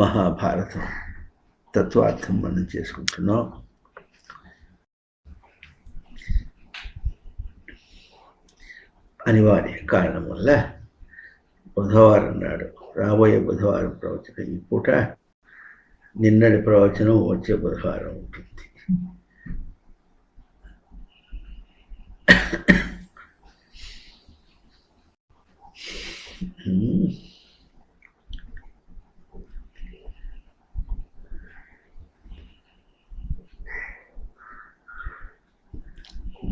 మహాభారతం తత్వార్థం మనం చేసుకుంటున్నాం. అనివార్య కారణం వల్ల బుధవారం నాడు రాబోయే బుధవారం ప్రవచనం ఈ పూట, నిన్నటి ప్రవచనం వచ్చే బుధవారం ఉంటుంది.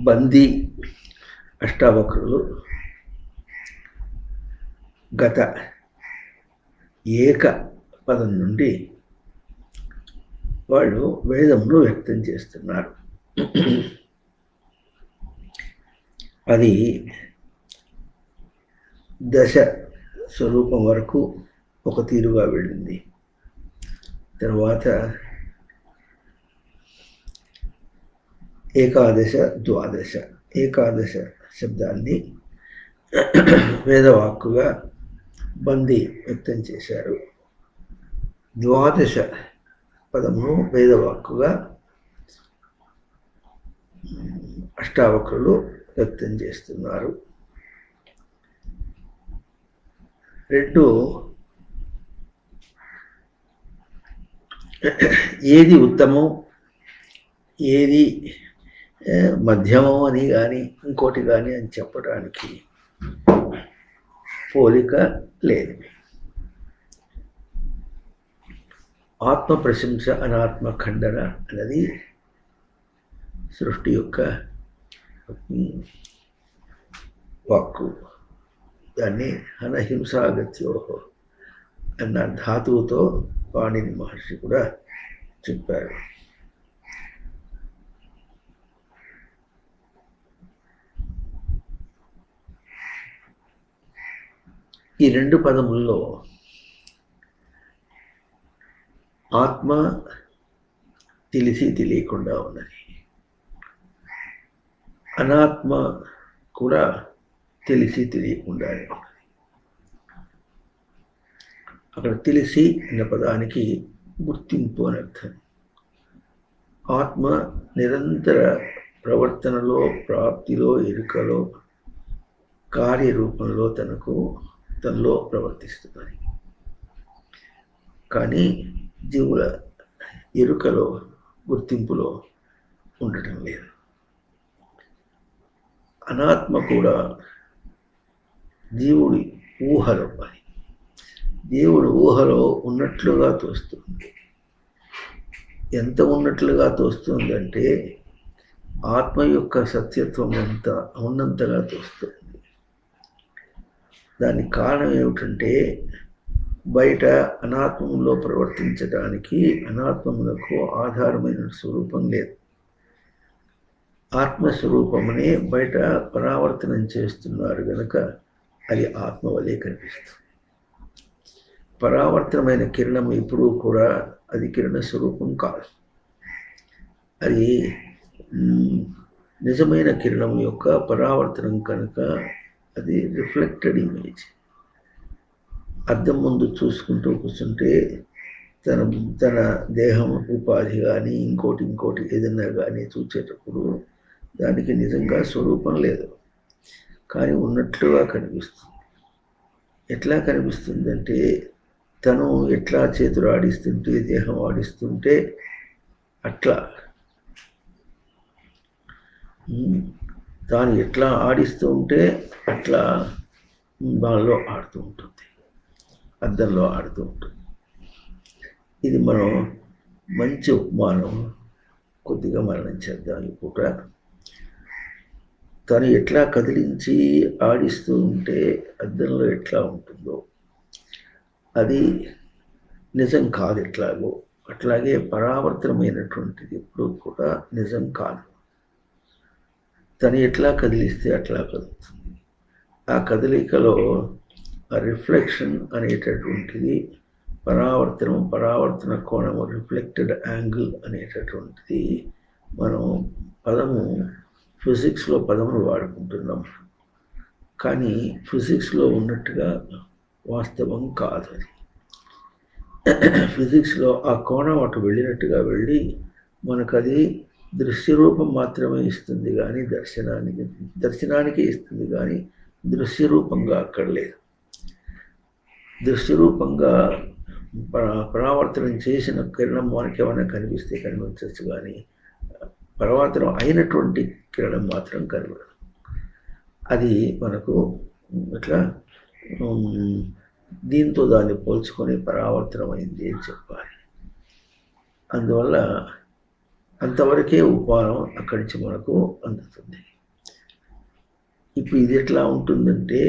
బందీ అష్టావక్రులు గత ఏక పదం నుండి వాళ్ళు వేదమును వ్యక్తం చేస్తున్నారు. అది దశ స్వరూపం వరకు ఒక తీరుగా వెళ్ళింది. తర్వాత ఏకాదశ ద్వాదశ, ఏకాదశ శబ్దాన్ని వేదవాక్కుగా బందీ వ్యక్తం చేశారు. ద్వాదశ పదమును వేదవాక్కుగా అష్టావక్రులు వ్యక్తం చేస్తున్నారు. రెండు ఏది ఉత్తమం, ఏది మధ్యమం అని కానీ ఇంకోటి కానీ అని చెప్పడానికి పోలిక లేదు. ఆత్మ ప్రశంస అనాత్మ ఖండన అనేది సృష్టి యొక్క వాక్కు. దాన్ని అనహింసాగత్యో అన్న ధాతువుతో పాణిని మహర్షి కూడా చెప్పారు. ఈ రెండు పదముల్లో ఆత్మ తెలిసి తెలియకుండా ఉన్నది, అనాత్మ కూడా తెలిసి తెలియకుండానే ఉన్నది. అక్కడ తెలిసి అన్న పదానికి గుర్తింపు అని అర్థం. ఆత్మ నిరంతర ప్రవర్తనలో, ప్రాప్తిలో, ఎరుకలో, కార్యరూపంలో తనలో ప్రవర్తిస్తున్నది. కానీ జీవుల ఎరుకలో, గుర్తింపులో ఉండటం లేదు. అనాత్మ కూడా జీవుడి ఊహలో, అది దేవుడు ఊహలో ఉన్నట్లుగా తోస్తుంది. ఎంత ఉన్నట్లుగా తోస్తుందంటే ఆత్మ యొక్క సత్యత్వం అంతా ఉన్నంతగా తోస్తుంది. దానికి కారణం ఏమిటంటే బయట అనాత్మంలో ప్రవర్తించడానికి అనాత్మములకు ఆధారమైన స్వరూపం లేదు. ఆత్మస్వరూపమునే బయట పరావర్తనం చేస్తున్నారు కనుక అది ఆత్మ వలె కనిపిస్తుంది. పరావర్తనమైన కిరణం ఎప్పుడూ కూడా అది కిరణ స్వరూపం కాదు. అది నిజమైన కిరణం యొక్క పరావర్తనం కనుక అది రిఫ్లెక్టెడ్ ఇమేజ్. అద్దం ముందు చూసుకుంటూ కూర్చుంటే తన దేహం ఉపాధి కానీ ఇంకోటి ఏదన్నా కానీ చూసేటప్పుడు దానికి నిజంగా స్వరూపం లేదు, కానీ ఉన్నట్లుగా కనిపిస్తుంది. ఎట్లా కనిపిస్తుందంటే తను ఎట్లా చేతులు ఆడిస్తుంటే, దేహం ఆడిస్తుంటే అట్లా తాను ఎట్లా ఆడిస్తూ ఉంటే అట్లా దానిలో ఆడుతూ ఉంటుంది, అద్దంలో ఆడుతూ ఉంటుంది. ఇది మనం మంచి ఉపమానం కొద్దిగా మరణం చేద్దాం. ఈ పూట తను ఎట్లా కదిలించి ఆడిస్తూ ఉంటే అద్దంలో ఎట్లా ఉంటుందో అది నిజం కాదు ఎట్లాగో, అట్లాగే పరావర్తనమైనటువంటిది ఎప్పుడు కూడా నిజం కాదు. తను ఎట్లా కదిలిస్తే అట్లా కదులుతుంది. ఆ కదలికలో ఆ రిఫ్లెక్షన్ అనేటటువంటిది పరావర్తన కోణము, రిఫ్లెక్టెడ్ యాంగిల్ అనేటటువంటిది మనం పదము ఫిజిక్స్లో పదమును వాడుకుంటున్నాం, కానీ ఫిజిక్స్లో ఉన్నట్టుగా వాస్తవం కాదు. అది ఫిజిక్స్లో ఆ కోణం అటు వెళ్ళినట్టుగా వెళ్ళి మనకు అది దృశ్యరూపం మాత్రమే ఇస్తుంది కానీ దర్శనానికి ఇస్తుంది కానీ దృశ్యరూపంగా అక్కడ లేదు. దృశ్యరూపంగా పరావర్తనం చేసిన కిరణం మనకి ఏమైనా కనిపిస్తే కనిపించవచ్చు కానీ పరావర్తనం అయినటువంటి కిరణం మాత్రం కనబడదు. అది మనకు ఇట్లా దీంతో దాన్ని పోల్చుకొని పరావర్తనం అయింది అని చెప్పాలి. అందువల్ల అంతవరకే ఉపమానం అక్కడి నుంచి మనకు అందుతుంది. ఇప్పుడు ఇది ఎట్లా ఉంటుందంటే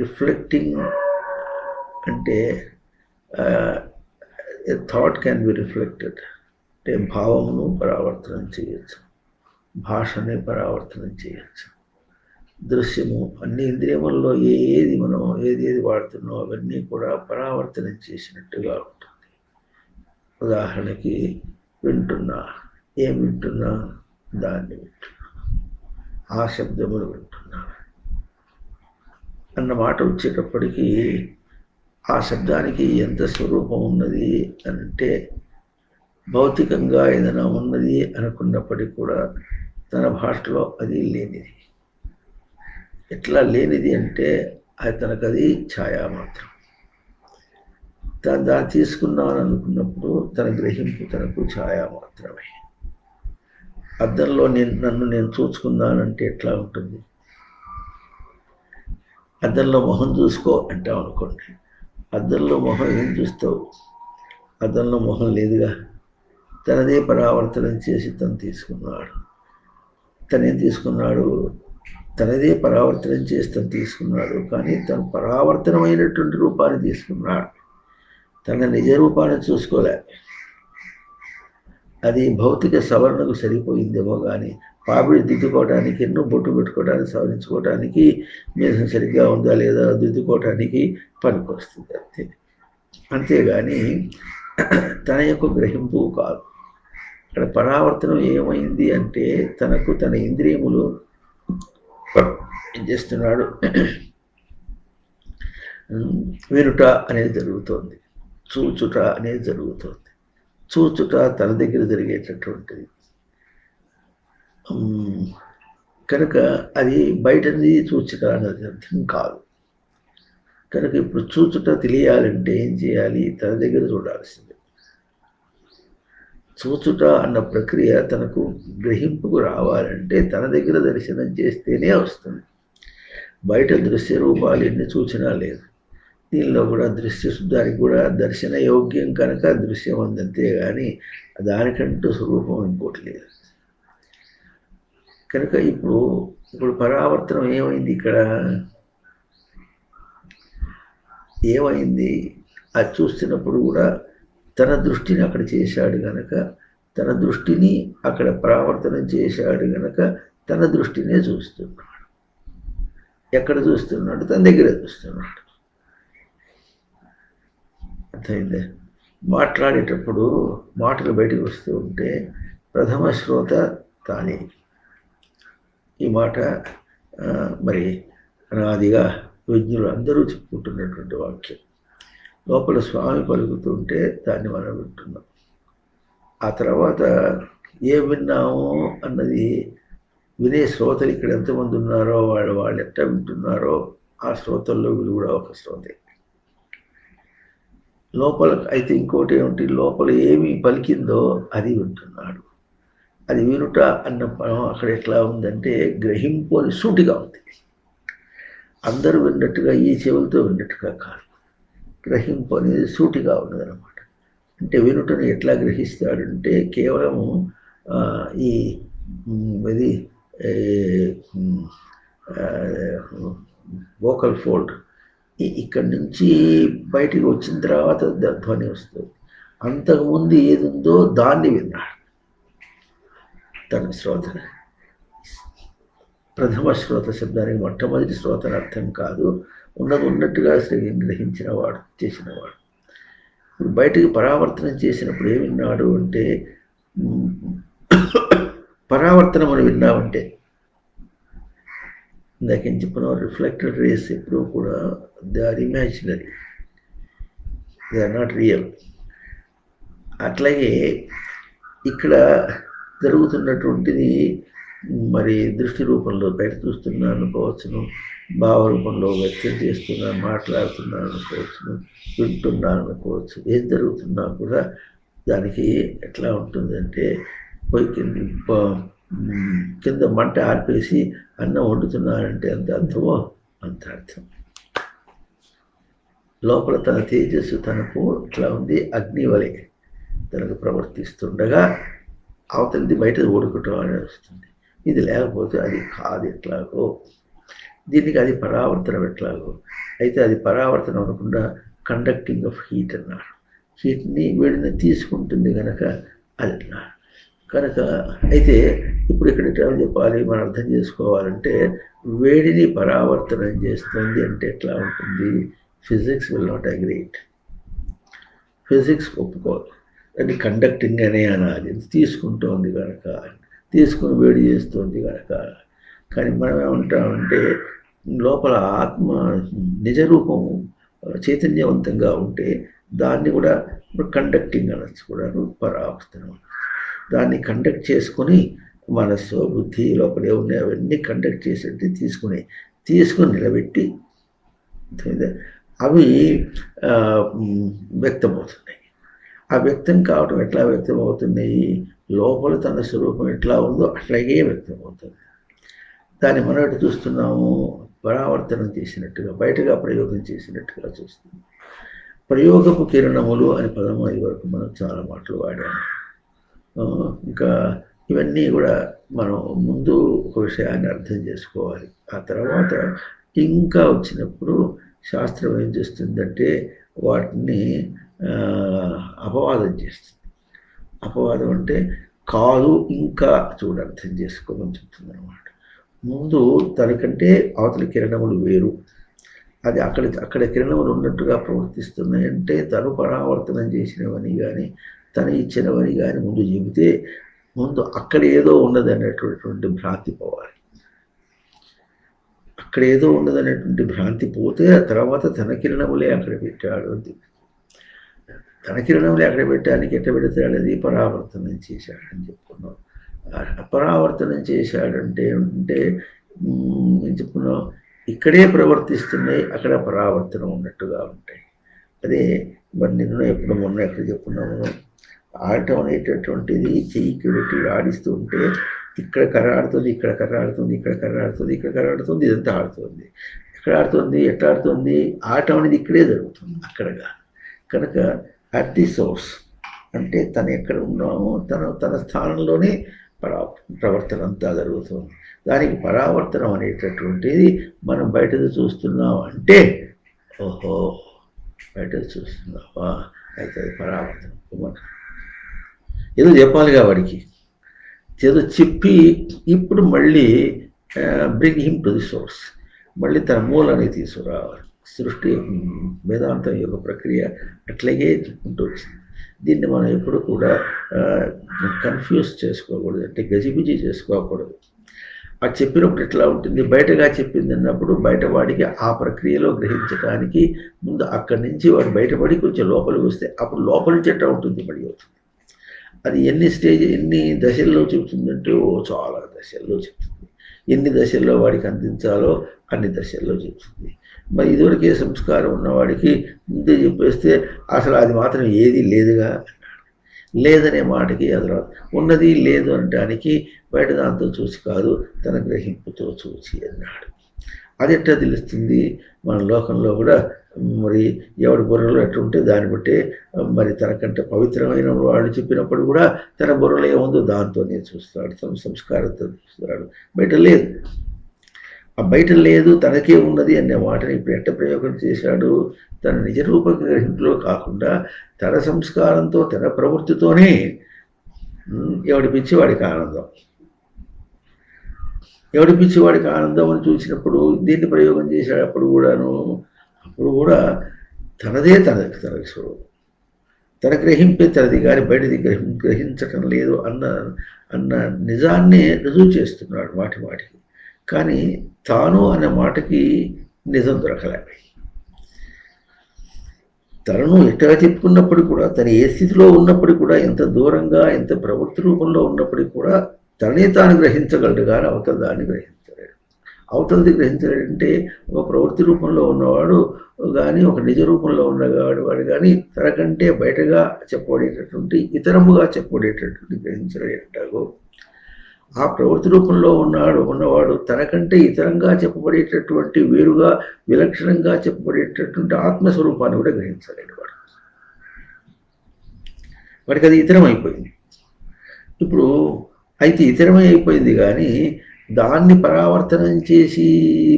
రిఫ్లెక్టింగ్ అంటే థాట్ క్యాన్ బి రిఫ్లెక్టెడ్ అంటే భావమును పరావర్తనం చేయొచ్చు, భాషనే పరావర్తనం చేయొచ్చు, దృశ్యము అన్ని ఇంద్రియముల్లో ఏది మనం ఏది వాడుతున్నామో అవన్నీ కూడా పరావర్తనం చేసినట్టుగా ఉంటుంది. ఉదాహరణకి వింటున్నా, ఏం వింటున్నా, దాన్ని వింటున్నా, ఆ శబ్దములు వింటున్నా అన్న మాట వచ్చేటప్పటికీ ఆ శబ్దానికి ఎంత స్వరూపం ఉన్నది అంటే భౌతికంగా ఏదైనా ఉన్నది అనుకున్నప్పటికీ కూడా తన భాషలో అది లేనిది. ఎట్లా లేనిది అంటే తనకు అది ఛాయా మాత్రం. దాన్ని తీసుకున్నాను అనుకున్నప్పుడు తన గ్రహింపు తనకు ఛాయా మాత్రమే. అద్దంలో నన్ను నేను చూసుకున్నానంటే ఎట్లా ఉంటుంది? అద్దంలో మొహం చూసుకో అంటాం అనుకోండి, అద్దంలో మొహం ఏం చూస్తావు? అద్దంలో మొహం లేదుగా. తనదే పరావర్తనం చేసి తను తీసుకున్నాడు. తనేం తీసుకున్నాడు? తనదే పరావర్తనం చేసి తను తీసుకున్నాడు. కానీ తను పరావర్తనమైనటువంటి రూపాన్ని తీసుకున్నాడు. తన నిజ రూపాన్ని చూసుకోలే. అది భౌతిక సవరణకు సరిపోయిందేమో కానీ పాపిడి దిద్దుకోవడానికి, ఎన్నో బొట్టు పెట్టుకోవడానికి, సవరించుకోవడానికి, మీసం సరిగ్గా ఉందా లేదా దిద్దుకోవడానికి పనికి వస్తుంది అంతే. అంతేగాని తన యొక్క గ్రహింపు కాదు. ఇక్కడ పరావర్తనం ఏమైంది అంటే తనకు తన ఇంద్రియములు ఏం చేస్తున్నాడు? వినుట అనేది జరుగుతోంది, చూచుట అనేది జరుగుతోంది. చూచుట తన దగ్గర జరిగేటటువంటిది కనుక అది బయటది చూచుట అనేది అర్థం కాదు. కనుక ఇప్పుడు చూచుట తెలియాలంటే ఏం చేయాలి? తన దగ్గర చూడాల్సిందే. చూచుట అన్న ప్రక్రియ తనకు గ్రహింపుకు రావాలంటే తన దగ్గర దర్శనం చేస్తేనే వస్తుంది. బయట దృశ్య రూపాలు ఎన్ని చూచినా లేదు. దీనిలో కూడా దానికి కూడా దర్శన యోగ్యం కనుక దృశ్యం ఉందంతే కానీ దానికంటూ స్వరూపం ఇంకోటి లేదు. కనుక ఇప్పుడు పరావర్తనం ఏమైంది? ఇక్కడ ఏమైంది? అది చూస్తున్నప్పుడు కూడా తన దృష్టిని అక్కడ చేశాడు గనక, తన దృష్టిని అక్కడ పరావర్తనం చేశాడు గనక తన దృష్టినే చూస్తున్నాడు. ఎక్కడ చూస్తున్నాడు? తన దగ్గర చూస్తున్నాడు. అర్థమైందే? మాట్లాడేటప్పుడు మాటలు బయటకు వస్తూ ఉంటే ప్రథమ శ్రోత తానే. ఈ మాట మరి అనాదిగా విజ్ఞులు అందరూ చెప్పుకుంటున్నటువంటి వాక్యం. లోపల స్వామి పలుకుతుంటే దాన్ని మనం వింటున్నాం. ఆ తర్వాత ఏం విన్నాము అన్నది వినే శ్రోతలు ఇక్కడ ఎంతమంది ఉన్నారో వాళ్ళు ఎట్లా వింటున్నారో ఆ శ్రోతల్లో వీళ్ళు కూడా ఒక శ్రోతే. లోపల అయితే ఇంకోటి ఏమిటి? లోపల ఏమి పలికిందో అది వింటున్నాడు. అది వినుట అన్న పదం అక్కడ ఎట్లా ఉందంటే గ్రహింపు అని సూటిగా ఉంది. అందరూ విన్నట్టుగా ఈ చెవులతో విన్నట్టుగా కాదు. గ్రహింపు అనేది సూటిగా ఉన్నదన్నమాట. అంటే వినుటను ఎట్లా గ్రహిస్తాడంటే కేవలము ఇది వోకల్ ఫోల్డ్ ఇక్కడి నుంచి బయటికి వచ్చిన తర్వాత ధ్వని వస్తుంది. అంతకుముందు ఏది ఉందో దాన్ని విన్నాడు తన శ్రోత. ప్రథమ శ్రోత శబ్దానికి మొట్టమొదటి శ్రోతని అర్థం కాదు, ఉన్నది ఉన్నట్టుగా గ్రహించిన వాడు, చేసినవాడు. ఇప్పుడు బయటికి పరావర్తనం చేసినప్పుడు ఏం విన్నాడు అంటే పరావర్తనం అని విన్నామంటే ఇందాకేం చెప్పిన రిఫ్లెక్టెడ్ రేస్ ఎప్పుడూ కూడా they are imaginary. They are not real. అట్లాగే ఇక్కడ జరుగుతున్నటువంటిది మరి దృష్టి రూపంలో బయట చూస్తున్నాను అనుకోవచ్చును, భావ రూపంలో వ్యక్తం చేస్తున్నాను, మాట్లాడుతున్నాను అనుకోవచ్చును, వింటున్నాను అనుకోవచ్చు. ఏం జరుగుతున్నా కూడా దానికి ఎట్లా ఉంటుందంటే పోయి కింద మంట ఆర్పేసి అన్నం వండుతున్నానంటే ఎంత అర్థమో అంత అర్థం. లోపల తన తేజస్సు తనకు ఇట్లా ఉంది, అగ్ని వలె తనకు ప్రవర్తిస్తుండగా అవతలిది బయట ఓడుకోవటం అనేది వస్తుంది. ఇది లేకపోతే అది కాదు ఎట్లాగో, దీనికి అది పరావర్తనం ఎట్లాగో. అయితే అది పరావర్తనం అనకుండా కండక్టింగ్ ఆఫ్ హీట్ అన్నారు. హీట్ని వేడిని తీసుకుంటుంది కనుక అది అన్నారు. కనుక అయితే ఇప్పుడు ఇక్కడ ఎట్లా చెప్పాలి, మనం అర్థం చేసుకోవాలంటే వేడిని పరావర్తనం చేస్తుంది అంటే ఎట్లా ఉంటుంది? Physics will not agree it. Physics ఒప్పుకోదు. అది కండక్టింగ్ అనే అనాలి, తీసుకుంటోంది కనుక, తీసుకుని వేడి చేస్తుంది కనుక. కానీ మనం ఏమంటామంటే లోపల ఆత్మ నిజరూపం చైతన్యవంతంగా ఉంటే దాన్ని కూడా కండక్టింగ్ అనొచ్చు, కూడా పరావర్తనం. దాన్ని కండక్ట్ చేసుకొని మనస్సు బుద్ధి లోపలే ఉన్నాయి అవన్నీ కండక్ట్ చేసేది తీసుకొని నిలబెట్టి అవి వ్యక్తమవుతున్నాయి. ఆ వ్యక్తం కావటం ఎట్లా వ్యక్తమవుతున్నాయి? లోపల తన స్వరూపం ఎట్లా ఉందో అట్లాగే వ్యక్తమవుతుంది. దాన్ని మనం ఎటు చూస్తున్నాము? పరావర్తనం చేసినట్టుగా, బయటగా ప్రయోగం చేసినట్టుగా చూస్తుంది. ప్రయోగపు కిరణములు అనే పదము ఇది వరకు మనం చాలా మాటలు వాడాము. ఇంకా ఇవన్నీ కూడా మనం ముందు ఒక విషయాన్ని అర్థం చేసుకోవాలి. ఆ తర్వాత ఇంకా వచ్చినప్పుడు శాస్త్రం ఏం చేస్తుందంటే వాటిని అపవాదం చేస్తుంది. అపవాదం అంటే కాదు, ఇంకా చూడ అర్థం చేసుకోమని చెప్తుంది అనమాట. ముందు తనకంటే అవతల కిరణములు వేరు, అది అక్కడ కిరణములు ఉన్నట్టుగా ప్రవర్తిస్తున్నాయంటే తను పరావర్తనం చేసినవని కానీ తను ఇచ్చినవని కానీ ముందు చెబితే ముందు అక్కడ ఏదో ఉన్నదనేటటువంటి భ్రాంతి పోవాలి. అక్కడ ఏదో ఉన్నదనేటువంటి భ్రాంతి పోతే ఆ తర్వాత తన కిరణములే అక్కడ పెట్టాడు అని. తన కిరణములే అక్కడ పెట్టడానికి ఎట్లా పెడతాడు? అది పరావర్తనం చేశాడని చెప్పుకున్నాం. అపరావర్తనం చేశాడంటే ఏమంటే ఏం చెప్పుకున్నాం? ఇక్కడే ప్రవర్తిస్తున్నాయి, అక్కడ పరావర్తనం ఉన్నట్టుగా ఉంటాయి. అదే మరి నిన్న ఎప్పుడు మొన్న ఎక్కడ చెప్పుకున్నాము, ఆడటం అనేటటువంటిది చెయ్యికి పెట్టి ఆడిస్తూ ఉంటే ఇక్కడ కర్రాడుతుంది, ఇక్కడ కర్రాడుతుంది, ఇక్కడ కర్రాడుతుంది, ఇక్కడ కర్రాడుతుంది, ఇదంతా ఆడుతుంది. ఎక్కడ ఆడుతుంది, ఎట్లా ఆడుతుంది? ఆడటం అనేది ఇక్కడే జరుగుతుంది, అక్కడగా. కనుక అట్ ది సోర్స్ అంటే తను ఎక్కడ ఉన్నామో తన స్థానంలోనే ప్రవర్తన అంతా జరుగుతుంది. దానికి పరావర్తనం అనేటటువంటిది మనం బయటది చూస్తున్నాం అంటే, ఓహో బయటది చూస్తున్నావా, అయితే అది పరావర్తనం. ఏదో చెప్పాలిగా వాడికి, ఏదో చెప్పి ఇప్పుడు మళ్ళీ bring him to the source, మళ్ళీ తన మూలాన్ని తీసుకురావాలి. సృష్టి వేదాంతం యొక్క ప్రక్రియ అట్లాగే చెప్పుకుంటూ వచ్చింది. దీన్ని మనం ఎప్పుడు కూడా కన్ఫ్యూజ్ చేసుకోకూడదు, అంటే గజిబిజి చేసుకోకూడదు. అది చెప్పినప్పుడు ఎట్లా ఉంటుంది? బయటగా చెప్పింది అన్నప్పుడు బయటవాడికి ఆ ప్రక్రియలో గ్రహించడానికి ముందు అక్కడి నుంచి వాడు బయటపడి కొంచెం లోపలికి వస్తే అప్పుడు లోపల నుంచి ఎట్లా ఉంటుంది మళ్ళీ అవుతుంది. అది ఎన్ని దశల్లో చెబుతుందంటే చాలా దశల్లో చెప్తుంది. ఎన్ని దశల్లో వాడికి అందించాలో అన్ని దశల్లో చెప్తుంది. మరి ఇదివరకే సంస్కారం ఉన్నవాడికి ముందే చెప్పేస్తే అసలు అది మాత్రం ఏది లేదుగా అన్నాడు. లేదనే మాటకి అసలు ఉన్నది లేదు అనడానికి బయట దాంతో చూసి కాదు, తన గ్రహింపుతో చూసి అన్నాడు. అది ఎట్లా తెలుస్తుంది? మన లోకంలో కూడా మరి ఎవడి బుర్రలో ఎట్లా ఉంటే దాన్ని బట్టే మరి తనకంటే పవిత్రమైన వాళ్ళు చెప్పినప్పుడు కూడా తన బుర్రలో ఏముందో దాంతోనే చూస్తాడు, తన సంస్కారంతో చూస్తాడు. బయట లేదు, ఆ బయట లేదు తనకే ఉన్నది అనే మాటని ఇప్పుడు ఎట్ట ప్రయోగం చేశాడు? తన నిజరూప గ్రహింపులో కాకుండా తన సంస్కారంతో తన ప్రవృత్తితోనే ఎవడి పిచ్చివాడికి ఆనందం, ఎవడి పిచ్చివాడికి ఆనందం అని చూసినప్పుడు దీన్ని ప్రయోగం చేశాడు. అప్పుడు కూడా తనదే తనకి స్వరూపం, తన గ్రహింపే తనది కానీ బయటది గ్రహించటం లేదు అన్న నిజాన్నే రుజువు చేస్తున్నాడు మాటికి. కానీ తాను అనే మాటకి నిజం దొరకలే. తనను ఎట్టగా చెప్పుకున్నప్పుడు కూడా, తను ఏ స్థితిలో ఉన్నప్పటికీ కూడా, ఎంత దూరంగా ఎంత ప్రవృత్తి రూపంలో ఉన్నప్పటికీ కూడా తనే తాను గ్రహించగలడు కానీ అవతల దాన్ని గ్రహించలేడు. అవతలది గ్రహించలేడంటే ఒక ప్రవృత్తి రూపంలో ఉన్నవాడు కానీ ఒక నిజ రూపంలో ఉన్నవాడు కానీ తనకంటే బయటగా చెప్పబడేటటువంటి ఇతరముగా చెప్పబడేటటువంటి గ్రహించలేటాగో, ఆ ప్రవృత్తి రూపంలో ఉన్నవాడు తనకంటే ఇతరంగా చెప్పబడేటటువంటి వేరుగా విలక్షణంగా చెప్పబడేటటువంటి ఆత్మస్వరూపాన్ని కూడా గ్రహించలేడు వాడికి అది ఇతరం అయిపోయింది. ఇప్పుడు అయితే ఇతరమై అయిపోయింది కానీ దాన్ని పరావర్తనం చేసి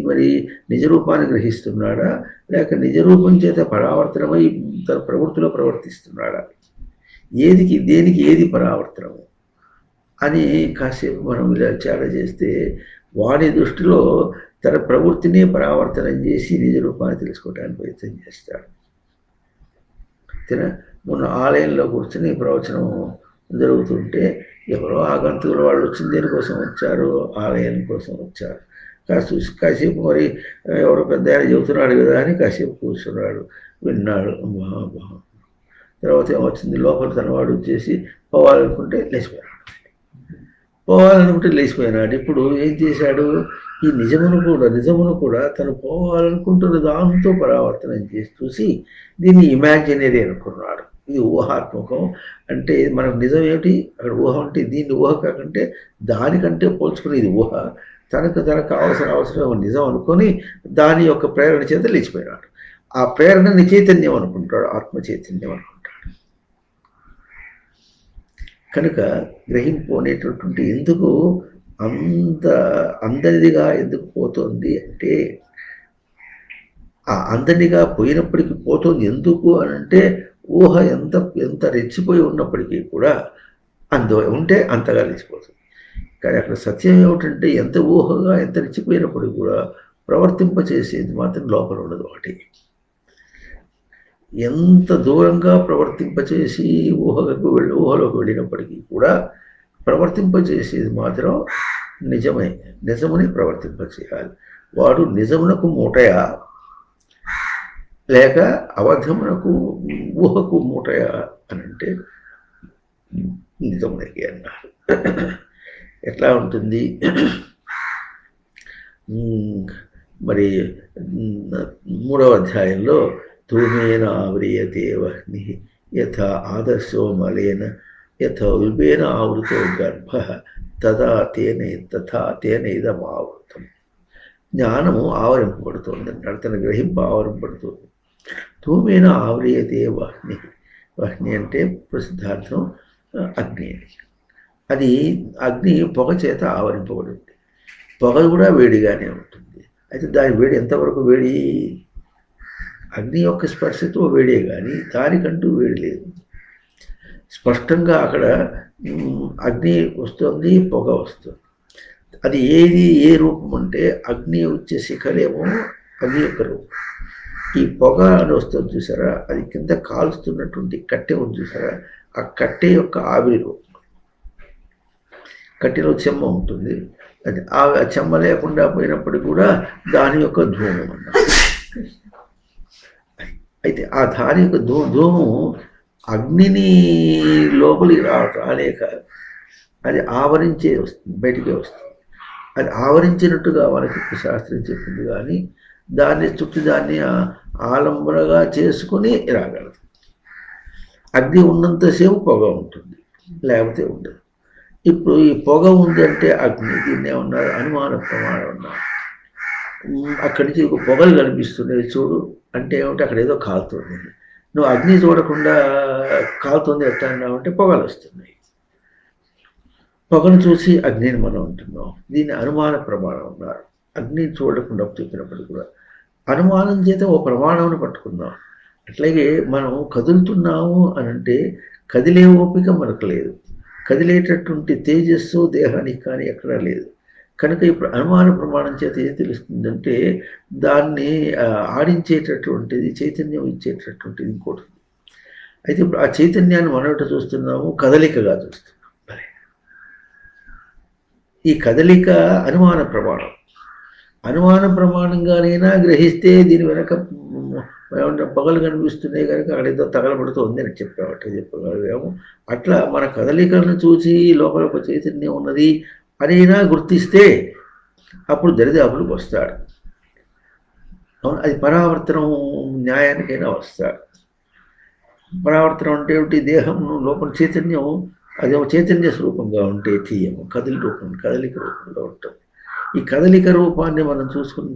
మరి నిజరూపాన్ని గ్రహిస్తున్నాడా, లేక నిజరూపం చేత పరావర్తనమై తన ప్రవృత్తిలో ప్రవర్తిస్తున్నాడా, దేనికి ఏది పరావర్తనము అని కాసేపు మనం విచారణ చేస్తే వాడి దృష్టిలో తన ప్రవృత్తిని పరావర్తనం చేసి నిజరూపాన్ని తెలుసుకోవడానికి ప్రయత్నం చేస్తాడు. మొన్న ఆలయంలో కూర్చొని ప్రవచనం జరుగుతుంటే ఎవరో ఆగంతుకులు వాళ్ళు వచ్చిన దేనికోసం వచ్చారు, ఆలయం కోసం వచ్చారు. కాసేపు మరి ఎవరో పెద్ద ఆయన చెబుతున్నాడు కదా అని కాసేపు కూర్చున్నాడు, విన్నాడు. తర్వాత ఏమొచ్చింది, లోపల తనవాడు వచ్చేసి పోవాలనుకుంటే లేచిపోయినాడు. ఇప్పుడు ఏం చేశాడు, ఈ నిజమును కూడా తను పోవాలనుకుంటున్న దాంతో పరావర్తనం చేసి చూసి దీన్ని ఇమాజినరీ అనుకున్నాడు. ఇది ఊహాత్మకం. అంటే మనకు నిజం ఏమిటి, అక్కడ ఊహ అంటే దీన్ని ఊహ కాకంటే దానికంటే పోల్చుకుని ఇది ఊహ, తనకు అవసరం నిజం అనుకొని దాని యొక్క ప్రేరణ చేత లేచిపోయినాడు. ఆ ప్రేరణని చైతన్యం అనుకుంటాడు, ఆత్మ చైతన్యం అనుకుంటాడు. కనుక గ్రహింపు అనేటటువంటి ఎందుకు అందరిదిగా ఎందుకు పోతుంది అంటే, ఆ అందరిగా పోయినప్పటికీ పోతుంది ఎందుకు అని అంటే, ఊహ ఎంత రెచ్చిపోయి ఉన్నప్పటికీ కూడా ఉంటే అంతగా రెచ్చిపోతుంది. కానీ అక్కడ సత్యం ఏమిటంటే, ఎంత ఊహగా ఎంత రెచ్చిపోయినప్పటికీ కూడా ప్రవర్తింపచేసేది మాత్రం లోపల ఉండదు. ఒకటి ఎంత దూరంగా ప్రవర్తింపచేసి ఊహలోకి వెళ్ళినప్పటికీ కూడా ప్రవర్తింపచేసేది మాత్రం నిజముని ప్రవర్తింపచేయాలి. వాడు నిజమునకు మూటయా లేక అబద్ధమునకు ఊహకు మూటయా అని అంటే నిజమునకి అన్నారు. ఎట్లా ఉంటుంది మరి 3వ అధ్యాయంలో ధూమేన ఆవ్రియతే వహ్ని యథా ఆదర్శో మలేన యథా ఉల్బేన ఆవృతో గర్భ తథా తేన ఇదమావృతం. జ్ఞానము ఆవరింపబడుతుంది అంటాడు, తన గ్రహింపు ఆవరింపబడుతుంది. ధూమేన ఆవ్రియతే వహ్ని. వహ్ని అంటే ప్రసిద్ధార్థం అగ్ని. అది అగ్ని పొగ చేత ఆవరింపబడింది. పొగ కూడా వేడిగానే ఉంటుంది. అయితే దాని వేడి ఎంతవరకు వేడి, అగ్ని యొక్క స్పర్శతో వేడే కానీ దానికంటూ వేడి లేదు. స్పష్టంగా అక్కడ అగ్ని వస్తుంది, పొగ వస్తుంది. అది ఏ రూపం అంటే అగ్ని వచ్చే శిఖరేమో అగ్ని యొక్క రూపం. ఈ పొగ అని వస్తుంది చూసారా, అది కింద కాలుస్తున్నటువంటి కట్టె ఉంది చూసారా, ఆ కట్టె యొక్క ఆవిరి రూపం. కట్టెలో చెమ్మ ఉంటుంది, అది ఆ చెమ్మ లేకుండా పోయినప్పటికీ కూడా దాని యొక్క ధూమం అన్నమాట. అయితే ఆ దాని యొక్క ధూమం అగ్నిని లోపలికి రాలేక అది ఆవరించే వస్తుంది, బయటికే వస్తుంది. అది ఆవరించినట్టుగా మనకి శాస్త్రం చెప్పింది కానీ దాన్ని ఆలంబనగా చేసుకుని రాగలదు. అగ్ని ఉన్నంతసేపు పొగ ఉంటుంది, లేకపోతే ఉండదు. ఇప్పుడు ఈ పొగ ఉందంటే అగ్ని, దీన్ని ఏమన్నారు, అనుమాన ప్రమాణం అన్నారు. అక్కడి నుంచి పొగలు కనిపిస్తున్నాయి చూడు అంటే ఏమంటే అక్కడ ఏదో కాలుతుంది. నువ్వు అగ్ని చూడకుండా కాలుతుంది ఎట్లా అన్నావు అంటే పొగలు వస్తున్నాయి. పొగను చూసి అగ్నిని మనం అంటున్నాం. దీన్ని అనుమాన ప్రమాణం అన్నారు. అగ్నిని చూడకుండా చెప్పినప్పుడు కూడా అనుమానం చేత ఓ ప్రమాణాన్ని పట్టుకున్నాం. అట్లాగే మనం కదులుతున్నాము అని అంటే కదిలే ఓపిక మనకు లేదు, కదిలేటటువంటి తేజస్సు దేహానికి కానీ ఎక్కడా లేదు. కనుక ఇప్పుడు అనుమాన ప్రమాణం చేత ఏం తెలుస్తుందంటే దాన్ని ఆడించేటటువంటిది, చైతన్యం ఇచ్చేటటువంటిది ఇంకోటి. అయితే ఇప్పుడు ఆ చైతన్యాన్ని మనం ఎట్లా చూస్తున్నాము, కదలికగా చూస్తున్నాం. ఈ కదలిక అనుమాన ప్రమాణం. అనుమాన ప్రమాణంగానైనా గ్రహిస్తే దీని వెనక ఏమన్నా పగలు కనిపిస్తున్నాయి కనుక అక్కడ ఏదో తగలబడుతుంది అని చెప్పామట చెప్పగలిగాము. అట్లా మన కదలికలను చూసి లోపల ఒక చైతన్యం ఉన్నది అనినా గుర్తిస్తే అప్పుడు దరిదాపులకు వస్తాడు. అవును, అది పరావర్తనం న్యాయానికైనా వస్తాడు. పరావర్తనం అంటే ఏమిటి? దేహం లోపల చైతన్యం అది ఒక చైతన్య స్వరూపంగా ఉంటే తీయము, కదలిక రూపంలో ఉంటుంది. ఈ కదలిక రూపాన్ని మనం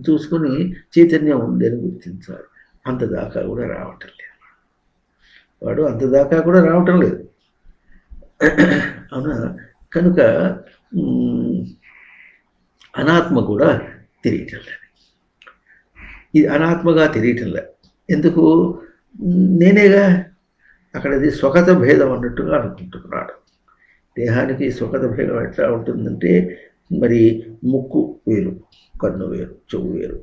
చూసుకుని చైతన్యం ఉంది అని గుర్తించాలి. అంతదాకా కూడా రావటం లేదు వాడు, అంతదాకా కూడా రావటం లేదు. అవునా? కనుక అనాత్మ కూడా తెలియటం లేదు. ఇది అనాత్మగా తెలియటం లేదు. ఎందుకు? నేనేగా. అక్కడది స్వగత భేదం అన్నట్టుగా అనుకుంటున్నాడు. దేహానికి స్వగత భేదం ఎట్లా ఉంటుందంటే, మరి ముక్కు వేరు, కన్ను వేరు, చెవు వేరు,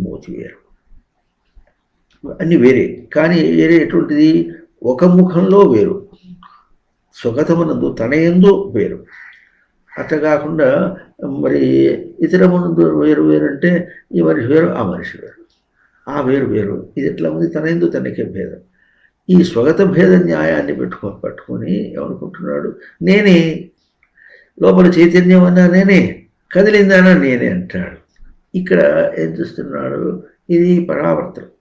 మూతి వేరు, అన్నీ వేరే. కానీ వేరే ఎటువంటిది? ఒక ముఖంలో వేరు, స్వగతమునందు తనయందు వేరు. అట్లా కాకుండా మరి ఇతరమునందు వేరు వేరంటే ఈ మనిషి వేరు, ఆ మనిషి వేరు, ఆ వేరు వేరు. ఇది ఎట్లా ఉంది? తనయందు తనకే భేదం. ఈ స్వగత భేద న్యాయాన్ని పట్టుకొని ఏమనుకుంటున్నాడు? నేనే లోపల చైతన్యం అన్నా నేనే, కదిలిందన్నా నేనే అంటాడు. ఇక్కడ ఏం చూస్తున్నాడు? ఇది పరావర్తనం.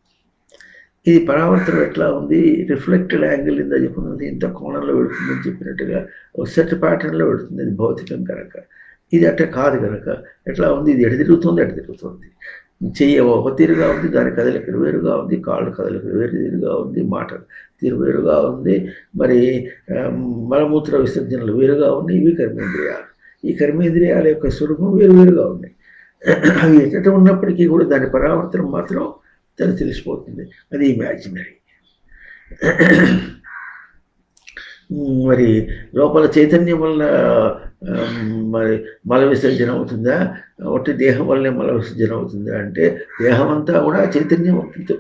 ఇది పరావర్తనం ఎట్లా ఉంది? రిఫ్లెక్టెడ్ యాంగిల్ ఇందా చెప్పుకున్నది ఇంత కోణంలో వెళుతుందని చెప్పినట్టుగా ఒక సెట్ ప్యాటర్న్లో వెళుతుంది. ఇది భౌతికం కనుక. ఇది అట్లా కాదు కనుక ఎట్లా ఉంది? ఇది ఎటు తిరుగుతుంది, అటు తిరుగుతుంది. చెయ్యి ఒక తీరుగా ఉంది, దాని కదలికలు వేరుగా ఉంది, కాళ్ళు కదలికలు వేరు తీరుగా ఉంది, మాట తీరు వేరుగా ఉంది, మరి మలమూత్ర విసర్జనలు వేరుగా ఉన్నాయి. ఇవి కర్మేంద్రియాలు. ఈ కర్మేంద్రియాల యొక్క స్వరూపం వేరువేరుగా ఉన్నాయి. అవి ఎట్ట ఉన్నప్పటికీ కూడా దాని పరావర్తనం మాత్రం తను తెలిసిపోతుంది. అది ఇమాజినరీ. మరి లోపల చైతన్యం వల్ల మరి మల విసర్జన అవుతుందా? ఒకటి దేహం వల్లనే మల విసర్జన అవుతుందా అంటే, దేహం అంతా కూడా చైతన్యం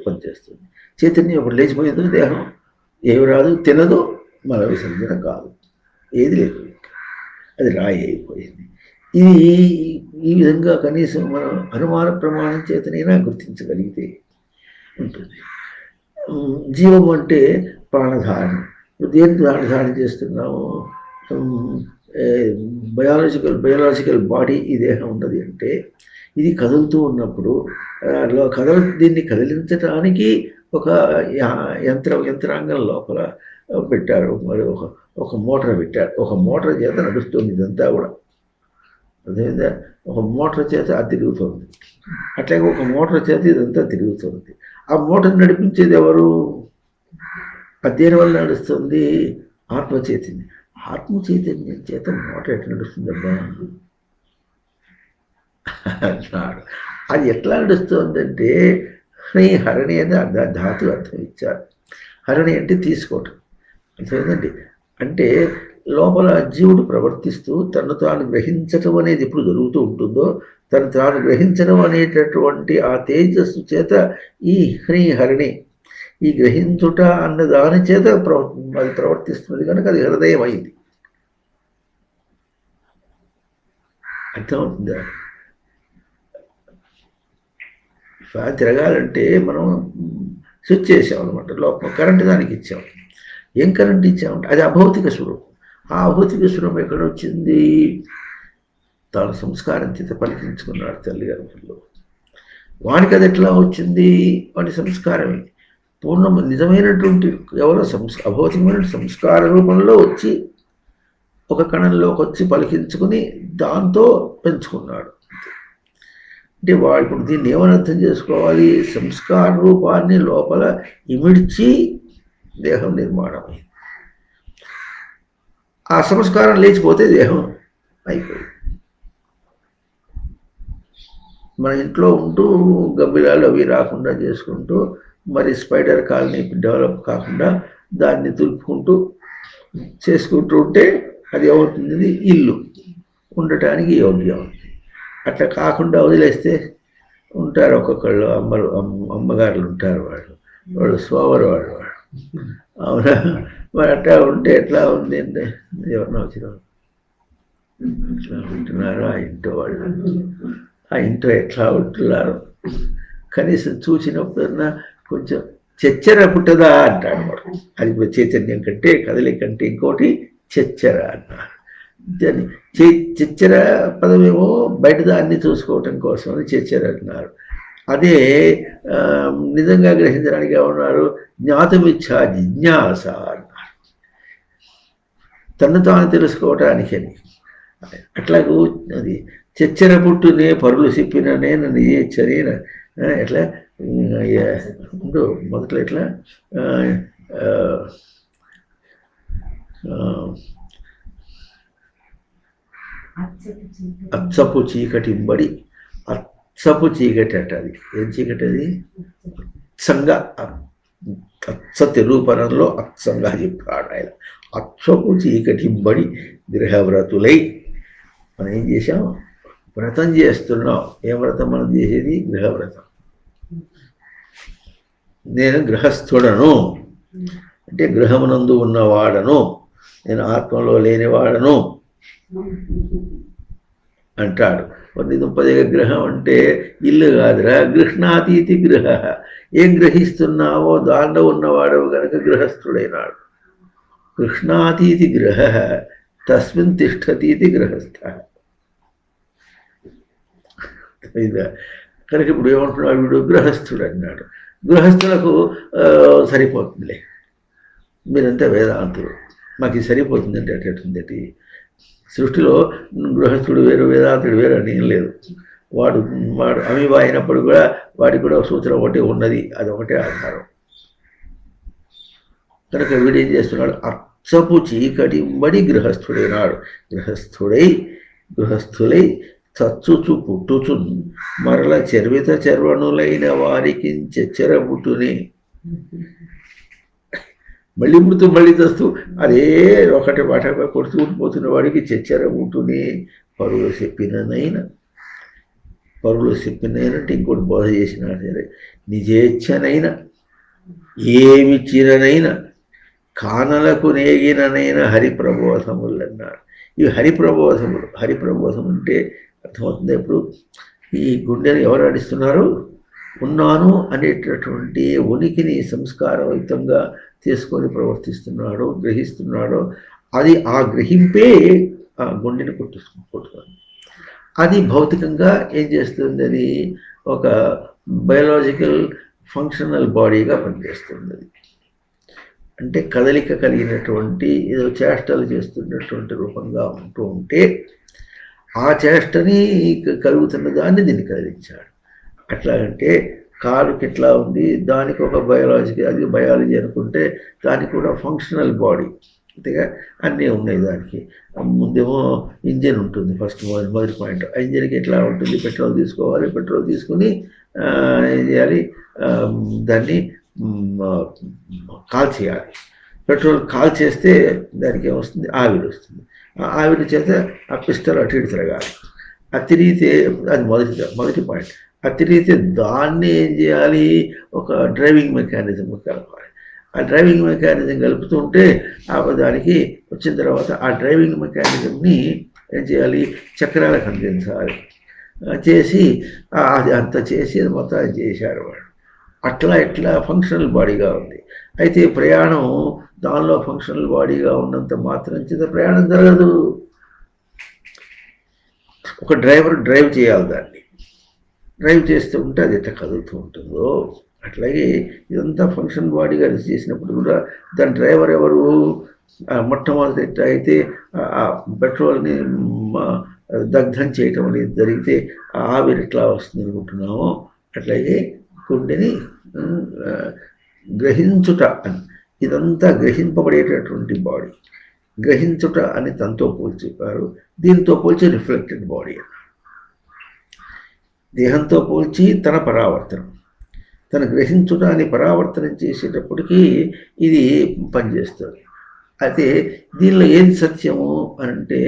పనిచేస్తుంది. చైతన్యం ఒకటి లేచిపోయిందో దేహం ఏమి రాదు, తినదు, మల విసర్జన కాదు, ఏది లేదు, అది రాయి అయిపోయింది. ఇది ఈ విధంగా కనీసం మనం అనుమాన ప్రమాణం చేతనైనా గుర్తించగలిగితే ఉంటుంది. జీవం అంటే ప్రాణధారణ. దేని ప్రాణధారణ చేస్తున్నాము? బయోలాజికల్ బాడీ ఈ దేహం ఉన్నది అంటే, ఇది కదులుతూ ఉన్నప్పుడు దీన్ని కదిలించడానికి ఒక యంత్రాంగం లోపల పెట్టారు. మరి ఒక మోటార్ పెట్టారు. ఒక మోటార్ చేత నడుస్తుంది ఇదంతా కూడా. అదేవిధంగా ఒక మోటార్ చేత అది తిరుగుతుంది. అట్లాగే ఒక మోటార్ చేత ఇదంతా తిరుగుతుంది. ఆ మోటార్ నడిపించేది ఎవరు? దేని వల్ల నడుస్తుంది? ఆత్మచైతన్యం. ఆత్మచైతన్యం చేత మోటార్ ఎట్లా నడుస్తుందబ్బా అన్నాడు. అది ఎట్లా నడుస్తుందంటే, హరణి అని ధాతు అర్థం ఇచ్చారు. హరణి అంటే తీసుకోవటం. అర్థమైందండి. అంటే లోపల జీవుడు ప్రవర్తిస్తూ తను తాను గ్రహించటం అనేది ఎప్పుడు జరుగుతూ ఉంటుందో, తను తాను గ్రహించడం అనేటటువంటి ఆ తేజస్సు చేత ఈ హరిణి ఈ గ్రహించుట అన్న దాని చేత అది ప్రవర్తిస్తున్నది కనుక అది హృదయం అయింది. అర్థమవుతుందా? ఫ్యాన్ తిరగాలంటే మనం స్విచ్ చేసాం అనమాట. లోపల కరెంటు దానికి ఇచ్చాం. ఏం కరెంట్ ఇచ్చామంటే అది అభౌతిక స్వరూపం. ఆ అభౌతిక స్వరూపం ఎక్కడ వచ్చింది? తాను సంస్కారం చేత పలికించుకున్నాడు తల్లి గర్భంలో. వానికి అది ఎట్లా వచ్చింది? వాడి సంస్కారమే పూర్ణ నిజమైనటువంటి కేవలం అభౌతికమైన సంస్కార రూపంలో వచ్చి ఒక కణంలోకి వచ్చి పలికించుకుని దాంతో పెంచుకున్నాడు. అంటే వాడు ఇప్పుడు దీన్ని ఏమని అర్థం చేసుకోవాలి? సంస్కార రూపాన్ని లోపల ఇమిడ్చి దేహం నిర్మాణమైంది. ఆ సంస్కారం లేచిపోతే దేహం అయిపోయింది. మన ఇంట్లో ఉంటూ గబ్బిలాలు అవి రాకుండా చేసుకుంటూ, మరి స్పైడర్ కాలనీ డెవలప్ కాకుండా దాన్ని తులుపుకుంటూ చేసుకుంటూ ఉంటే అది ఏమవుతుంది? ఇల్లు ఉండటానికి యోగ్యం. అట్లా కాకుండా వదిలేస్తే ఉంటారు ఒక్కొక్కళ్ళు అమ్మగారులు ఉంటారు, వాళ్ళు సోవరు వాళ్ళు అవునా? మరి అట్లా ఉంటే ఎట్లా ఉంది అంటే, ఎవరినో వచ్చిన ఎట్లా ఉంటున్నారు ఆ ఇంట్లో వాళ్ళు, ఆ ఇంట్లో ఎట్లా ఉంటున్నారు కనీసం చూసినప్పుడన్నా కొంచెం చెచ్చర పుట్టదా అంటాడు వాడు. అది ఇప్పుడు చైతన్యం కంటే కదలిక కంటే ఇంకోటి చెచ్చర అన్నారు. దాన్ని చెచ్చర పదమేమో బయట దాన్ని చూసుకోవటం కోసం అని చెచ్చర అన్నారు. అదే నిజంగా గ్రహించడానికి ఏమన్నారు, జ్ఞాతమిచ్చా జిజ్ఞాస అన్నారు, తను తాను తెలుసుకోవటానికని. అట్లాగూ అది చెచ్చర పుట్టునే పరులు చెప్పిననే నన్ను చేయచ్చని ఎట్లా ఉండు మొదట్లో ఎట్లా అచ్చపు చీకటింబడి, అచ్చపు చీకటి అట. అది ఏం చీకటి? అది అచ్చంగా, అచ్చ తెలుపరంలో అచ్చంగా చెప్పాడు ఆయన. అచ్చపు చీకటింబడి గృహవ్రతులై. మనం ఏం చేసాం? వ్రతం చేస్తున్నాం. ఏ వ్రతం మనం చేసేది? గృహవ్రతం. నేను గృహస్థుడను అంటే గృహమునందు ఉన్నవాడను, నేను ఆత్మలో లేనివాడను అంటాడు. కొన్ని దుంపదిగ గ్రహం అంటే ఇల్లు కాదురా, గృహ్ణాతీతి గృహ. ఏం గ్రహిస్తున్నావో దాంట్లో ఉన్నవాడవు కనుక గృహస్థుడైనాడు. గృహ్ణాతీతి గృహ తస్మిన్ తిష్టతీతి గృహస్థ. కనుక ఇప్పుడు ఏమంటున్నాడు వీడు? గృహస్థుడు అన్నాడు. గృహస్థులకు సరిపోతుందిలే, మీరంతా వేదాంతులు, మాకు ఇది సరిపోతుందంటే అటేటుందటి. సృష్టిలో గృహస్థుడు వేరు వేదాంతుడు వేరు అని ఏం లేదు. వాడు అమీబా అయినప్పుడు కూడా వాడికి కూడా సూత్రం ఒకటి ఉన్నది, అది ఒకటే ఆధారం. కనుక వీడేం చేస్తున్నాడు? అచ్చపు చీకటింబడి గృహస్థుడైనాడు. గృహస్థులై చచ్చుచు పుట్టుచున్ మరల చర్విత చర్వణులైన వారికి చెచ్చర పుట్టుని. మళ్ళీ పుడుతూ మళ్ళీ చస్తూ అదే ఒకటి మాట కొడుతూ ఉండిపోతున్న వాడికి చెచ్చర పుట్టుని. పరులు చెప్పినైనంటే ఇంకోటి బోధ చేసినా సరే, నిజేచ్ఛనైనా ఏమిచ్చిననైనా కానలకు నేగిననైనా హరిప్రబోధములు అన్నారు. ఇవి హరిప్రబోధములు. హరిప్రబోధం అంటే అర్థమవుతుంది. ఎప్పుడు ఈ గుండెని ఎవరు నడిస్తున్నారు? ఉన్నాను అనేటటువంటి ఉనికిని సంస్కారయుతంగా తీసుకొని ప్రవర్తిస్తున్నాడో, గ్రహిస్తున్నాడో, అది ఆ గ్రహింపే ఆ గుండెని కొట్టుకుంటుంది. అది భౌతికంగా ఏం చేస్తుంది? అది ఒక బయోలాజికల్ ఫంక్షనల్ బాడీగా పనిచేస్తుంది. అది అంటే కదలిక కలిగినటువంటి ఏదో చేష్టలు చేస్తున్నటువంటి రూపంగా ఉంటూ ఉంటే ఆ చేష్టని కలుగుతున్న దాన్ని దీన్ని కదిలించాడు. అట్లాగంటే కాలుకి ఎట్లా ఉంది, దానికి ఒక అది బయాలజీ అనుకుంటే దానికి కూడా ఫంక్షనల్ బాడీ, అంతేగా అన్నీ ఉన్నాయి. దానికి ముందేమో ఇంజిన్ ఉంటుంది. ఫస్ట్ మొదటి పాయింట్, ఆ ఇంజిన్కి ఎట్లా ఉంటుంది? పెట్రోల్ తీసుకోవాలి, పెట్రోల్ తీసుకుని ఏం చేయాలి? దాన్ని కాల్ చేయాలి. పెట్రోల్ కాల్ చేస్తే దానికి ఏమొస్తుంది? ఆవిరి వస్తుంది. ఆ ఆవిరి చేత ఆ పిస్టల్ అటు ఇటు తిరగాలి. ఆ తిరిగితే అది మొదటి పాయింట్. ఆ తిరిగితే దాన్ని ఏం చేయాలి? ఒక డ్రైవింగ్ మెకానిజం కలపాలి. ఆ డ్రైవింగ్ మెకానిజం కలుపుతుంటే దానికి వచ్చిన తర్వాత ఆ డ్రైవింగ్ మెకానిజంని ఏం చేయాలి? చక్రాలకు అందించాలి. చేసి అది అంత చేసి మొత్తం అది చేశారు వాడు. అట్లా ఫంక్షనల్ బాడీగా ఉంది. అయితే ప్రయాణం దానిలో ఫంక్షనల్ బాడీగా ఉన్నంత మాత్రం చేత ప్రయాణం జరగదు. ఒక డ్రైవర్ డ్రైవ్ చేయాలి. దాన్ని డ్రైవ్ చేస్తూ ఉంటే అది ఎట్లా కదులుతూ ఉంటుందో అట్లాగే ఇదంతా ఫంక్షన్ బాడీగా చేసినప్పుడు కూడా దాని డ్రైవర్ ఎవరు? మొట్టమొదటి ఎట్లా అయితే ఆ పెట్రోల్ని దగ్ధం చేయటం అనేది జరిగితే ఆవిరి ఎట్లా వస్తుంది అనుకుంటున్నామో అట్లాగే గుండెని గ్రహించుట అని, ఇదంతా గ్రహింపబడేటటువంటి బాడీ. గ్రహించుట అని తనతో పోల్చి చెప్పారు. దీంతో పోల్చి రిఫ్లెక్టెడ్ బాడీ అన్నారు. దేహంతో పోల్చి తన పరావర్తనం, తన గ్రహించుట అని పరావర్తనం చేసేటప్పటికీ ఇది పనిచేస్తుంది. అయితే దీనిలో ఏది సత్యము అని అంటే,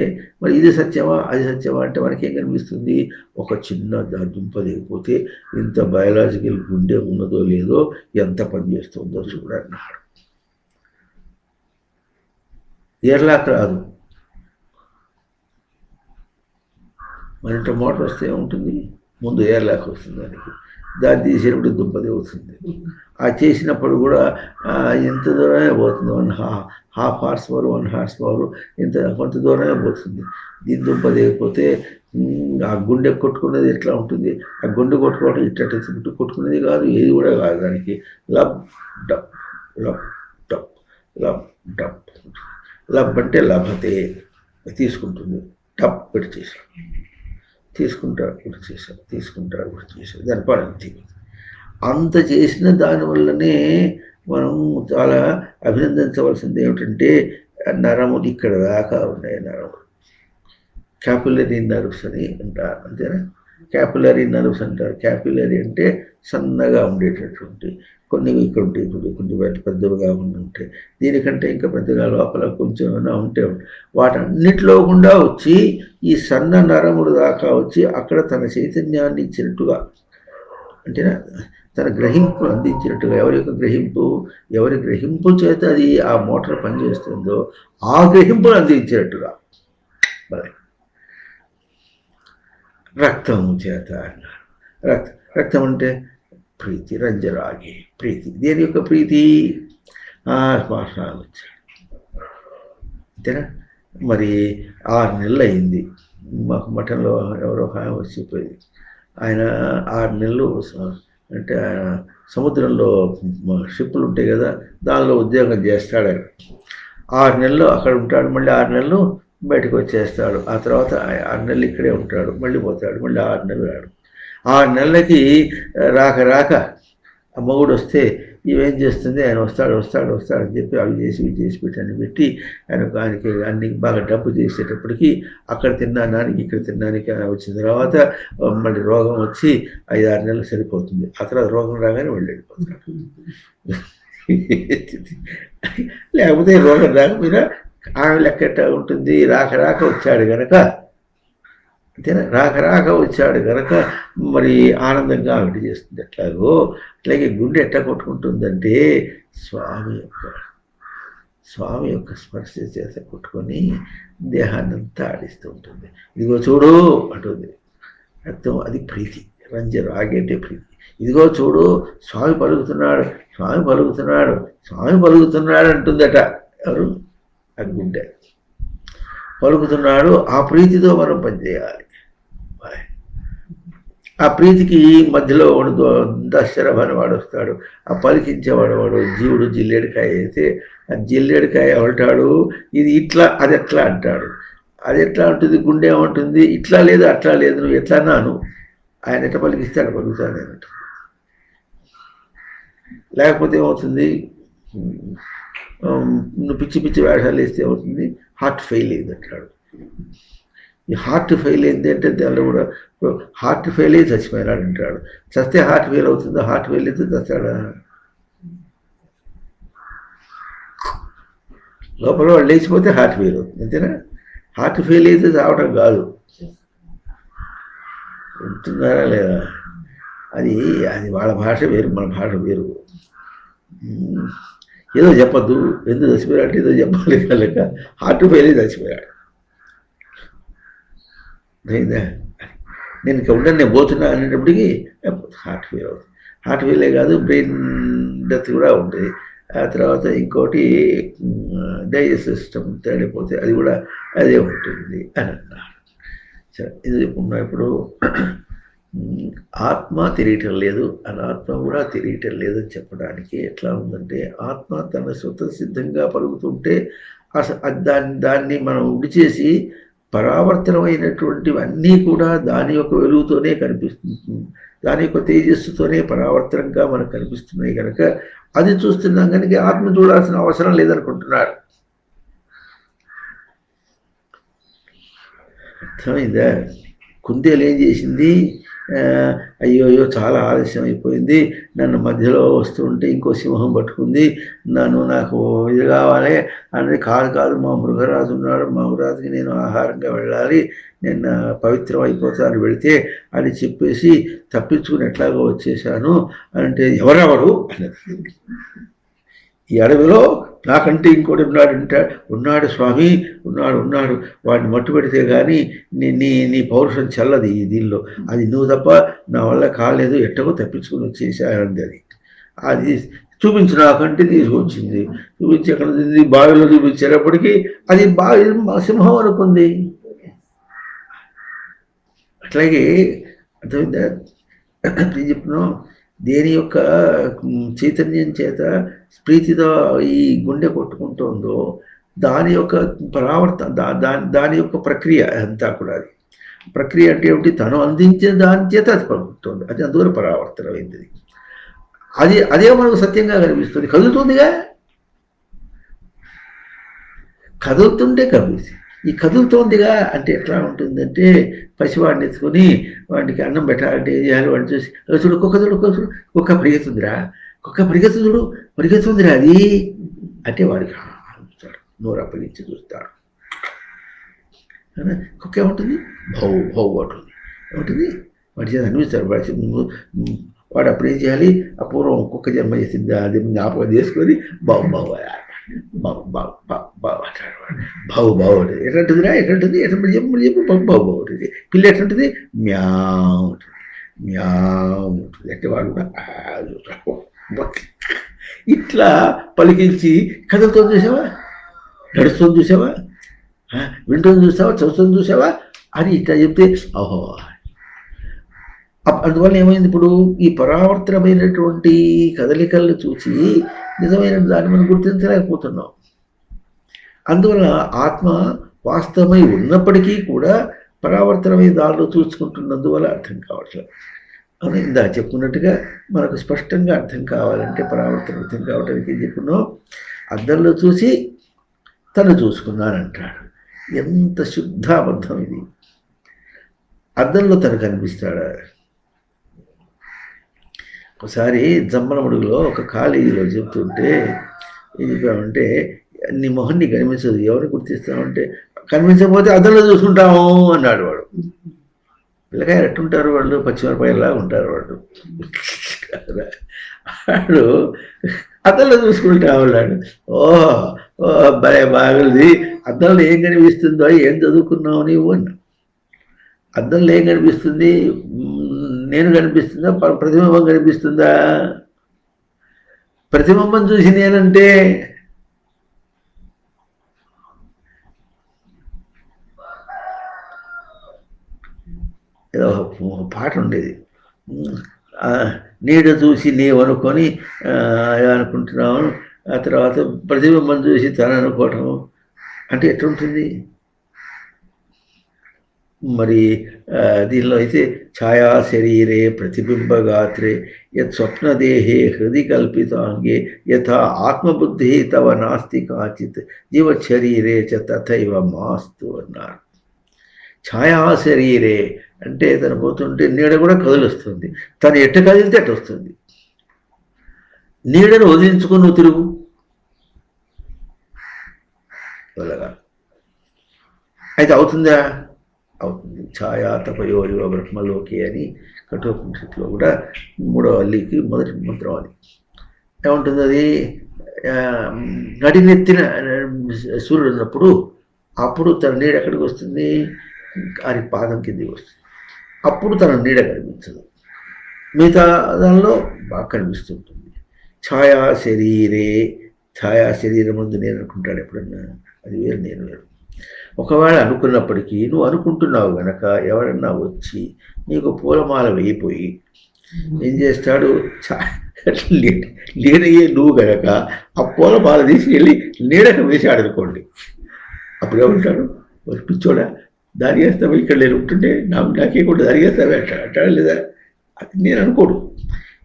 మరి ఇది సత్యమా అది సత్యమా అంటే మనకేం కనిపిస్తుంది? ఒక చిన్న దుంప దిగిపోతే ఇంత బయాలజికల్ గుండె ఉన్నదో లేదో, ఎంత పనిచేస్తుందో చూడన్నాడు. ఎర్లాక్ రాదు. మరింత మోటార్ వస్తే ఉంటుంది, ముందు ఏర్లాక్ వస్తుంది దానికి, దాన్ని తీసేటప్పుడు దుంపది అవుతుంది. ఆ చేసినప్పుడు కూడా ఎంత దూరమే పోతుంది, half horse power 1 horse power ఇంత కొంత దూరమే పోతుంది. దీని దుంపది అయిపోతే ఆ గుండె కొట్టుకున్నది ఎట్లా ఉంటుంది, ఆ గుండె కొట్టుకోవడం ఇట్లా కొట్టుకునేది కాదు, ఏది కూడా కాదు. దానికి లబ్ డప్ లబ్ డప్ లబ్ డప్. లబ్ అంటే లభతే, తీసుకుంటుంది. టప్ పెట్టి చేశాడు, తీసుకుంటాడు ఇప్పుడు చేశాడు, తీసుకుంటాడు ఇప్పుడు చేశాడు, దాని పని అంతే. అంత చేసిన దానివల్లనే మనం చాలా అభినందించవలసింది ఏమిటంటే నరములు ఇక్కడ దాకా ఉన్నాయి. నరములు క్యాపిలరీ నర్వ్స్ అని అంటారు, అంతేనా? క్యాపిలరీ నర్వ్స్ అంటారు. క్యాపిలరీ అంటే సన్నగా ఉండేటటువంటి, కొన్ని ఇక్కడ ఉంటాయి, కొన్ని పెద్దవిగా ఉంటాయి, దీనికంటే ఇంకా పెద్దగా లోపల కొంచెం ఏమైనా ఉంటే వాటన్నిటిలో గుండా వచ్చి ఈ సన్న నరముడు దాకా వచ్చి అక్కడ తన చైతన్యాన్ని ఇచ్చినట్టుగా, అంటేనా తన గ్రహింపును అందించినట్టుగా. ఎవరి గ్రహింపు చేత అది ఆ మోటార్ పనిచేస్తుందో ఆ గ్రహింపును అందించినట్టుగా. రక్తము చేత అన్నారు. రక్తం అంటే ప్రీతి, రంజరాగి ప్రీతి. దేని యొక్క ప్రీతి? శ్వాసనాలు వచ్చాడు, అంతేనా? మరి 6 నెలలు అయింది మాకు మఠంలో ఎవరో వచ్చిపోయింది. ఆయన 6 నెలలు అంటే ఆయన సముద్రంలో షిప్పులు ఉంటాయి కదా, దానిలో ఉద్యోగం చేస్తాడు. ఆయన 6 నెలలు అక్కడ ఉంటాడు, మళ్ళీ 6 నెలలు బయటకు వచ్చేస్తాడు. ఆ తర్వాత 6 నెలలు ఇక్కడే ఉంటాడు, మళ్ళీ పోతాడు, మళ్ళీ 6 నెలలు రాడు. 6 నెలలకి రాక ఆ మగుడు వస్తే ఇవేం చేస్తుంది, ఆయన వస్తాడు అని చెప్పి అవి చేసి ఇవి చేసి పెట్టి ఆయనకి అన్ని బాగా డబ్బు చేసేటప్పటికి అక్కడ తిన్నానికి ఇక్కడ తిన్నానికి వచ్చిన తర్వాత మళ్ళీ రోగం వచ్చి 5-6 నెలలు సరిపోతుంది. ఆ తర్వాత రోగం రాగానే మళ్ళీ వెళ్ళిపోతాడు. లేకపోతే రోగం రాకపోయినా ఆమె లెక్క ఉంటుంది. రాక వచ్చాడు గనక, అంతేనా? రాక వచ్చాడు కనుక మరి ఆనందంగా ఆవిడ చేస్తుంది. అట్లాగే గుండె ఎట్లా కొట్టుకుంటుందంటే స్వామి యొక్క స్పర్శ చేత కొట్టుకొని దేహాన్ని అంతా ఆడిస్తూ ఉంటుంది. ఇదిగో చూడు అంటుంది రక్తం, అది ప్రీతి. రంజరాగి అంటే ప్రీతి. ఇదిగో చూడు స్వామి పలుకుతున్నాడు అంటుందట. ఎవరు? ఆ గుండె పలుకుతున్నాడు. ఆ ప్రీతితో మనం పనిచేయాలి. ఆ ప్రీతికి మధ్యలో వాడు దశరభని వాడు వస్తాడు, ఆ పలికించేవాడు జీవుడు. జిల్లేడికాయ అయితే ఆ జిల్లేడికాయ అంటాడు, ఇది ఇట్లా అది ఎట్లా అంటాడు. అది ఎట్లా ఉంటుంది, గుండె ఏమంటుంది, ఇట్లా లేదు అట్లా లేదు, నువ్వు ఎట్లా అన్నాను. ఆయన ఎట్లా పలికిస్తాడు, పలుకుతాడు అన్నట్టు. లేకపోతే ఏమవుతుంది, నువ్వు పిచ్చి వేషాలు వేస్తే ఏమవుతుంది, హార్ట్ ఫెయిల్ అయింది అంటాడు. ఈ హార్ట్ ఫెయిల్ అయింది అంటే దానిలో కూడా హార్ట్ ఫెయిల్ అయ్యి చచ్చిపోయినాడు అంటాడు. చస్తే హార్ట్ ఫెయిల్ అవుతుందా? హార్ట్ ఫెయిల్ అయితే చస్తాడా? లోపల వాళ్ళు లేచిపోతే హార్ట్ ఫెయిల్ అవుతుంది, అంతేనా? హార్ట్ ఫెయిల్ అయితే చావడం కాదు. ఉంటున్నారా లేదా? అది వాళ్ళ భాష వేరు, మన భాష వేరు. ఏదో చెప్పద్దు, ఎందుకు చచ్చిపోయాడు ఏదో చెప్పాలి కనుక హార్ట్ ఫెయిల్ అయ్యి చచ్చిపోయాడు. అయిందా? నేను ఇంకా ఉండను, నేను పోతున్నా అనేటప్పటికీ హార్ట్ ఫెయిల్ అవుతుంది. హార్ట్ ఫెయిలే కాదు, బ్రెయిన్ డెత్ కూడా ఉంటుంది. ఆ తర్వాత ఇంకోటి డైజెస్టివ్ సిస్టమ్ తేడిపోతే అది కూడా అదే ఉంటుంది అని అన్నారు. సరే, ఇది ఇప్పుడు ఆత్మ తెలియటం లేదు, అనాత్మ కూడా తెలియటం లేదని చెప్పడానికి ఎట్లా ఉందంటే, ఆత్మ తన స్వతసిద్ధంగా పలుకుతుంటే దాన్ని మనం విడిచేసి పరావర్తనమైనటువంటివన్నీ కూడా దాని యొక్క వెలుగుతోనే కనిపిస్తుంది, దాని యొక్క తేజస్సుతోనే పరావర్తనంగా మనకు కనిపిస్తున్నాయి కనుక అది చూస్తున్నాం కనుక ఆత్మ చూడాల్సిన అవసరం లేదనుకుంటున్నాడు. అర్థమైందా? కుందేలు ఏం చేసింది, అయ్యో చాలా ఆలస్యం అయిపోయింది, నన్ను మధ్యలో వస్తుంటే ఇంకో సింహం పట్టుకుంది, నాకు ఇది కావాలి అనేది. కాదు, మా మృగరాజు ఉన్నాడు, మా మృగరాజుకి నేను ఆహారంగా వెళ్ళాలి, నేను పవిత్రం అయిపోతాను వెళితే అని చెప్పేసి తప్పించుకుని ఎట్లాగో వచ్చేసాను అంటే, ఎవరెవరు అన్నది. ఈ అడవిలో నాకంటే ఇంకోటి ఉన్నాడు స్వామి, ఉన్నాడు వాడిని మట్టు పెడితే కానీ నీ పౌరుషం చల్లది ఈ దీనిలో, అది నువ్వు తప్ప నా వల్ల కాలేదు, ఎట్టకో తప్పించుకుని వచ్చేసానంది. అది చూపించు నాకంటే తీసుకొచ్చింది, చూపించి ఎక్కడ బావిలో చూపించేటప్పటికీ అది బావి సింహం అనుకుంది. అట్లాగే అర్థమైందా చెప్పిన దేని యొక్క చైతన్యం చేత ప్రీతితో ఈ గుండె కొట్టుకుంటుందో దాని యొక్క దాని యొక్క ప్రక్రియ అంతా కూడా. అది ప్రక్రియ అంటే ఏమిటి? తను అందించిన దాని చేత అది పలుకుతుంది, అది అందువల్ల పరావర్తనమైంది. అదే మనకు సత్యంగా కనిపిస్తుంది. కదులుతుందిగా, కదులుతుంటే కనిపిస్తుంది. ఈ కదులుతోందిగా అంటే ఎట్లా ఉంటుందంటే పసివాడిని ఎత్తుకొని వాడికి అన్నం పెట్టాలంటే ఏం చేయాలి? వాడిని చూసి చూడు కుక్క పరిగెత్తుందిరా, పరిగెత్తుందిరా అది అంటే వాడికి చూస్తాడు, నోరు అప్పగించి చూస్తాడు. కుక్క ఏముంటుంది? భౌ అంటుంది. ఏముంటుంది? వాడి చేత అనిపిస్తాడు. వాడు అప్పుడు ఏం చేయాలి? అపూర్వం కుక్క జన్మ చేసింది అది జ్ఞాపకం చేసుకొని బావు అంటే ఎట్లంటుందిరా, ఎట్లంటుంది, చెప్పు బావు ఉంటుంది. పిల్ల ఎట్లుంటుంది? మ్యావ్ ఉంటుంది. అంటే వాడు కూడా ఇట్లా పలికించి కథలతో చూసావా, నడుస్తుంది చూసావా, వింటుంది చూసావా, చదువుతుంది చూసావా అని ఇట్లా చెప్తే ఓహో. అందువల్ల ఏమైంది? ఇప్పుడు ఈ పరావర్తనమైనటువంటి కదలికలను చూసి నిజమైన దాన్ని మనం గుర్తించలేకపోతున్నాం. అందువల్ల ఆత్మ వాస్తవమై ఉన్నప్పటికీ కూడా పరావర్తనమైన దానిలో చూసుకుంటున్నందువల్ల అర్థం కావట్లేదు. అని ఇందా చెప్పుకున్నట్టుగా మనకు స్పష్టంగా అర్థం కావాలంటే పరావర్తనం అర్థం కావటానికి ఏం చెప్పుకున్నాం? అద్దంలో చూసి తను చూసుకున్నానంటాడు. ఎంత శుద్ధ అబద్ధం ఇది! అద్దంలో తను కనిపిస్తాడా? ఒకసారి జమ్మలమడుగులో ఒక కాలేజీలో చెప్తుంటే ఏం చెప్పామంటే, నీ మొహం నీ కనిపించదు, ఎవరిని గుర్తిస్తామంటే కనిపించకపోతే అద్దంలో చూసుకుంటాము అన్నాడు వాడు. పిల్లకాయలు ఎట్టుంటారు వాళ్ళు? పచ్చిమిరపాయలా ఉంటారు వాళ్ళు. వాడు అద్దంలో చూసుకుంటా ఉన్నాడు. భలే బాగుంది, అద్దంలో ఏం కనిపిస్తుందో, ఏం చదువుకున్నావు నీవు అన్నా. అద్దంలో ఏం కనిపిస్తుంది? నేను కనిపిస్తుందా, ప్రతిబింబం కనిపిస్తుందా? ప్రతిబింబం చూసి నేనంటే ఏదో పాట ఉండేది, నీడ చూసి నీవు అనుకొని అనుకుంటున్నాము, ఆ తర్వాత ప్రతిబింబం చూసి తను అనుకోవటము అంటే ఎట్లుంటుంది? మరి దీనిలో అయితే ఛాయా శరీరే ప్రతిబింబగాత్రే యత్ స్వప్నదేహే హృది కల్పితాంగే యథా ఆత్మబుద్ధి తవ నాస్తి కాచిత్ జీవ శరీరే చ తథైవ మాస్తు అన్నారు. ఛాయా శరీరే అంటే తను పోతుంటే నీడ కూడా కదులుస్తుంది, తను ఎట్ట కదిలితే అట్టు వస్తుంది. నీడను వదిలించుకొని నువ్వు తిరుగు, అలాగా అయితే అవుతుందా? అవుతుంది. ఛాయా తపయోరివ బ్రహ్మలోకి అని కఠోపనిషత్తులో కూడా 3వ అల్లికి మొదటి మంత్రం అది. ఏముంటుంది అది? నడినెత్తిన సూర్యుడు ఉన్నప్పుడు అప్పుడు తన నీడ ఎక్కడికి వస్తుంది? అది పాదం కిందికి వస్తుంది. అప్పుడు తన నీడ కనిపించదు, మిగతా దానిలో బాగా కనిపిస్తుంటుంది. ఛాయా శరీరే, ఛాయా శరీరం ముందు నేను అనుకుంటాడు ఎప్పుడన్నా, అది వేరు నేను వేరు. ఒకవేళ అనుకున్నప్పటికీ నువ్వు అనుకుంటున్నావు గనక ఎవరన్నా వచ్చి నీకు పూలమాల వేయిపోయి ఏం చేస్తాడు? నీడయ్యే నువ్వు గనక ఆ పూలమాల తీసుకెళ్ళి నీడకు వేసాడు అనుకోండి, అప్పుడు ఏమంటాడు? పిచ్చోడా, దారి వేస్తావా, ఇక్కడ నేను ఉంటుంటే నాకే కూడా దారి వేస్తావే అంటాడు లేదా? అది నేను అనుకోడు.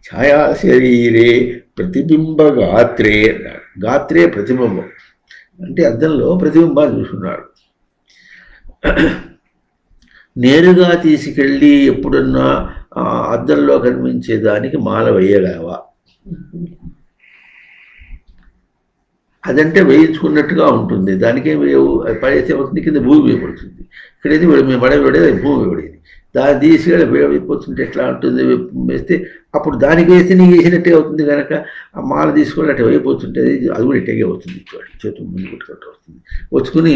ఛాయా శరీరే ప్రతిబింబ గాత్రే అన్నాడు. గాత్రే ప్రతిబింబం అంటే అద్దంలో ప్రతిబింబాలు చూస్తున్నాడు. నేరుగా తీసుకెళ్ళి ఎప్పుడన్నా అద్దంలో కనిపించేదానికి మాల వేయలేవా? అదంటే వేయించుకున్నట్టుగా ఉంటుంది, దానికేం పడేస్తే అవుతుంది, కింద భూమి పడుతుంది. ఇక్కడైతే మేము పడేది భూమి పడేది. దాన్ని తీసుకెళ్ళి వేయిపోతుంటే ఎట్లా ఉంటుంది, వేస్తే అప్పుడు దానికి వేస్తే నీకు వేసినట్టే అవుతుంది కనుక ఆ మాల తీసుకొని అట్లా వేయిపోతుంటే అది కూడా ఇట్టగే అవుతుంది, చేతులు ముందు కొట్టుకుంటూ వస్తుంది. వచ్చుకుని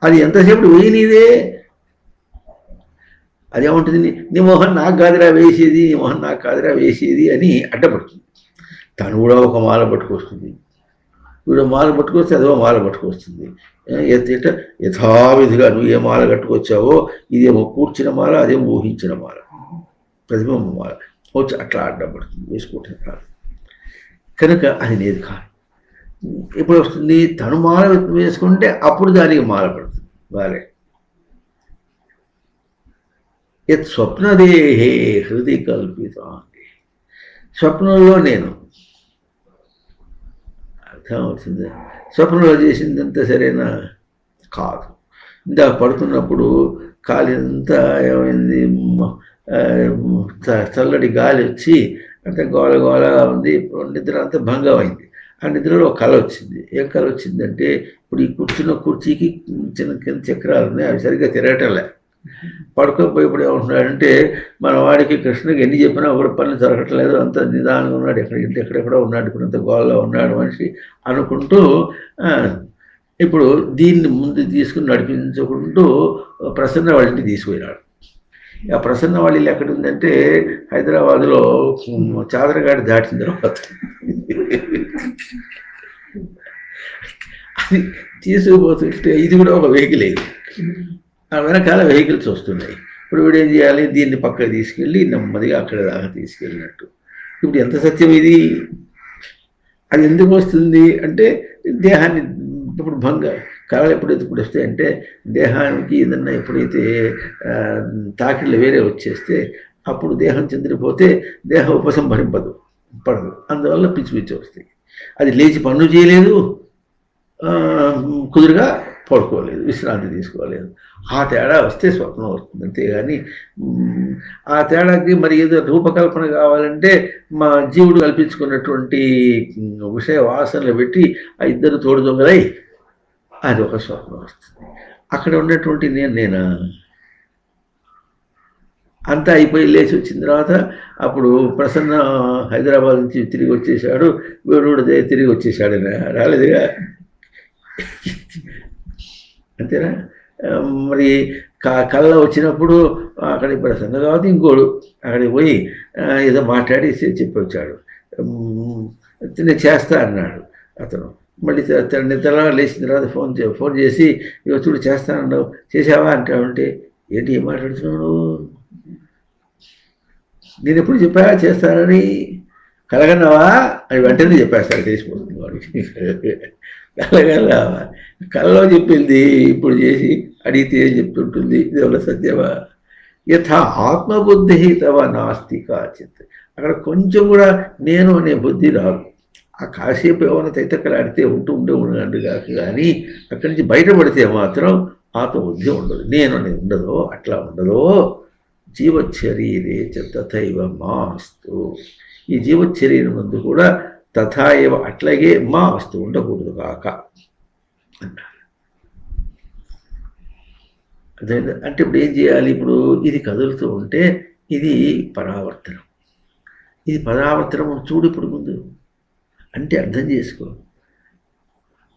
అది ఎంతసేపు వేయనిదే, అదేముంటుంది, నీ మొహం నాకు కాదురా వేసేది, నీ మొహం నాకు కాదురా వేసేది అని అడ్డపడుతుంది. తను కూడా ఒక మాల పట్టుకొస్తుంది, వీడు మాల పట్టుకొస్తే అదో మాల పట్టుకొస్తుంది. యథావిధిగా నువ్వు ఏ మాల కట్టుకొచ్చావో ఇదేమో కూర్చిన మాల, అదేమో ఊహించిన మాల, ప్రతిబింబ మాల వచ్చి అట్లా అడ్డపడుతుంది, వేసుకుంటుంది కాదు కనుక అది లేదు కాదు. ఎప్పుడు వస్తుంది, తను మాల వేసుకుంటే అప్పుడు దానికి మాల పడుతుంది. వారే యత్ స్వప్నదేహే హృది కల్పితాన్ని, స్వప్నంలో నేను అర్థమవుతుంది. స్వప్నంలో చేసిందంతా సరేనా కాదు. ఇందాక పడుతున్నప్పుడు కాలింతా ఏమైంది, చల్లటి గాలి వచ్చి అంత గోల గోలగా ఉంది, నిద్ర అంతా భంగం అయింది. ఆ నిద్రలో ఒక కళ వచ్చింది. ఏం కళ వచ్చిందంటే, ఇప్పుడు ఈ కూర్చున్న కుర్చీకి చిన్న కింద చక్రాలు ఉన్నాయి, అవి సరిగ్గా తిరగటంలే. పడుకోపోయేప్పుడు ఏమంటున్నాడంటే, మన వాడికి కృష్ణకి ఎన్ని చెప్పినా ఒకటి పనులు జరగట్లేదు, అంత నిదానంగా ఉన్నాడు, ఎక్కడెక్కడో ఉన్నాడు, ఇప్పుడు అంత గోల్లో ఉన్నాడు మనిషి అనుకుంటూ ఇప్పుడు దీన్ని ముందు తీసుకుని నడిపించుకుంటూ ప్రసన్న వాళ్ళ ఇంటికి తీసుకుపోయినాడు. ఆ ప్రసన్న వాళ్ళ ఇల్లు ఎక్కడ ఉందంటే హైదరాబాద్లో చాదరగాడి దాటిన తర్వాత అది తీసుకుపోతుంటే ఇది కూడా ఒక వెహికల్ అయింది, ఆ వెనకాల వెహికల్స్ వస్తున్నాయి. ఇప్పుడు వీడు ఏం చేయాలి, దీన్ని పక్కకు తీసుకెళ్ళి నెమ్మదిగా అక్కడ దాకా తీసుకెళ్ళినట్టు. ఇప్పుడు ఎంత సత్యం ఇది, అది ఎందుకు వస్తుంది అంటే దేహాన్ని ఇప్పుడు కళలు ఎప్పుడైతే ఇప్పుడు వస్తాయి అంటే దేహానికి ఏదన్నా ఎప్పుడైతే తాకిళ్ళు వేరే వచ్చేస్తే అప్పుడు దేహం చెందిపోతే దేహం ఉపసంహరింపదు, పడదు, అందువల్ల పిచ్చి పిచ్చి వస్తాయి. అది లేచి పనులు చేయలేదు, కుదురుగా పడుకోలేదు, విశ్రాంతి తీసుకోలేదు. ఆ తేడా వస్తే స్వప్నం వస్తుంది, అంతేగాని ఆ తేడాకి మరి ఏదో రూపకల్పన కావాలంటే మా జీవుడు కల్పించుకున్నటువంటి విషయ వాసనలు పెట్టి ఆ ఇద్దరు తోడు దొంగలై అది ఒక స్వప్నం వస్తుంది. అక్కడ ఉన్నటువంటి నేనా అంతా అయిపోయి లేచి వచ్చిన తర్వాత అప్పుడు ప్రసన్న హైదరాబాద్ నుంచి తిరిగి వచ్చేసాడు, వీడు కూడా తిరిగి వచ్చేసాడు, రాలేదుగా, అంతేనా. మరి కళ్ళ వచ్చినప్పుడు అక్కడికి ప్రసన్న కాబట్టి ఇంకోడు అక్కడికి పోయి ఏదో మాట్లాడి చెప్పి వచ్చాడు, నేను చేస్తా అన్నాడు అతను. మళ్ళీ నిద్రలా లేచిన తర్వాత ఫోన్ చేసి ఇక చూడు చేస్తానన్నావు, చేసావా అంటావంటే ఏంటి ఏం మాట్లాడుతున్నాడు, నేను ఎప్పుడు చెప్పా చేస్తానని, కలగన్నావా అని వెంటనే చెప్పేస్తాడు, తెలిసిపోతుంది వాడికి. కలగన్నావా, కళ్ళలో చెప్పింది ఇప్పుడు చేసి అడిగితే ఏం చెప్తుంటుంది, ఇది ఎవరి సత్యమా. యథా ఆత్మబుద్ధి తవ నాస్తి కాచిత్, అక్కడ కొంచెం కూడా నేను అనే బుద్ధి రాదు. ఆ కాసేపు ఏమైనా తైతక్కలాడితే ఉండు కాక కానీ అక్కడి నుంచి బయటపడితే మాత్రం ఆత్మబుద్ధి ఉండదు, నేను అనేది ఉండదో, అట్లా ఉండదో. జీవశరీరే తథైవ మాస్తు, ఈ జీవశరీరం ముందు కూడా తథాయవ అట్లాగే మా వస్తు ఉండకూడదు కాక అన్నారు. అదే అంటే ఇప్పుడు ఏం చేయాలి, ఇప్పుడు ఇది కదులుతూ ఉంటే ఇది పరావర్తనం, ఇది పరావర్తనం చూడు ఇప్పుడు ముందు అంటే అర్థం చేసుకో.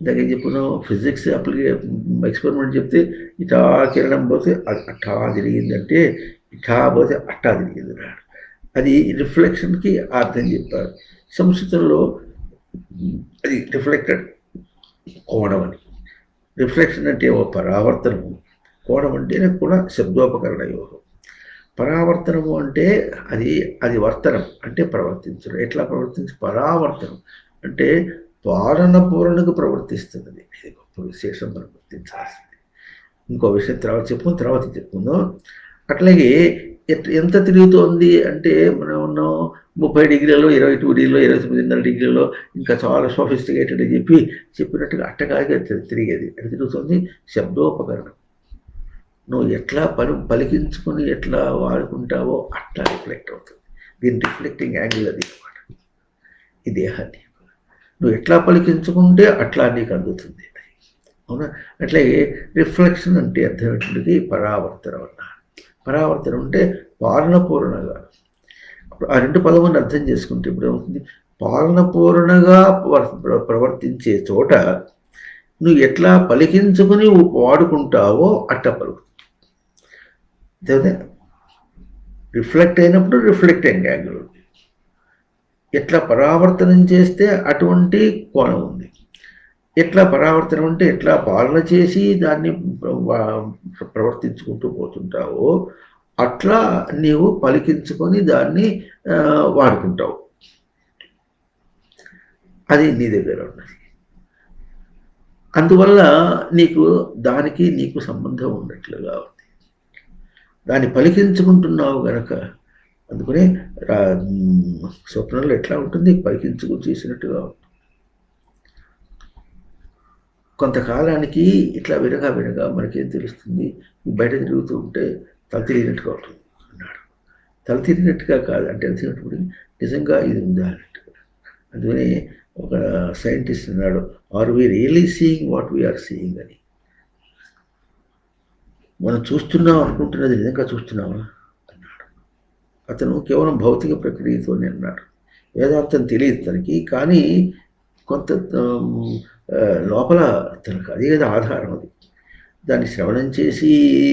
ఇందాక చెప్పుకున్నావు ఫిజిక్స్ ఎక్స్పెరిమెంట్ చెప్తే ఇటా కిరణం పోతే అట్టా తిరిగిందంటే ఇటా పోతే అట్టా తిరిగింది అన్నాడు. అది రిఫ్లెక్షన్కి అర్థం చెప్పారు. సంస్కృతంలో అది రిఫ్లెక్టెడ్ కోణం అని. రిఫ్లెక్షన్ అంటే ఓ పరావర్తనము, కోణం అంటేనే కూడా శబ్దోపకరణ యోగం. పరావర్తనము అంటే అది వర్తనం అంటే ప్రవర్తించడం. ఎట్లా పరావర్తనం అంటే పాలన పూరణకు ప్రవర్తిస్తున్నది. ఇది గొప్ప విశేషం మనం గుర్తించాల్సింది. ఇంకో విషయం తర్వాత చెప్పుకుందాం. అట్లాగే ఎంత తిరుగుతోంది అంటే మనం ఉన్నాం 30 డిగ్రీలో 22 డిగ్రీలో 29.5 డిగ్రీలో ఇంకా చాలా సోఫిస్టికేటెడ్ అని చెప్పినట్టుగా అట్టకాగా తిరిగేది. అది తిరుగుతుంది శబ్దోపకరణం. నువ్వు ఎట్లా పలికించుకొని ఎట్లా వాడుకుంటావో అట్లా రిఫ్లెక్ట్ అవుతుంది. దీని రిఫ్లెక్టింగ్ యాంగిల్ అది అన్నమాట. ఈ దేహాన్ని నువ్వు ఎట్లా పలికించుకుంటే అట్లా నీకు అందుతుంది, అవునా. అట్లాగే రిఫ్లెక్షన్ అంటే అర్థం ఏంటంటే పరావర్తనం అన్నారు. పరావర్తన ఉంటే పాలనపూర్ణగా. ఆ రెండు పదములను అర్థం చేసుకుంటే ఇప్పుడు ఏమవుతుంది, పాలనపూర్ణగా ప్రవర్తించే చోట నువ్వు ఎట్లా పలికించుకుని వాడుకుంటావో అట్లా పలుకుతుంది. రిఫ్లెక్ట్ అయినప్పుడు రిఫ్లెక్టింగ్ యాంగిల్ ఉంది. ఎట్లా పరావర్తనం చేస్తే అటువంటి కోణం ఉంది. ఎట్లా పరావర్తనం అంటే ఎట్లా పాలన చేసి దాన్ని ప్రవర్తించుకుంటూ పోతుంటావో అట్లా నీవు పలికించుకొని దాన్ని వాడుకుంటావు. అది నీ దగ్గర ఉన్నది. అందువల్ల దానికి నీకు సంబంధం ఉన్నట్లుగా ఉంది. దాన్ని పలికించుకుంటున్నావు గనక, అందుకనే స్వప్నంలో ఎట్లా ఉంటుంది, పలికించుకు చేసినట్టుగా ఉంటుంది. కొంతకాలానికి ఇట్లా వినగా మనకేం తెలుస్తుంది, బయట తిరుగుతూ ఉంటే తల తిరిగినట్టుగా ఉంటుంది అన్నాడు. తల తిరిగినట్టుగా కాదు అంటే తెలిసినప్పుడు నిజంగా ఇది ఉందా అన్నట్టుగా. అందుకని ఒక సైంటిస్ట్ అన్నాడు, are we really seeing what we are seeing అని. మనం చూస్తున్నాం అనుకుంటున్నది నిజంగా చూస్తున్నామా అన్నాడు. అతను కేవలం భౌతిక ప్రక్రియతోనే అన్నాడు. వేదాంతం తెలియదు తనకి, కానీ కొంత లోపల తనకు అదే కదా ఆధారం. అది దాన్ని శ్రవణం చేసి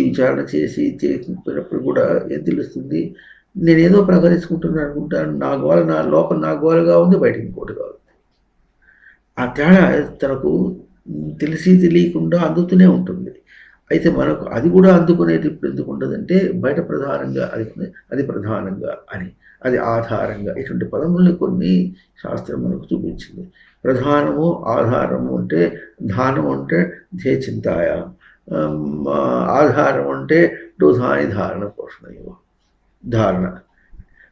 విచారణ చేసి చేసినప్పుడు కూడా ఏం తెలుస్తుంది, నేనేదో ప్రకరించుకుంటున్నాను అనుకుంటాను, నా గోల నా లోపల నా గోలగా ఉంది, బయట ఇంకోటిగా ఉంది. ఆ తేడా తనకు తెలిసి తెలియకుండా అందుతూనే ఉంటుంది. అయితే మనకు అది కూడా అందుకునేది ఇప్పుడు ఎందుకు ఉండదంటే బయట ప్రధానంగా అది ప్రధానంగా అని, అది ఆధారంగా, ఇటువంటి పదముల్ని కొన్ని శాస్త్రం మనకు చూపించింది. ప్రధానము ఆధారము అంటే, ధానం అంటే ధ్యేయ చింతాయ, ఆధారం అంటే డోధాని ధారణ పోషణయో,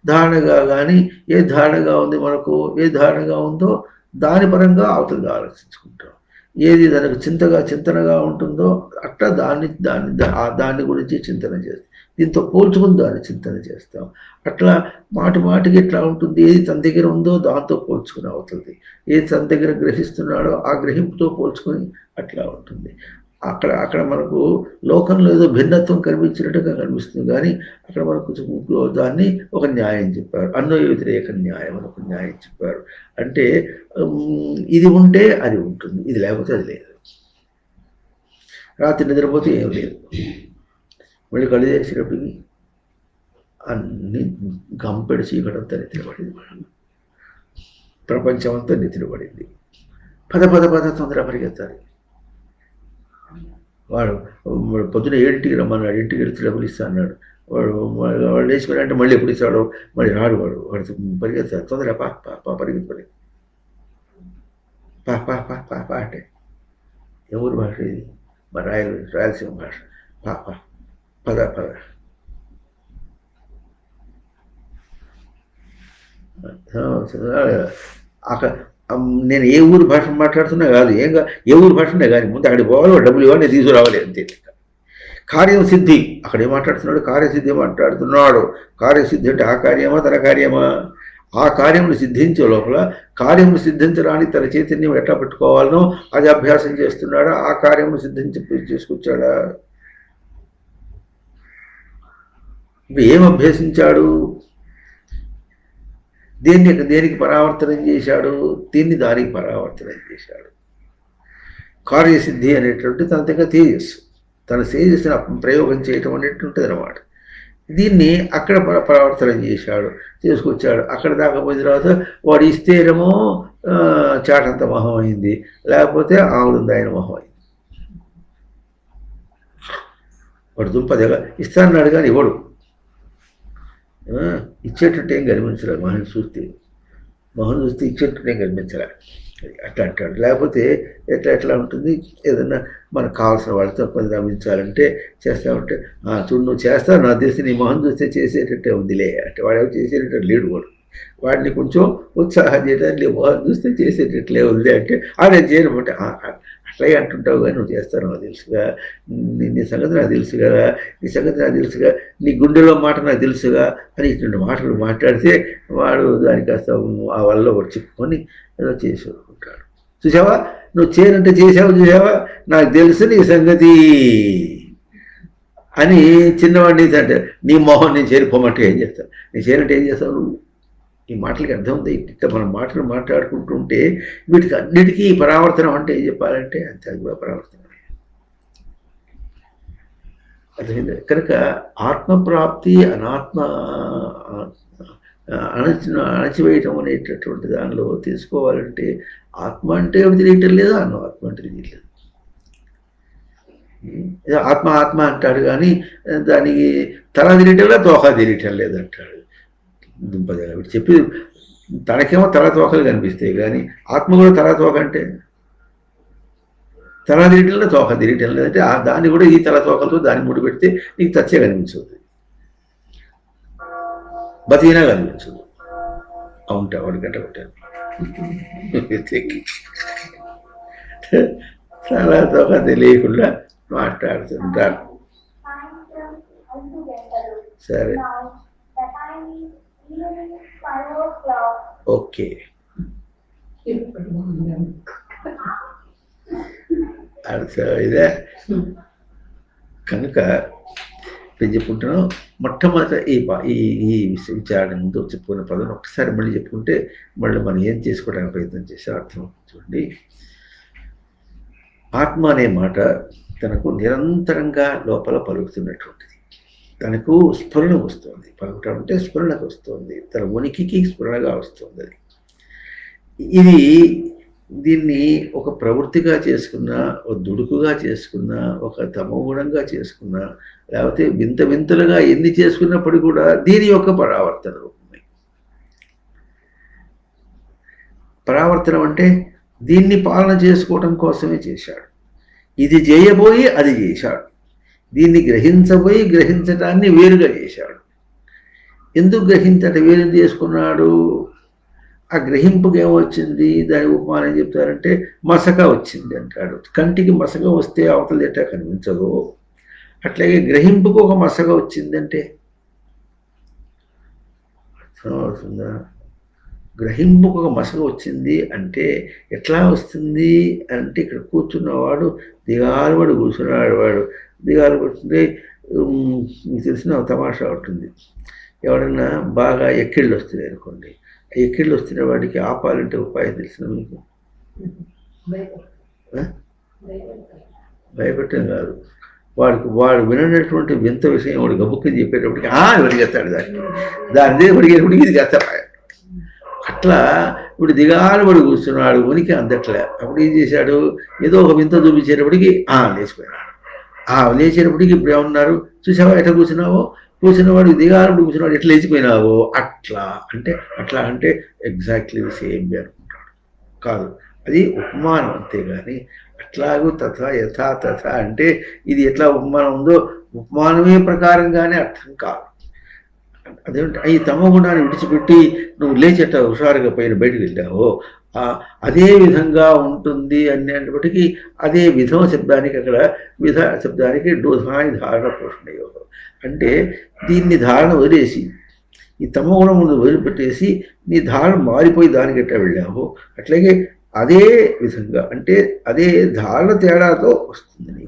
ధారణగా కానీ ఏ ధారణగా ఉంది మనకు, ఏ ధారణగా ఉందో దాని పరంగా అవతలిగా ఆలోచించుకుంటాం. ఏది దానికి చింతనగా ఉంటుందో అట్లా దాన్ని గురించి చింతన చేస్తాం. దీంతో పోల్చుకుని దాన్ని చింతన చేస్తాం. అట్లా మాటికి ఎట్లా ఉంటుంది, ఏది తన దగ్గర ఉందో దాంతో పోల్చుకుని అవుతుంది, ఏది తన దగ్గర గ్రహిస్తున్నాడో ఆ గ్రహింపుతో పోల్చుకొని అట్లా ఉంటుంది. అక్కడ మనకు లోకంలో ఏదో భిన్నత్వం కనిపించినట్టుగా కనిపిస్తుంది, కానీ అక్కడ మనకు దాన్ని ఒక న్యాయం చెప్పారు, అన్వయ వ్యతిరేక న్యాయం అని ఒక న్యాయం చెప్పారు. అంటే ఇది ఉంటే అది ఉంటుంది, ఇది లేకపోతే అది లేదు. రాత్రి నిద్రపోతే ఏం లేదు, మళ్ళీ కళ్ళు తెరిచినప్పటికీ అన్ని గంపెడు చీకటంతా నిద్రపడింది, ప్రపంచం అంతా నిద్రపడింది. పద తొందర పరిగెత్తాలి. వాడు పొద్దున 7ంటికి రమ్మన్నాడు, 7ంటికి వెళ్తే డబ్బులు ఇస్తా అన్నాడు. వాడు లేచిపోయాడంటే మళ్ళీ ఎప్పుడు ఇస్తాడో, మళ్ళీ రాడు. వాడు పరిగెత్తాడు, తొందర పరిగెత్తి పా అంటే ఎవరు భాష ఇది, మా రాయలసీమ భాష. పద అక్కడ నేను ఏ ఊరు భాష మాట్లాడుతున్నా కాదు, ఏ ఊరు భాషనే కానీ ముందు అక్కడికి పోవాలి, డబ్బులు ఇవ్వాలి, నేను తీసుకురావాలి అంతే. కార్యం సిద్ధి, అక్కడ ఏం మాట్లాడుతున్నాడు, కార్యసిద్ధి మాట్లాడుతున్నాడు. కార్యసిద్ధి అంటే ఆ కార్యమా తన కార్యమా? ఆ కార్యమును సిద్ధించే లోపల కార్యమును సిద్ధించడానికి తన చైతన్యం ఎట్లా పెట్టుకోవాలనో అది అభ్యాసం చేస్తున్నాడా? ఆ కార్యమును చేసుకొచ్చాడా? ఏం అభ్యసించాడు? దేనికి పరావర్తనం చేశాడు? దానికి పరావర్తనం చేశాడు. కార్యసిద్ధి అనేటువంటి తన దగ్గర తేజస్సు, తన తేజస్సుని ప్రయోగం చేయటం అనేటువంటిది అనమాట. దీన్ని అక్కడ పరావర్తనం చేసుకొచ్చాడు. అక్కడ దాకా పోయిన తర్వాత వాడు ఇస్తేనేమో చాటంత మొహం అయింది, లేకపోతే ఆవులుంది ఆయన మొహం అయింది. వాడు దుంపదగా ఇస్తానన్నాడు కానీ ఇవ్వడు, ఇచ్చేటట్టు ఏం కనిపించలేదు. మొహం చూస్తే ఇచ్చేటట్టు ఏం కనిపించలే, అట్లా అంటాడు. లేకపోతే ఎట్లా ఉంటుంది, ఏదన్నా మనకు కావాల్సిన వాళ్ళతో కొంచెం గమనించాలంటే చేస్తామంటే, చూడు నువ్వు చేస్తావు, నాకు తెలిసి నీ మొహం చూస్తే చేసేటట్టే ఉందిలే అంటే వాడు చేసేటట్టు లేడు. వాడిని కొంచెం ఉత్సాహం చేయడానికి మొహం చూస్తే చేసేటట్లే ఉంది అంటే నేను చేయనమంటే అట్లాగే అంటుంటావు, కానీ నువ్వు చేస్తావు నాకు తెలుసుగా, నీ సంగతి నాకు తెలుసు కదా, నీ గుండెలో మాట నాకు తెలుసుగా అని ఇటువంటి మాటలు మాట్లాడితే వాడు దానికి కాస్త ఆ వల్ల ఒకటి చెప్పుకొని ఏదో చేసి ఉంటాడు. చూసావా, నువ్వు చేయనంటే చేసావు, చూసావా, నాకు తెలుసు నీ సంగతి అని చిన్నవాడిని అంటే నీ మొహం నేను చేరిపోమంటే ఏం చేస్తాను, నేను చేరినట్టు ఏం చేస్తావు నువ్వు? ఈ మాటలకి అర్థం ఉంది. ఇట్లా మనం మాటలు మాట్లాడుకుంటుంటే వీటికి అన్నిటికీ పరావర్తనం అంటే ఏం చెప్పాలంటే అంతే, అది కూడా పరావర్తనం. అర్థమైంది. కనుక ఆత్మప్రాప్తి అనాత్మ అణచివేయటం అనేటటువంటి దానిలో తీసుకోవాలంటే ఆత్మ అంటే తెలియటం లేదా, అన్నం ఆత్మ అంటే తెలియట్లేదు. ఆత్మ ఆత్మ అంటాడు కానీ దానికి తల తెలియటం లేదు, తోక తెలియటం లేదు అంటాడు. దుంపదగా వీడు చెప్పి తనకేమో తల తోకలు కనిపిస్తాయి కానీ ఆత్మ కూడా తల తోక అంటే తల తెలియటం లేదు, తోక తెలియటం లేదంటే దాన్ని కూడా ఈ తల తోకలతో దాన్ని ముడి పెడితే నీకు తచ్చే కనిపించదు, బతికినా కనిపించదు. అవుంటా వాడి గంట కొట్టాను. తల తోక తెలియకుండా మాట్లాడుతుంటారు. సరే, ఓకే. అర్థమైందా? కనుక నేను చెప్పుకుంటున్నాను, మొట్టమొదట ఈ విచారణ ముందు చెప్పుకున్న పదం ఒక్కసారి మళ్ళీ చెప్పుకుంటే మళ్ళీ మనం ఏం చేసుకోవడానికి ప్రయత్నం చేసే అర్థం చూడండి. ఆత్మ అనే మాట తనకు నిరంతరంగా లోపల పలుకుతున్నటువంటిది, తనకు స్ఫురణ వస్తుంది. పలుకుటం అంటే స్ఫురణకు వస్తుంది, తన ఉనికికి స్ఫురణగా వస్తుంది. అది ఇది దీన్ని ఒక ప్రవృత్తిగా చేసుకున్నా, ఒక దుడుకుగా చేసుకున్నా, ఒక తమోగుణంగా చేసుకున్నా, లేకపోతే వింత వింతలుగా ఎన్ని చేసుకున్నప్పటికీ కూడా దీని యొక్క పరావర్తన రూపమే. పరావర్తనం అంటే దీన్ని పాలన చేసుకోవటం కోసమే చేశాడు. ఇది చేయబోయి అది చేశాడు, దీన్ని గ్రహించబోయి గ్రహించటాన్ని వేరుగా చేశాడు. ఎందుకు గ్రహించటం వేరు చేసుకున్నాడు? ఆ గ్రహింపుకి ఏమొచ్చింది? దాని ఉపమానం చెప్తారంటే మసక వచ్చింది అంటాడు. కంటికి మసక వస్తే అవతల ఎట్టా కనిపించదు, అట్లాగే గ్రహింపుకు ఒక మసక వచ్చిందంటే అర్థమవుతుందా? గ్రహింపుకు ఒక మసక వచ్చింది అంటే ఎట్లా వస్తుంది అంటే, ఇక్కడ కూర్చున్నవాడు దిగాలువాడు కూర్చున్నాడు, వాడు దిగాలు పడుతుంది. మీకు తెలిసిన తమాషా ఉంటుంది, ఎవడన్నా బాగా ఎక్కిళ్ళు వస్తున్నాయి అనుకోండి, ఎక్కిళ్ళు వస్తున్న వాడికి ఆపాలంటే ఉపాయం తెలిసిన మీకు? భయపెట్టడం కాదు, వాడు వినటువంటి వింత విషయం వాడు గబుక్కని చెప్పేటప్పటికి వడిగేస్తాడు, దాన్ని వడిగేటప్పటికి ఇది గెత్తాడు. అట్లా ఇప్పుడు దిగాలు వాడు కూర్చున్నాడు, ఉనికి అందట్లే. అప్పుడు ఏం చేశాడు? ఏదో ఒక వింత చూపించేటప్పటికి లేచిపోయినాడు. లేచేటప్పటికి ఇప్పుడు ఏమన్నారు? చూసావా ఎట్లా కూర్చున్నావో, కూర్చున్నవాడు దిగాలు కూర్చున్నాడు, ఎట్లా లేచిపోయినావో. అట్లా అంటే ఎగ్జాక్ట్లీ ది సేమ్ అనుకుంటాడు. కాదు, అది ఉపమానం అంతేగాని అట్లాగూ తథా యథా తథా అంటే ఇది ఎట్లా ఉపమానం ఉందో ఉపమానమే ప్రకారంగానే అర్థం కాదు. అదేంటి, ఈ తమ గుణాన్ని విడిచిపెట్టి నువ్వు లేచేట హుషారుగా పైన బయటకు వెళ్ళావో అదే విధంగా ఉంటుంది అనేటప్పటికీ అదే విధమ శబ్దానికి అక్కడ విధ శబ్దానికి డోధాని ధారణ పోషణ యోగం అంటే దీన్ని ధారణ వదిలేసి ఈ తమ గుణం ముందు వదిలిపెట్టేసి నీ ధారణ మారిపోయి దానికి ఎట్లా వెళ్ళావో అట్లాగే అదే విధంగా అంటే అదే ధారణ తేడాతో వస్తుంది నీకు.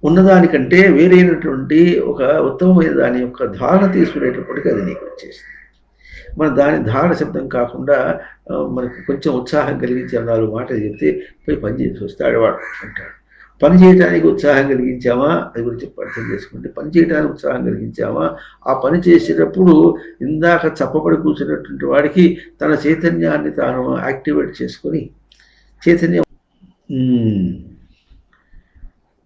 ఉన్నదానికంటే వేరైనటువంటి ఒక ఉత్తమమైన దాని యొక్క ధారణ తీసుకునేటప్పటికీ అది నీకు వచ్చేసింది. మన దాని ధారణ శబ్దం కాకుండా మనకు కొంచెం ఉత్సాహం కలిగించే 4 మాటలు చెప్తే పోయి పని చేసి వస్తాడు వాడు అంటాడు. పని చేయడానికి ఉత్సాహం కలిగించామా, అది గురించి అర్థం చేసుకుంటే పని చేయడానికి ఉత్సాహం కలిగించామా, ఆ పని చేసేటప్పుడు ఇందాక చప్పబడి కూర్చున్నటువంటి వాడికి తన చైతన్యాన్ని తాను యాక్టివేట్ చేసుకొని చైతన్యం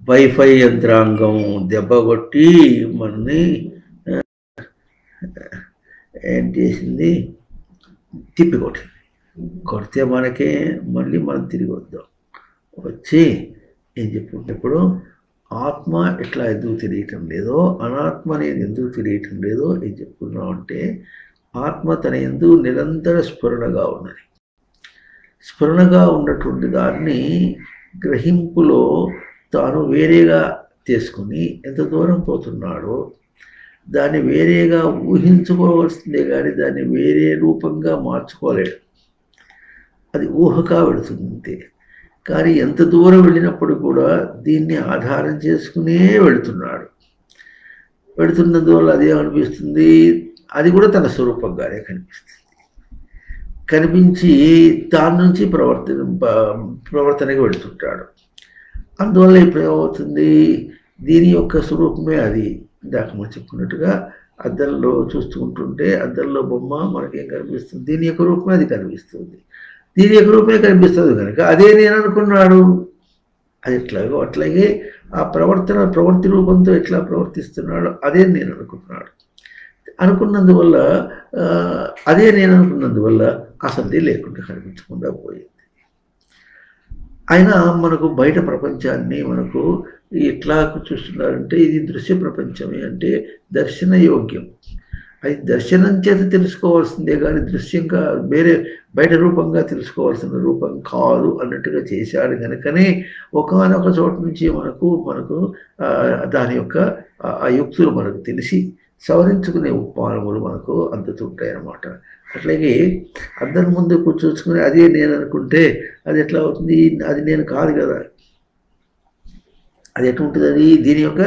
వైఫై యంత్రాంగం దెబ్బకొట్టి మనని ఏం చేసింది, తిప్పికొట్టింది. కొడితే మనకే మళ్ళీ మనం తిరిగి వద్దాం. వచ్చి ఏం చెప్పుకుంటప్పుడు ఆత్మ ఎట్లా ఎందుకు తెలియటం లేదో, అనాత్మ అనేది ఎందుకు తెలియటం లేదో ఏం చెప్పుకున్నాం అంటే ఆత్మ తన ఎందుకు నిరంతర స్ఫురణగా ఉన్నది. స్ఫురణగా ఉన్నటువంటి దాన్ని గ్రహింపులో తాను వేరేగా తీసుకుని ఎంత దూరం పోతున్నాడో దాన్ని వేరేగా ఊహించుకోవాల్సిందే కానీ దాన్ని వేరే రూపంగా మార్చుకోలేడు. అది ఊహగా వెళుతుంది. కానీ ఎంత దూరం వెళ్ళినప్పుడు కూడా దీన్ని ఆధారం చేసుకునే వెళుతున్నాడు. వెళుతున్నందువల్ల అదేమనిపిస్తుంది, అది కూడా తన స్వరూపంగానే కనిపిస్తుంది. కనిపించి దాని నుంచి ప్రవర్తనకి వెళుతుంటాడు. అందువల్ల ఇప్పుడు ఏమవుతుంది, దీని యొక్క స్వరూపమే అది. ఇందాక మనం చెప్పుకున్నట్టుగా అద్దంలో చూస్తుంటుంటే అద్దంలో బొమ్మ మనకేం కనిపిస్తుంది, దీని యొక్క రూపమే అది కనిపిస్తుంది. దీని యొక్క రూపమే కనిపిస్తుంది కనుక అదే నేను అనుకున్నాడు. అది ఎట్లాగో అట్లాగే ఆ ప్రవృత్తి రూపంతో ఎట్లా ప్రవర్తిస్తున్నాడో అదే నేను అనుకున్నాడు. అనుకున్నందువల్ల అదే నేను అనుకున్నందువల్ల అసలు లేకుండా కనిపించకుండా పోయింది. అయినా మనకు బయట ప్రపంచాన్ని మనకు ఎట్లా చూస్తున్నారంటే ఇది దృశ్య ప్రపంచమే, అంటే దర్శన యోగ్యం. అది దర్శనం చేత తెలుసుకోవాల్సిందే కానీ దృశ్యంగా వేరే బయట రూపంగా తెలుసుకోవాల్సిన రూపం కాదు అన్నట్టుగా చేశాడు కనుకనే ఒకనొక చోట నుంచి మనకు దాని యొక్క ఆ యుక్తులు మనకు తెలిసి సవరించుకునే ఉపమానములు మనకు అందుతుంటాయి అన్నమాట. అట్లాగే అందరి ముందు కూర్చోచుకుని అదే నేను అనుకుంటే అది ఎట్లా అవుతుంది, అది నేను కాదు కదా. అది ఎట్లుంటుంది, అది దీని యొక్క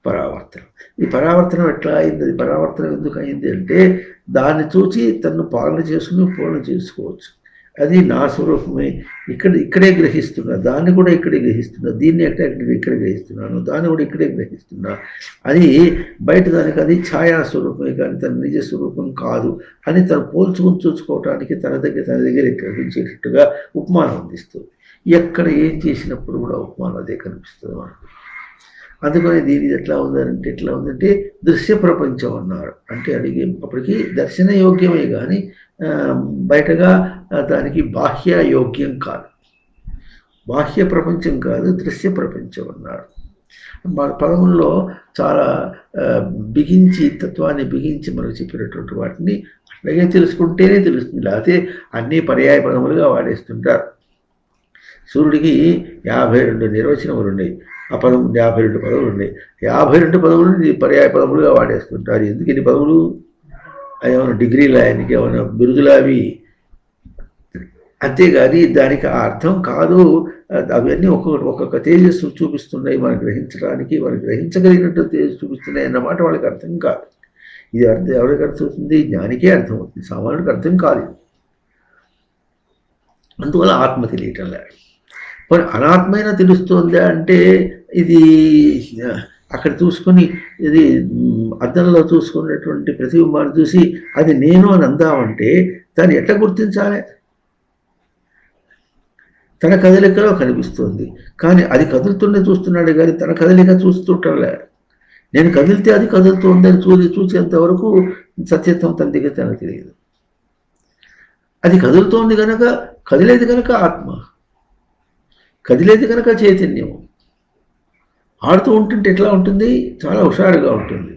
పరావర్తనం. ఈ పరావర్తనం ఎట్లా అయింది, అది పరావర్తనం ఎందుకు అయింది అంటే దాన్ని చూసి తను పాలన చేసుకుని పూర్ణ చేసుకోవచ్చు. అది నా స్వరూపమే, ఇక్కడే గ్రహిస్తున్నా, దాన్ని కూడా ఇక్కడే గ్రహిస్తున్నా, దీన్ని ఇక్కడే గ్రహిస్తున్నాను, దాన్ని కూడా ఇక్కడే గ్రహిస్తున్నా. అది బయట దానికి అది ఛాయా స్వరూపమే కానీ తన నిజ స్వరూపం కాదు అని తను పోల్చుకుని చూసుకోవటానికి తన దగ్గర గ్రహించేటట్టుగా ఉపమానం అందిస్తుంది. ఎక్కడ ఏం చేసినప్పుడు కూడా ఉపమానం అదే కనిపిస్తుంది మనకు. అందుకని దీని ఎట్లా ఉందంటే దృశ్య ప్రపంచం అన్నారు. అంటే అప్పటికి దర్శన యోగ్యమే కానీ బయటగా దానికి బాహ్య యోగ్యం కాదు, బాహ్య ప్రపంచం కాదు, దృశ్య ప్రపంచం అన్నారు. పదముల్లో చాలా బిగించి తత్వాన్ని బిగించి మనకు చెప్పినటువంటి వాటిని అట్లాగే తెలుసుకుంటేనే తెలుస్తుంది, లేకపోతే అన్ని పర్యాయ పదములుగా వాడేస్తుంటారు. సూర్యుడికి 52 నిర్వచనములు ఉన్నాయి, ఆ పదం 52 పదములు ఉన్నాయి. 52 పదములు పర్యాయ పదములుగా వాడేస్తుంటారు. ఎందుకు ఇన్ని పదములు? ఏమైనా డిగ్రీలు, ఆయనకి ఏమైనా బిరుదులు అవి, అంతేగాని దానికి ఆ అర్థం కాదు. అవన్నీ ఒక్కొక్క తేజస్సు చూపిస్తున్నాయి మనం గ్రహించడానికి, మనం గ్రహించగలిగినట్టు తేజస్సు చూపిస్తున్నాయి అన్నమాట వాళ్ళకి అర్థం కాదు. ఇది ఎవరికి అర్థమవుతుంది? జ్ఞానికే అర్థమవుతుంది, సామాన్యుడికి అర్థం కాదు. అందువల్ల ఆత్మ తెలియటం లేదు. మరి అనాత్మైన తెలుస్తుందా అంటే ఇది అక్కడ చూసుకొని ఇది అద్దంలో చూసుకున్నటువంటి ప్రతిబింబాన్ని చూసి అది నేను అని అందామంటే దాన్ని ఎట్లా గుర్తించాలి? తన కదలికలో కనిపిస్తుంది కానీ అది కదులుతుండే చూస్తున్నాడు కానీ తన కదలిక చూస్తుంటలే. నేను కదిలితే అది కదులుతుందని చూసేంత వరకు సత్యత్వం తన దగ్గర తనకు తెలియదు. అది కదులుతోంది కనుక, కదిలేది కనుక ఆత్మ, కదిలేది కనుక చైతన్యం. ఆడుతూ ఉంటుంటే ఎట్లా ఉంటుంది? చాలా హుషారుగా ఉంటుంది.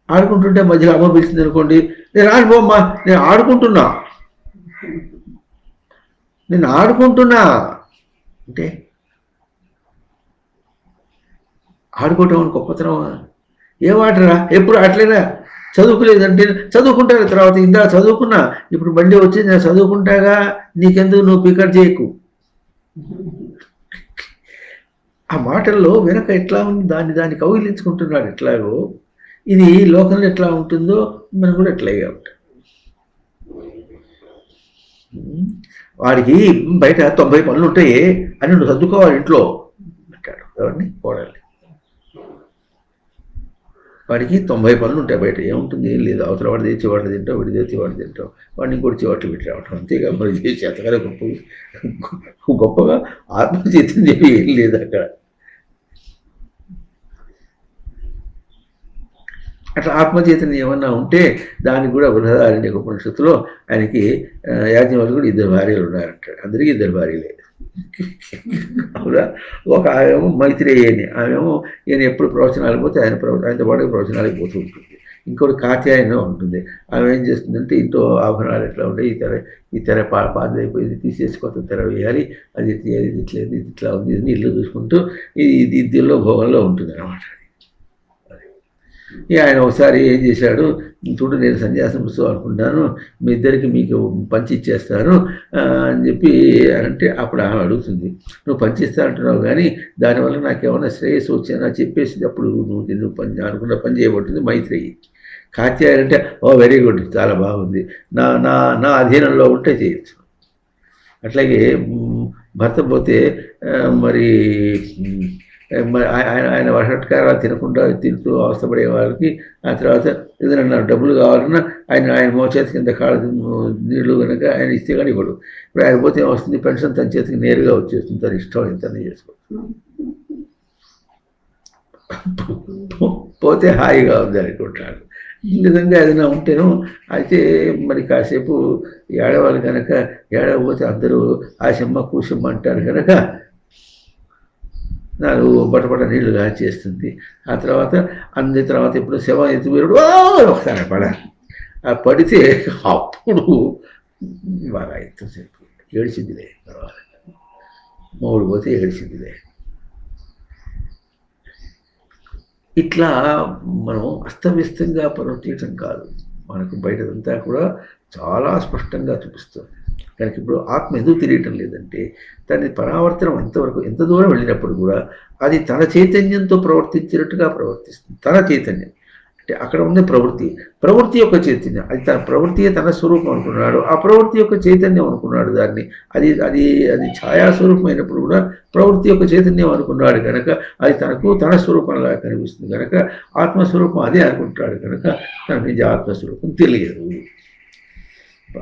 ఆడుకుంటుంటే మధ్యలో అమ్మ పిలిచింది అనుకోండి, నేను ఆడిపోమ్మా, నేను ఆడుకుంటున్నా అంటే ఆడుకోవటం అని గొప్పతనమా? ఏం ఆటరా? ఎప్పుడు అట్లేనా? చదువుకోలేదంటే చదువుకుంటారు, తర్వాత ఇందా చదువుకున్నా, ఇప్పుడు మళ్ళీ వచ్చి నేను చదువుకుంటాగా, నీకెందుకు, నువ్వు పికప్ చేయకు. ఆ మాటల్లో వెనక ఎట్లా ఉంది, దాన్ని కౌగిలించుకుంటున్నాడు. ఎట్లాగో ఇది లోకంలో ఎట్లా ఉంటుందో మనం కూడా ఎట్లాగే ఉంటుంది. వాడికి బయట 90 పనులు ఉంటాయి అని నువ్వు చదువుకోవాలి ఇంట్లో అంటాడు ఎవరిని? కోడాలి. వాడికి 90 పనులు ఉంటాయి, బయట ఏముంటుంది? ఏం లేదు. అవతల వాడు తెచ్చి వాడిని తింటావు, వీడి తెచ్చి వాడిని తింటావు, వాడిని ఇంకోటి చివాట్లు పెట్టి రావటం, అంతేగా మరి చేసి అంతగా గొప్పగా ఆత్మచైతన్యం ఏం లేదు అక్కడ. అట్లా ఆత్మచైతన్యం ఏమన్నా ఉంటే దానికి కూడా బృహదారణ్య ఉపనిషత్తులో ఆయనకి యాజ్ఞవల్కుడు 2 భార్యలు ఉన్నారంటాడు. అందరికీ 2 భార్యలే. అవునా? ఒక ఆమెమో మైత్రేయి అని, ఆమెమో ఈయన ఎప్పుడు ప్రవచనాలకు పోతే ఆయనతో పాటు ప్రవచనాలకు పోతూ ఉంటుంది. ఇంకోటి కాత్యాయన ఉంటుంది. ఆమె ఏం చేస్తుందంటే ఇంట్లో ఆభరణాలు ఎట్లా ఉంటాయి, ఈ తెర పాదైపోయింది, తీసేసి కొత్త తెర వేయాలి, అది ఇట్లా ఉంది, ఇల్లు చూసుకుంటూ ఈ దీనిలో భోగంలో ఉంటుంది అన్నమాట. ఆయన ఒకసారి ఏం చేశాడు, చూడు నేను సన్యాసం పుస్తకం అనుకుంటాను, మీ ఇద్దరికి మీకు పంచి ఇచ్చేస్తాను అని చెప్పి అంటే అప్పుడు ఆమె అడుగుతుంది, నువ్వు పంచిస్తా అంటున్నావు కానీ దానివల్ల నాకేమన్నా శ్రేయస్సు వచ్చానా చెప్పేసి అప్పుడు నువ్వు పని అనుకున్న పని చేయబడుతుంది మైత్రేయి. కాత్యాయని అంటే ఓ వెరీ గుడ్, చాలా బాగుంది, నా నా నా అధీనంలో ఉంటే చేయొచ్చు. అట్లాగే భర్త పోతే మరి ఆయన ఆయన వషట్కారాలు తినకుండా తింటూ అవస్థపడే వాళ్ళకి ఆ తర్వాత ఏదైనా డబ్బులు కావాలన్నా ఆయన మోచేతి కింద కాళ్ళ నీళ్లు కనుక ఆయన ఇస్తే కానీ ఇవ్వడు. ఇప్పుడు ఆయన పోతే వస్తుంది, పెన్షన్ తన చేతికి నేరుగా వచ్చేస్తుంది, తన ఇష్టం ఎంత చేసుకోవచ్చు. పోతే హాయిగా ఉంది అనుకుంటాడు. ఈ విధంగా ఏదైనా ఉంటేనో అయితే మరి కాసేపు ఏడవాలి కనుక ఏడవపోతే అందరూ ఆశమ్మ కూసమ్మ అంటారు కనుక నాకు బటబట నీళ్లు కాచేస్తుంది. ఆ తర్వాత అందిన తర్వాత ఇప్పుడు శవం ఎత్తుమీరుడు ఒకసారి పడాలి. ఆ పడితే అప్పుడు బాగా ఎంతసేపు ఏడిచిందిలే, తర్వాత మూడు పోతే ఏడిచిందిలే. ఇట్లా మనం అస్తవ్యస్తంగా ప్రవర్తించడం కాదు, మనకు బయటదంతా కూడా చాలా స్పష్టంగా చూపిస్తుంది. కనుక ఇప్పుడు ఆత్మ ఎందుకు తెలియటం లేదంటే దాని పరావర్తనం ఎంత దూరం వెళ్ళినప్పుడు కూడా అది తన చైతన్యంతో ప్రవర్తించినట్టుగా ప్రవర్తిస్తుంది. తన చైతన్యం అంటే అక్కడ ఉంది ప్రవృత్తి యొక్క చైతన్యం, అది తన ప్రవృత్తియే తన స్వరూపం అనుకున్నాడు, ఆ ప్రవృత్తి యొక్క చైతన్యం అనుకున్నాడు దాన్ని. అది అది అది ఛాయాస్వరూపమైనప్పుడు కూడా ప్రవృత్తి యొక్క చైతన్యం అనుకున్నాడు కనుక అది తన స్వరూపంలా కనిపిస్తుంది కనుక ఆత్మస్వరూపం అదే అనుకుంటాడు కనుక తన నిజ ఆత్మస్వరూపం తెలియదు.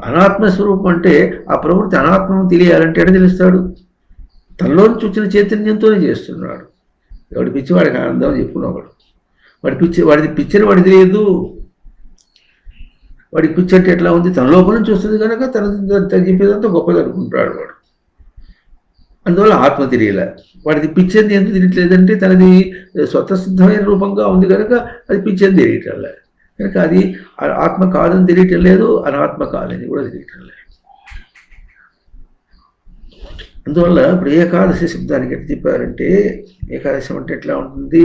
అనాత్మస్వరూపం అంటే ఆ ప్రవృత్తి అనాత్మం తెలియాలంటే ఎక్కడ తెలుస్తాడు? తనలోంచి వచ్చిన చైతన్యంతోనే చేస్తున్నాడు. ఎవడి పిచ్చి వాడికి ఆనందం అని చెప్పుకున్నాడు. వాడిది పిచ్చని వాడికి తెలియదు. వాడికి పిచ్చి అంటే ఎట్లా ఉంది, తన లోపల నుంచి వస్తుంది కనుక తను చెప్పేదంతా గొప్పది అనుకుంటాడు వాడు. అందువల్ల ఆత్మ తెలియలే. వాడిది పిచ్చని ఎందుకు తెలియట్లేదంటే తనది స్వతసిద్ధమైన రూపంగా ఉంది కనుక అది పిచ్చని తెలియటంలే. కనుక అది ఆత్మ కాదని తెలియటం లేదు, అనాత్మ కాదని కూడా తెలియటం లేదు. అందువల్ల ఇప్పుడు ఏకాదశి శబ్దానికి ఎట్లా చెప్పారంటే, ఏకాదశం అంటే ఎట్లా ఉంటుంది,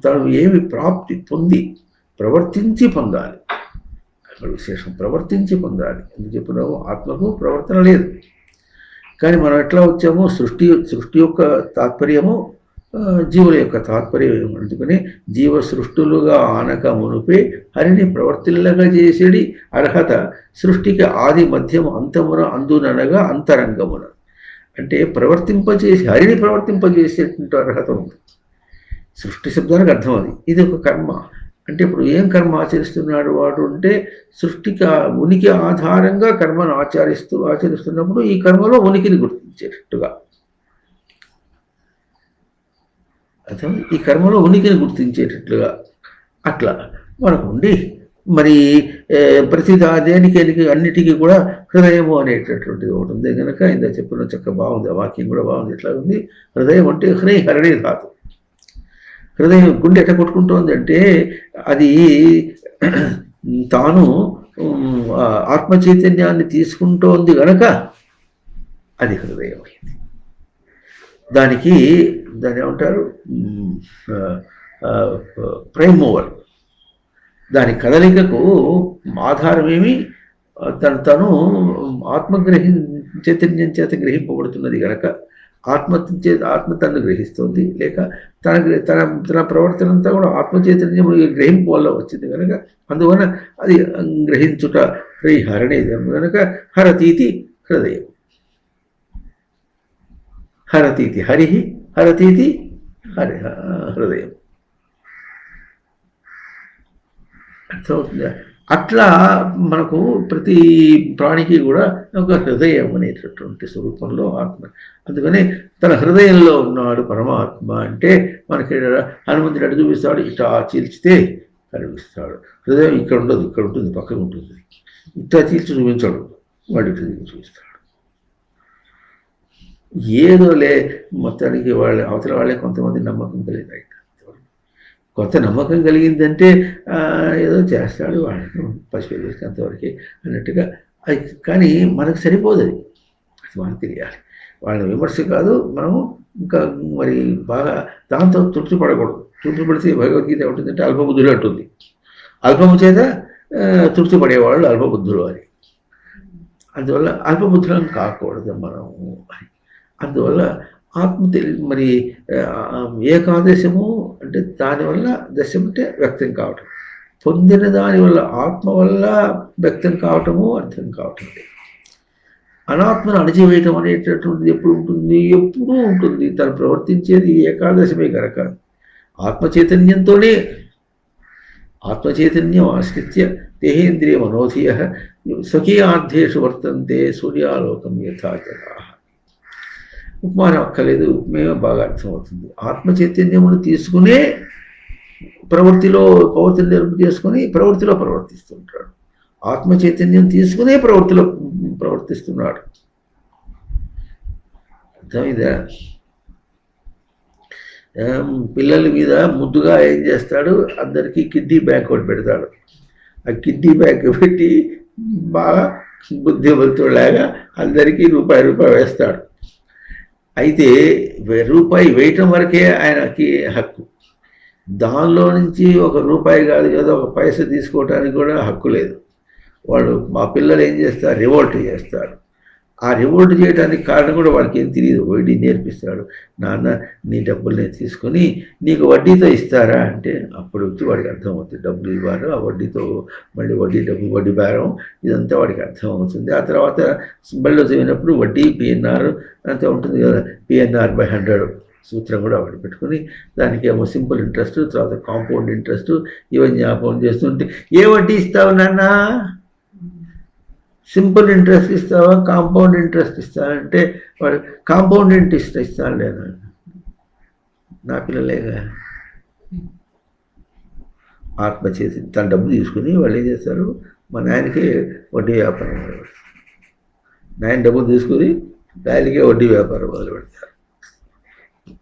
తను ఏమి ప్రాప్తి పొంది ప్రవర్తించి పొందాలి. అక్కడ విశేషం ప్రవర్తించి పొందాలి. ఎందుకు చెప్పినాము, ఆత్మకు ప్రవర్తన లేదు. కానీ మనం ఎట్లా వచ్చామో సృష్టి యొక్క తాత్పర్యము జీవుల యొక్క తాత్పర్యం. అందుకని జీవ సృష్టులుగా ఆనక మునుపే హరిని ప్రవర్తిల్లగా చేసేది అర్హత సృష్టికి ఆది మధ్యం అంతమున అందుననగా అంతరంగమున. అంటే హరిని ప్రవర్తింపజేసేటువంటి అర్హత ఉంది. సృష్టి శబ్దానికి అర్థం అది. ఇది ఒక కర్మ. అంటే ఇప్పుడు ఏం కర్మ ఆచరిస్తున్నాడు వాడు అంటే సృష్టికి ఉనికి ఆధారంగా కర్మను ఆచరిస్తున్నప్పుడు ఈ కర్మలో ఉనికిని గుర్తించేటట్టుగా, అర్థం, ఈ కర్మలో ఉనికిని గుర్తించేటట్లుగా అట్లా మనకు ఉండి మరి ప్రతి దేనికి అన్నిటికీ కూడా హృదయము అనేటటువంటిది ఒకటి ఉంది కనుక ఇంత చెప్పిన చక్క బాగుంది, ఆ వాక్యం కూడా బాగుంది. ఎట్లా ఉంది, హృదయం అంటే హరణి ధాతు. హృదయం గుండె ఎట్లా కొట్టుకుంటోంది అంటే అది తాను ఆత్మ చైతన్యాన్ని తీసుకుంటోంది కనుక అది హృదయం అయింది. దాన్ని ఏమంటారు, ప్రైమ్ మూవర్. దాని కదలికకు ఆధారమేమి, తను చైతన్యం చేత గ్రహింపబడుతున్నది కనుక ఆత్మ తను గ్రహిస్తుంది. లేక తన ప్రవర్తన అంతా కూడా ఆత్మ చైతన్యం గ్రహింపు వల్ల వచ్చింది కనుక అందువలన అది గ్రహించుట హరణి కనుక హరతీతి హృదయం. హరతీతి హరి, హరతీతి హృదయం. అర్థమవుతుందా? అట్లా మనకు ప్రతి ప్రాణికి కూడా ఒక హృదయం అనేటటువంటి స్వరూపంలో ఆత్మ. అందుకని తన హృదయంలో ఉన్నాడు పరమాత్మ అంటే మనకి హనుమంతుడు అటు చూపిస్తాడు, ఇట్లా చీల్చితే కనిపిస్తాడు. హృదయం ఇక్కడ ఉండదు, ఇక్కడ ఉంటుంది, పక్కన ఉంటుంది. ఇట్లా చీల్చి చూపించాడు, వాడు ఇట్లా చూపిస్తాడు. ఏదో మొత్తానికి అవతల వాళ్ళే కొంతమంది నమ్మకం కలిగినాయి. కొత్త నమ్మకం కలిగిందంటే ఏదో చేస్తాడు వాడు పసిపిల్లలకి అంతవరకే అన్నట్టుగా. అది కానీ మనకు సరిపోదు, అది మనకు తెలియాలి. వాళ్ళని విమర్శ కాదు, మనం ఇంకా మరి బాగా దాంతో తృప్తి పడకూడదు. తృప్తి పడితే భగవద్గీత ఏముంటుందంటే అల్పబుద్ధులు అంటుంది. అల్పము చేత తృప్తి పడేవాళ్ళు అల్పబుద్ధులు అని. అందువల్ల అల్పబుద్ధులం కాకూడదు మనము అని. అందువల్ల ఆత్మ మరి ఏకాదశము అంటే దానివల్ల దశం అంటే వ్యక్తం కావటం, పొందిన దానివల్ల ఆత్మ వల్ల వ్యక్తం కావటము అర్థం కావటం. అనాత్మను అణచివేయటం అనేటటువంటిది ఎప్పుడు ఉంటుంది? ఎప్పుడూ ఉంటుంది. తను ప్రవర్తించేది ఏకాదశమే కనుక ఆత్మ చైతన్యంతోనే. ఆత్మచైతన్యం ఆశ్రిత్య దేహేంద్రియ మనోధియ స్వకీయార్థేషు వర్తంతే సూర్యాలోకం యథాచరా. ఉపమానం అక్కర్లేదు, ఉపమేయం బాగా అర్థమవుతుంది. ఆత్మచైతన్యమును తీసుకునే ప్రవృత్తిని నిలుపు చేసుకుని ప్రవృత్తిలో ప్రవర్తిస్తుంటాడు. ఆత్మచైతన్యం తీసుకునే ప్రవృత్తిలో ప్రవర్తిస్తున్నాడు. అర్థమైందా? పిల్లల మీద ముద్దుగా ఏం చేస్తాడు? అందరికీ కిడ్నీ బ్యాంక్ ఒకటి పెడతాడు. ఆ కిడ్నీ బ్యాంక్ పెట్టి బాగా బుద్ధిమంతులాగా అందరికీ రూపాయి వేస్తాడు. అయితే రూపాయి వేయటం వరకే ఆయనకి హక్కు. దానిలో నుంచి ₹1 కాదు కదా, 1 పైసా తీసుకోవటానికి కూడా హక్కు లేదు. వాడు మా పిల్లలు ఏం చేస్తారు? రివోల్ట్ చేస్తారు. ఆ రివోల్ట్ చేయడానికి కారణం కూడా వాడికి ఏం తెలియదు. వడ్డీ నేర్పిస్తాడు. నాన్న నీ డబ్బులు నేను తీసుకొని నీకు వడ్డీతో ఇస్తారా అంటే అప్పుడు వచ్చి వాడికి అర్థమవుతుంది. డబ్బులు ఇవ్వాలి, ఆ వడ్డీతో మళ్ళీ వడ్డీ బేరం, ఇదంతా వాడికి అర్థమవుతుంది. ఆ తర్వాత బళ్ళో చదివినప్పుడు వడ్డీ పిఎన్ఆర్ అంతా ఉంటుంది కదా, PNR/100 సూత్రం కూడా వాడు పెట్టుకుని దానికేమో సింపుల్ ఇంట్రెస్ట్, తర్వాత కాంపౌండ్ ఇంట్రెస్ట్, ఇవన్నీ జ్ఞాపకం చేస్తుంటే ఏ వడ్డీ ఇస్తావు నాన్న? సింపుల్ ఇంట్రెస్ట్ ఇస్తావా, కాంపౌండ్ ఇంట్రెస్ట్ ఇస్తావా అంటే వాడు కాంపౌండ్ ఇంట్రెస్ట్ ఇస్తాను లేదా. నా పిల్లలేగా ఆత్మచేసి తన డబ్బు తీసుకుని వాళ్ళు ఏం చేస్తారు? మా నాయనకి వడ్డీ వ్యాపారం మొదలు, నాయన డబ్బులు తీసుకుని దానికే వడ్డీ వ్యాపారం మొదలు పెడతారు.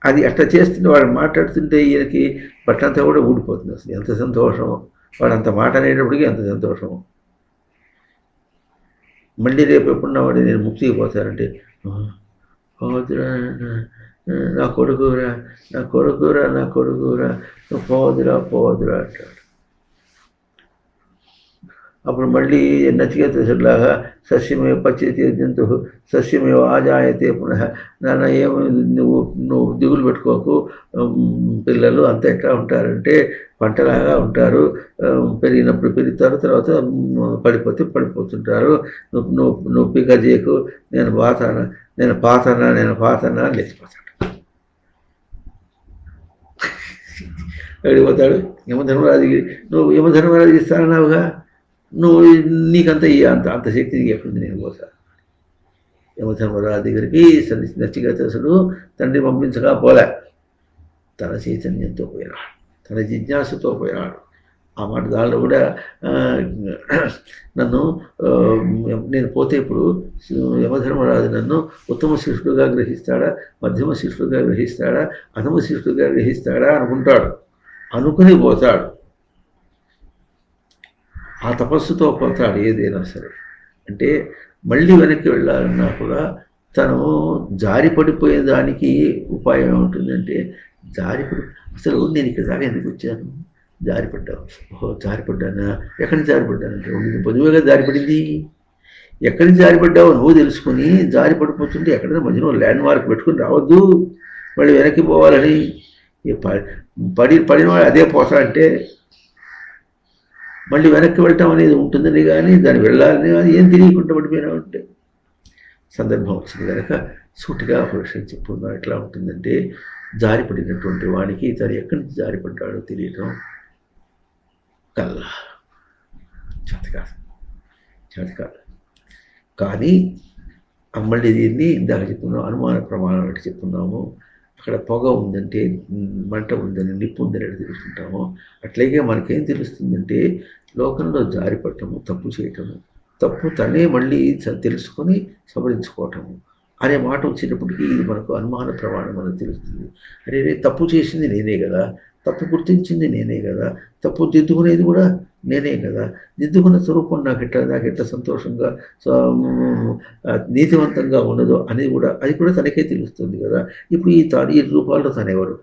అది అట్లా చేస్తుంటే వాడు మాట్లాడుతుంటే ఈయనకి బట్టంతా కూడా ఊడిపోతుంది. అసలు ఎంత సంతోషమో, వాడు అంత మాట అనేటప్పటికీ ఎంత సంతోషమో. మళ్ళీ రేపు ఎప్పుడున్నా వాడు నేను ముక్తికి పోతానంటే నా కొడుకురా పోదురా అంటాడు. అప్పుడు మళ్ళీ నచికేతసులాగా సస్యమే పచ్యతే జంతు సస్యమే ఆజాయతే పునః. నాన్న ఏమో నువ్వు దిగులు పెట్టుకోకు, పిల్లలు అంతా ఎట్లా ఉంటారంటే పంటలాగా ఉంటారు, పెరిగినప్పుడు పెరుగుతారు, తర్వాత పడిపోతుంటారు. నువ్వు పిక చేయకు, నేను పాతనా లేచిపోతాడు. వెళ్ళిపోతాడు. యమధర్మరాజుకి నువ్వు యమధర్మరాజు ఇస్తానన్నావుగా, నువ్వు నీకంత అంత శక్తి ఎక్కడుంది, నేను పోతా. యమధర్మరాజు దగ్గరికి నచికేతసుడు తండ్రి పంపించగా పోలే, తన చైతన్యంతో పోయినాడు, తన జిజ్ఞాసతో పోయినాడు. ఆ మాట దానిలో కూడా నేను పోతే ఇప్పుడు యమధర్మరాజు నన్ను ఉత్తమ శిష్యుడుగా గ్రహిస్తాడా, మధ్యమ శిష్యుడుగా గ్రహిస్తాడా, అధమ శిష్యుడుగా గ్రహిస్తాడా అనుకుంటాడు. అనుకుని పోతాడు. ఆ తపస్సుతో పోతాడు ఏదైనా సరే. అంటే మళ్ళీ వెనక్కి వెళ్ళాలన్నా కూడా తను జారి పడిపోయే దానికి ఉపాయం ఏముంటుందంటే అసలు నేను ఇక్కడ దాకా ఎందుకు వచ్చాను? జారిపడ్డానా? ఎక్కడి నుంచి జారిపడ్డానంటే నేను పొదువుగా జారిపడింది. ఎక్కడి నుంచి జారిపడ్డావో నువ్వు తెలుసుకుని జారి పడిపోతుంటే ఎక్కడైనా మధ్యలో ల్యాండ్ మార్క్ పెట్టుకుని రావద్దు, మళ్ళీ వెనక్కి పోవాలని. పడిన వాడు అదే పోతాడంటే మళ్ళీ వెనక్కి వెళ్ళటం అనేది ఉంటుందని కానీ దాన్ని వెళ్ళాలని కానీ ఏం తెలియకుండా పడిపోయినా ఉంటే సందర్భం వచ్చింది కనుక సూటిగా ఒక విషయం చెప్పుకున్నాం. ఎట్లా ఉంటుందంటే జారిపడినటువంటి వాడికి తను ఎక్కడి నుంచి జారిపడ్డాడో తెలియటం కల్లా చేత కాదు. కానీ మళ్ళీ దీన్ని ఇందాక చెప్పుకున్నాం, అనుమాన ప్రమాణం అంటే చెప్పుకున్నాము. అక్కడ పొగ ఉందంటే, మంట ఉందని, నిప్పు ఉందని ఎట్లా తెలుసుకుంటామో అట్లాగే మనకేం తెలుస్తుందంటే లోకంలో జారిపడటము, తప్పు చేయటము, తప్పు తనే మళ్ళీ తెలుసుకొని సవరించుకోవటము అనే మాట వచ్చినప్పటికీ ఇది మనకు అనుమాన ప్రమాణం మనకు తెలుస్తుంది. అరే తప్పు చేసింది నేనే కదా, తప్పు గుర్తించింది నేనే కదా, తప్పు దిద్దుకునేది కూడా నేనే కదా, దిద్దుకున్న స్వరూపం నాకు ఎట్లా సంతోషంగా నీతివంతంగా ఉండదు అనేది కూడా అది కూడా తనకే తెలుస్తుంది కదా. ఇప్పుడు ఈ రూపాల్లో తనెవరు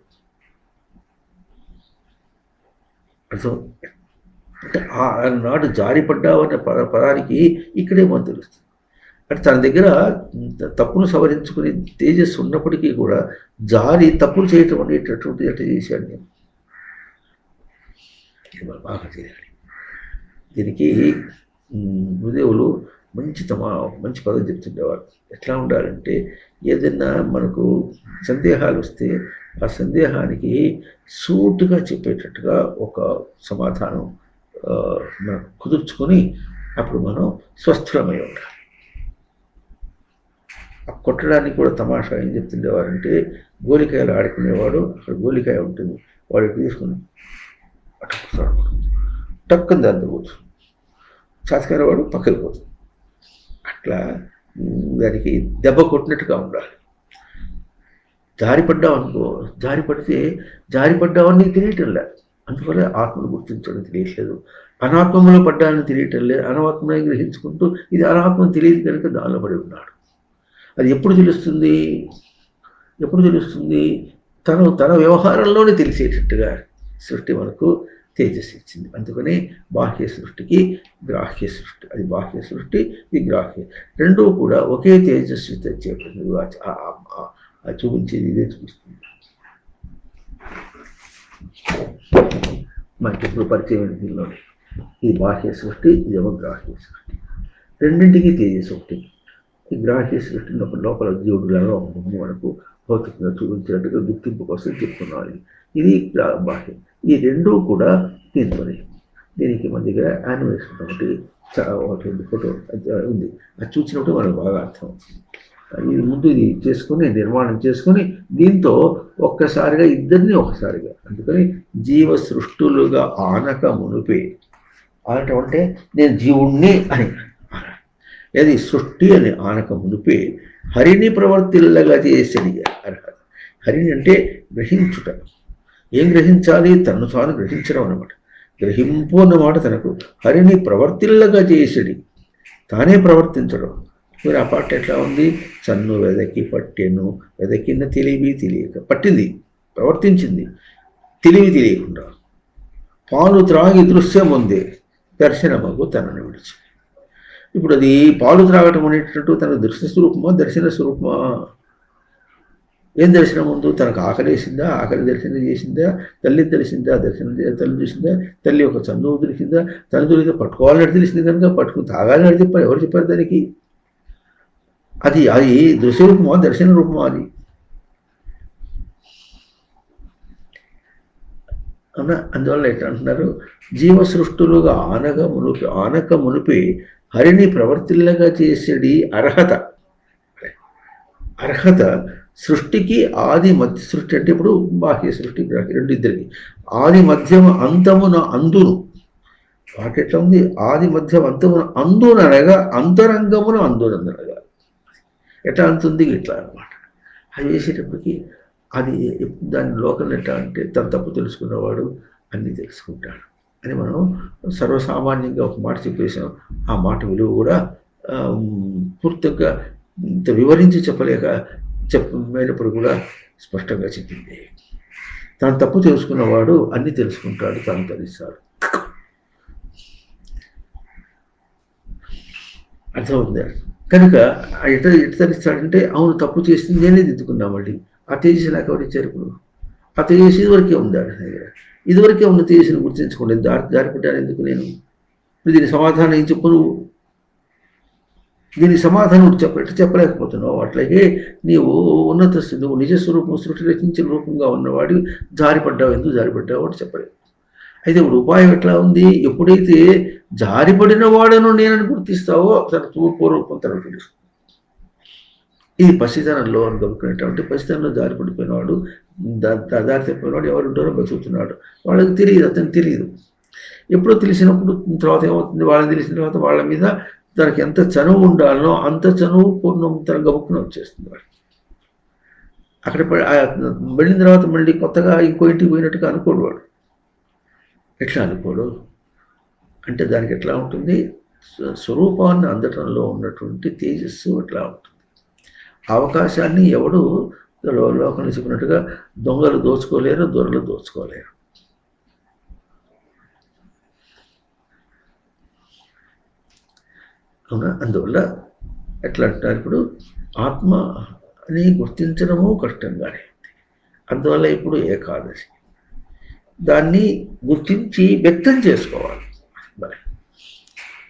అర్థం అంటే ఆనాడు జారిపడ్డావన్న పదానికి ఇక్కడేమో తెలుస్తుంది. అంటే తన దగ్గర తప్పును సవరించుకుని తేజస్సు ఉన్నప్పటికీ కూడా జారి తప్పులు చేయటం అనేటటువంటి ఎట్లా చేశాడు నేను బాగా చేయాలి. దీనికి గురుదేవులు మంచి పదం చెప్తుండేవారు. ఎట్లా ఉండాలంటే ఏదైనా మనకు సందేహాలు వస్తే ఆ సందేహానికి సూటుగా చెప్పేటట్టుగా ఒక సమాధానం మనం కుదుర్చుకొని అప్పుడు మనం స్వస్థలమై ఉండాలి. ఆ కొట్టడానికి కూడా తమాషా ఏం చెప్తుండేవారంటే గోలికాయలు ఆడుకునేవాడు, అక్కడ గోలికాయ ఉంటుంది, వాడు తీసుకుని అట్టుకొస్తాడు, టక్కుని దాంతో పోతుంది, చాతకాయ వాడు పక్కకి పోతుంది. అట్లా దానికి దెబ్బ కొట్టినట్టుగా ఉండాలి. జారిపడ్డావు అనుకో, జారిపడ్డావని నీకు తెలియటం లేదు, అందువల్ల ఆత్మను గుర్తించడం తెలియట్లేదు. అనాత్మలో పడ్డాలని తెలియటం లేదు, అనాత్మని గ్రహించుకుంటూ ఇది అనాత్మని తెలియదు కనుక దానిలో పడి ఉన్నాడు. అది ఎప్పుడు తెలుస్తుంది తన వ్యవహారంలోనే తెలిసేటట్టుగా సృష్టి మనకు తేజస్సు ఇచ్చింది. అందుకని బాహ్య సృష్టికి గ్రాహ్య సృష్టి, అది బాహ్య సృష్టి, ఇది గ్రాహ్య, రెండూ కూడా ఒకే తేజస్సు తెచ్చేటది చూపించేది ఇదే చూపిస్తుంది. మనకి ఇప్పుడు పరిచయం దీనిలో ఇది బాహ్య సృష్టి, ఇదేమో గ్రాహ్య సృష్టి. రెండింటికి తేజస్సు ఒకటి. ఈ గ్రాహ్య సృష్టి లోపల జీవుడులాగా ఉంటుంది, మనకు భౌతికంగా చూపించేట్టుగా గుర్తింపు కోసం చెప్పుకున్నాను. ఇది బాహ్యం. ఈ రెండూ కూడా దీంతోనే. దీనికి మన దగ్గర యానిమేషన్ ఒకటి ఫోటో ఉంది, అది చూసినప్పుడు మనకు బాగా అర్థం అవుతుంది. ఇది ముందు ఇది చేసుకుని నిర్మాణం చేసుకుని దీంతో ఒక్కసారిగా ఇద్దరిని ఒకసారిగా, అందుకని జీవ సృష్టులుగా ఆనక మునిపే అంటే నేను జీవుణ్ణి అని ఏది సృష్టి అని ఆనక మునిపే హరిని ప్రవర్తిల్లగా చేసడి అర్హత. హరిని అంటే గ్రహించుట. ఏం గ్రహించాలి? తనను తాను గ్రహించడం అన్నమాట. గ్రహింపు అన్నమాట తనకు. హరిని ప్రవర్తిల్లగా చేసడి, తానే ప్రవర్తించడం. మీరు ఆ పాట ఎట్లా ఉంది? చన్ను వెదకి పట్టెను, వెదకిన్న తెలియక పట్టింది, ప్రవర్తించింది తెలియకుండా. పాలు త్రాగి దృశ్యం ఉంది, దర్శనమగు తనను విడిచి. ఇప్పుడు అది పాలు త్రాగటం అనేటట్టు తన దృశ్య స్వరూపమా దర్శన స్వరూపమా? ఏం దర్శనం ఉందో? తనకు ఆకలేసిందా, ఆకలి దర్శనం చేసిందా? తల్లి తెలిసిందా, తల్లి చూసిందా? తల్లి ఒక చన్ను దొరికిందా? తను దొరికితే పట్టుకోవాలని తెలిసింది కనుక పట్టుకుని తాగాలని చెప్పారు. ఎవరు చెప్పారు దానికి? అది దృశ్య రూపమా దర్శన రూపమా? అది అవునా? అందువల్ల ఎట్లా అంటున్నారు? జీవ సృష్టులుగా ఆనక మునిపి హరిని ప్రవర్తిల్లగా చేసేది అర్హత. సృష్టికి ఆది మధ్య సృష్టి అంటే ఇప్పుడు బాహ్య సృష్టి రెండు ఇద్దరికి ఆది మధ్యమ అంతమున అందును. వాటి ఎట్లా ఉంది? ఆది మధ్యం అంతమున అందుననగా అంతరంగమున అందునగా ఎట్లా అంతుంది ఇట్లా అనమాట. అది చేసేటప్పటికి అది దాని లోకల్ ఎట్లా అంటే తను తప్పు తెలుసుకున్నవాడు అన్నీ తెలుసుకుంటాడు అని మనం సర్వసామాన్యంగా ఒక మాట చెప్పేసాం. ఆ మాట విలువ కూడా పూర్తిగా ఇంత వివరించి చెప్పలేకపోయినప్పుడు కూడా స్పష్టంగా చెప్పింది. తాను తప్పు తెలుసుకున్నవాడు అన్నీ తెలుసుకుంటాడు, తాను తరిస్తాడు. అర్థమవుతుంది. కనుక ఎట తరిస్తాడంటే అవును తప్పు చేసింది నేనే దిద్దుకున్నామండి. ఆ తేజస్సు నాకు ఎవరిచ్చారు? ఇప్పుడు ఆ తేజస్సు ఇదివరకే ఉందాడు దగ్గర. ఇదివరకే ఉన్న తేజస్సును గుర్తించుకోండి. దారిపడ్డాను ఎందుకు నేను? ఇప్పుడు దీని సమాధానం ఏం చెప్పు? నువ్వు దీనికి సమాధానం చెప్పలేకపోతున్నావు. అట్లాగే నీవు నువ్వు నిజ స్వరూపం సృష్టి రచించిన రూపంగా ఉన్నవాడు జారిపడ్డావు. ఎందుకు జారిపడ్డావు అంటే చెప్పలేదు. అయితే ఇప్పుడు ఉపాయం ఎట్లా ఉంది? ఎప్పుడైతే జారిపడిన వాడను నేనని గుర్తిస్తావో తన పూర్వరూపం తనకు తెలుసు. ఇది పసితనంలో అని గమనించినటువంటి పసితనంలో జారిపడిపోయినవాడు, దారి తప్పినవాడు ఎవరు ఉంటారో బతుకుతున్నాడు. వాళ్ళకి తెలియదు, అతనికి తెలియదు. ఎప్పుడో తెలిసినప్పుడు తర్వాత ఏమవుతుంది? వాళ్ళని తెలిసిన తర్వాత వాళ్ళ మీద తనకి ఎంత చనువు ఉండాలనో అంత చనువు పూర్ణం తన గబుక్కున వచ్చేస్తుంది. వాడు అక్కడ వెళ్ళిన తర్వాత మళ్ళీ కొత్తగా ఇంకో ఇంటికి పోయినట్టుగా అనుకోడు. వాడు ఎట్లా అనుకోడు? అంటే దానికి ఎట్లా ఉంటుంది, స్వరూపాన్ని అందటంలో ఉన్నటువంటి తేజస్సు అట్లా ఉంటుంది. అవకాశాన్ని ఎవడు లోకంలో చెప్పినట్టుగా దొంగలు దోచుకోలేరు, దొరలు దోచుకోలేరు. అవునా? అందువల్ల ఎట్లా అంటారు, ఇప్పుడు ఆత్మని గుర్తించడము కష్టంగానే ఉంది. అందువల్ల ఇప్పుడు ఏకాదశి దాన్ని గుర్తించి వ్యక్తం చేసుకోవాలి. మరి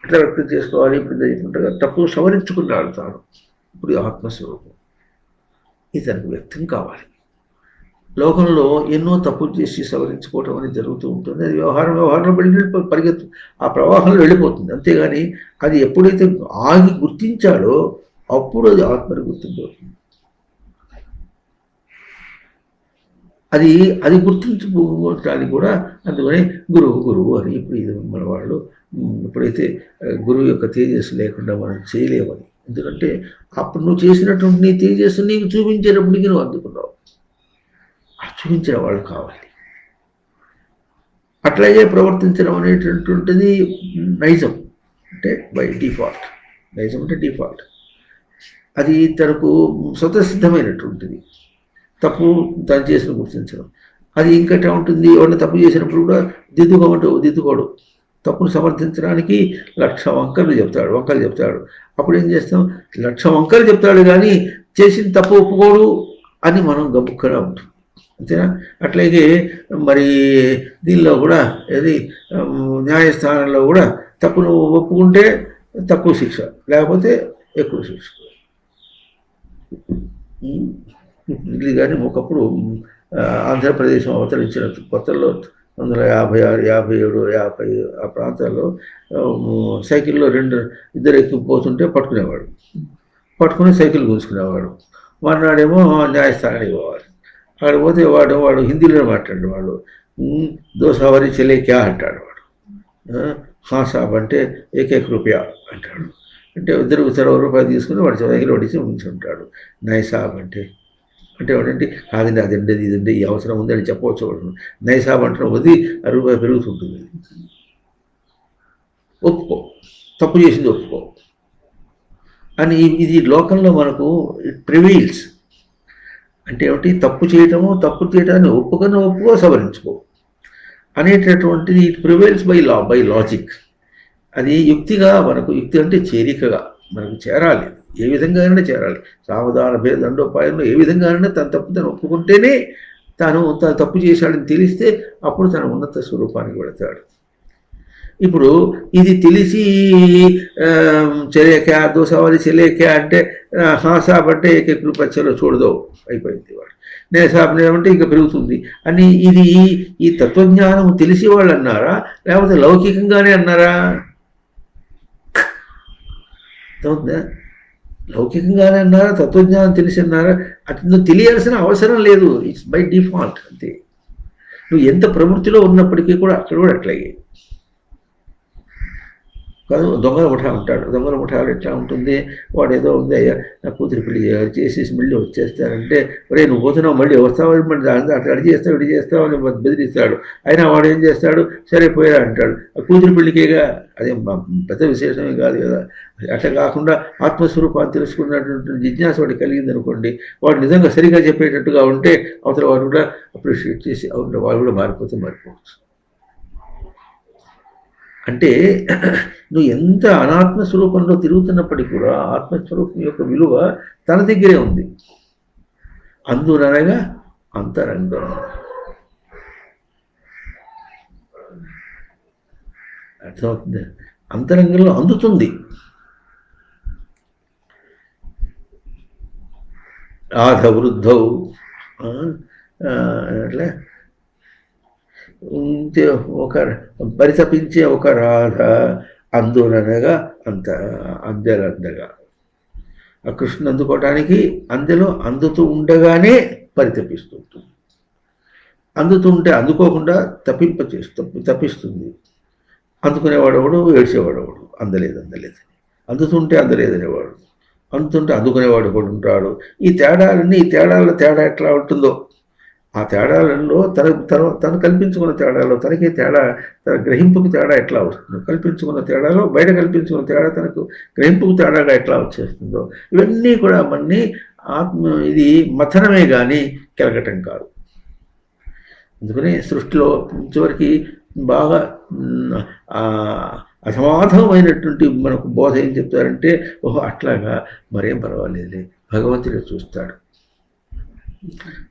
ఎట్లా వ్యక్తం చేసుకోవాలి? ఇప్పుడు చెప్పినట్టుగా తప్పు సవరించుకున్నాడు తాను, ఇప్పుడు ఆత్మస్వరూపం ఇతనికి వ్యక్తం కావాలి. లోకంలో ఎన్నో తప్పులు చేసి సవరించుకోవటం అనేది జరుగుతూ ఉంటుంది. అది వ్యవహారంలో వెళ్ళి పరిగెత్తు ఆ ప్రవాహంలో వెళ్ళిపోతుంది. అంతేగాని అది ఎప్పుడైతే ఆగి గుర్తించాడో అప్పుడు అది ఆత్మని గుర్తించబడుతుంది. అది గుర్తించుకోవటానికి కూడా అందుకని గురువు అని ఇప్పుడు ఇది మన వాళ్ళు ఎప్పుడైతే గురువు యొక్క తేజస్సు లేకుండా మనం చేయలేమని. ఎందుకంటే అప్పుడు నువ్వు చేసినటువంటి నీ తేజస్సు నీకు చూపించేటప్పటికి నువ్వు అందుకున్నావు. చూపించిన వాళ్ళు కావాలి. అట్లాగే ప్రవర్తించడం అనేటటువంటిది నైజం, అంటే బై డిఫాల్ట్. నైజం అంటే డిఫాల్ట్, అది తనకు స్వతసిద్ధమైనటువంటిది. తప్పు తను చేసిన గుర్తించడం అది ఇంకటా ఉంటుంది. ఎవరైనా తప్పు చేసినప్పుడు కూడా దిద్దుకోడు. తప్పును సమర్థించడానికి 1,00,000 వంకలు చెప్తాడు. అప్పుడు ఏం చేస్తాం, 1,00,000 వంకలు చెప్తాడు కానీ చేసిన తప్పు ఒప్పుకోడు అని మనం గబుక్కగా ఉంటుంది. అంతేనా? అట్లాగే మరి దీనిలో కూడా ఏది న్యాయస్థానంలో కూడా తప్పును ఒప్పుకుంటే తక్కువ శిక్ష, లేకపోతే ఎక్కువ శిక్ష. ఇది కానీ ఒకప్పుడు ఆంధ్రప్రదేశం అవతరించిన కొత్తలో 1956, 57, 50 ఆ ప్రాంతాల్లో సైకిల్లో ఇద్దరు ఎక్కిపోతుంటే పట్టుకుని సైకిల్ గుంజుకునేవాడు. మర్నాడేమో న్యాయస్థానానికి పోవాలి. అక్కడ పోతే వాడు హిందీలో మాట్లాడేవాడు. 2 సవారీ చలే క్యా అంటాడు వాడు. సాబ్ అంటే 1 రూపాయ అంటాడు. అంటే ఇద్దరు ₹1 తీసుకుని వాడు సైకిల్ పడిచి ఉంచుంటాడు. నై సాబ్ అంటే వాడంటే కాదండి, అదండి ఇదండి ఈ అవసరం ఉంది అని చెప్పవచ్చు. వాడు నై సాబ్ అంటున్న కొద్దీ ₹1 పెరుగుతుంటుంది. ఒప్పుకో, తప్పు చేసింది ఒప్పుకో అని. ఇది లోకంలో మనకు ఇట్ ప్రివీల్స్. అంటే ఏమిటి, తప్పు చేయటాన్ని ఒప్పుకో సవరించుకో అనేటటువంటిది ఇట్ ప్రివైల్స్ బై లాజిక్. అది యుక్తిగా మనకు, యుక్తి అంటే చేరికగా మనకు చేరాలి. ఏ విధంగానైనా చేరాలి. సావధాన భేదండోపాయంలో ఏ విధంగానైనా తన తప్పు తను ఒప్పుకుంటేనే తను తప్పు చేశాడని తెలిస్తే అప్పుడు తన ఉన్నత స్వరూపానికి వెళతాడు. ఇప్పుడు ఇది తెలిసి చలేకా 2 సవారీ చలేకా అంటే సాబ్ అంటే 1 రూపాయ చలో చూడదో అయిపోయింది. వాడు నే సాబ్ అంటే ఇంకా పెరుగుతుంది అని. ఇది ఈ తత్వజ్ఞానం తెలిసి వాళ్ళు అన్నారా, లేకపోతే లౌకికంగానే అన్నారా? లౌకికంగానే అన్నారా, తత్వజ్ఞానం తెలిసి అన్నారా? అటు నువ్వు తెలియాల్సిన అవసరం లేదు. It's by default. అంతే. నువ్వు ఎంత ప్రవృత్తిలో ఉన్నప్పటికీ కూడా అక్కడ కూడా అట్లాగే కాదు. దొంగల ముఠా ఉంటాడు. దొంగల ముఠాలు ఎట్లా ఉంటుంది, వాడు ఏదో ఉంది, అయ్యా నా కూతురు పెళ్లి చేసేసి మళ్ళీ వచ్చేస్తారంటే, ఒరే నువ్వు పోతున్నావు మళ్ళీ వస్తావు, మళ్ళీ అట్లా అడి చేస్తావు ఇడి చేస్తావు అని బెదిరిస్తాడు. అయినా వాడు ఏం చేస్తాడు, సరే పోయా అంటాడు. ఆ కూతురు పెళ్లికేగా, అదేం పెద్ద విశేషమే కాదు కదా. అట్లా కాకుండా ఆత్మస్వరూపాన్ని తెలుసుకున్నటువంటి జిజ్ఞాస వాడికి కలిగింది అనుకోండి, వాడు నిజంగా సరిగా చెప్పేటట్టుగా ఉంటే అవతల వాడు కూడా అప్రిషియేట్ చేసి వాడు కూడా మారిపోవచ్చు. అంటే నువ్వు ఎంత అనాత్మ స్వరూపంలో తిరుగుతున్నప్పటికీ కూడా ఆత్మస్వరూపం యొక్క విలువ తన దగ్గరే ఉంది. అందుననగా అంతరంగం. అర్థమవుతుంది. అంతరంగంలో అందుతుంది. ఆధ వృద్ధౌ అట్లా ఒక పరితపించే ఒక రాధ అందుననగా అందెలందగా. ఆ కృష్ణుని అందుకోవటానికి అందెలో అందుతూ ఉండగానే పరితపిస్తుంటుంది. అందుతుంటే అందుకోకుండా తప్పిస్తుంది. అందుకునేవాడు ఒకడు, ఏడ్చేవాడు ఒకడు. అందలేదు అందుతుంటే అందలేదనేవాడు, అందుతుంటే అందుకునేవాడు ఒకడు ఉంటాడు. ఈ తేడా ఎట్లా ఉంటుందో ఆ తేడాలలో తను కల్పించుకున్న తేడాలో తనకి తేడా, తన గ్రహింపుకు తేడా ఎట్లా వస్తుందో, కల్పించుకున్న తేడాలో బయట కల్పించుకున్న తేడా తనకు గ్రహింపుకు తేడాగా ఎట్లా వచ్చేస్తుందో, ఇవన్నీ కూడా మనని ఇది మథనమే కానీ కెలగటం కాదు. అందుకని సృష్టిలో చివరికి బాగా అసమాధమైనటువంటి మనకు బోధ ఏం చెప్తారంటే, ఓహో అట్లాగా మరేం పర్వాలేదులే, భగవంతుడే చూస్తాడు,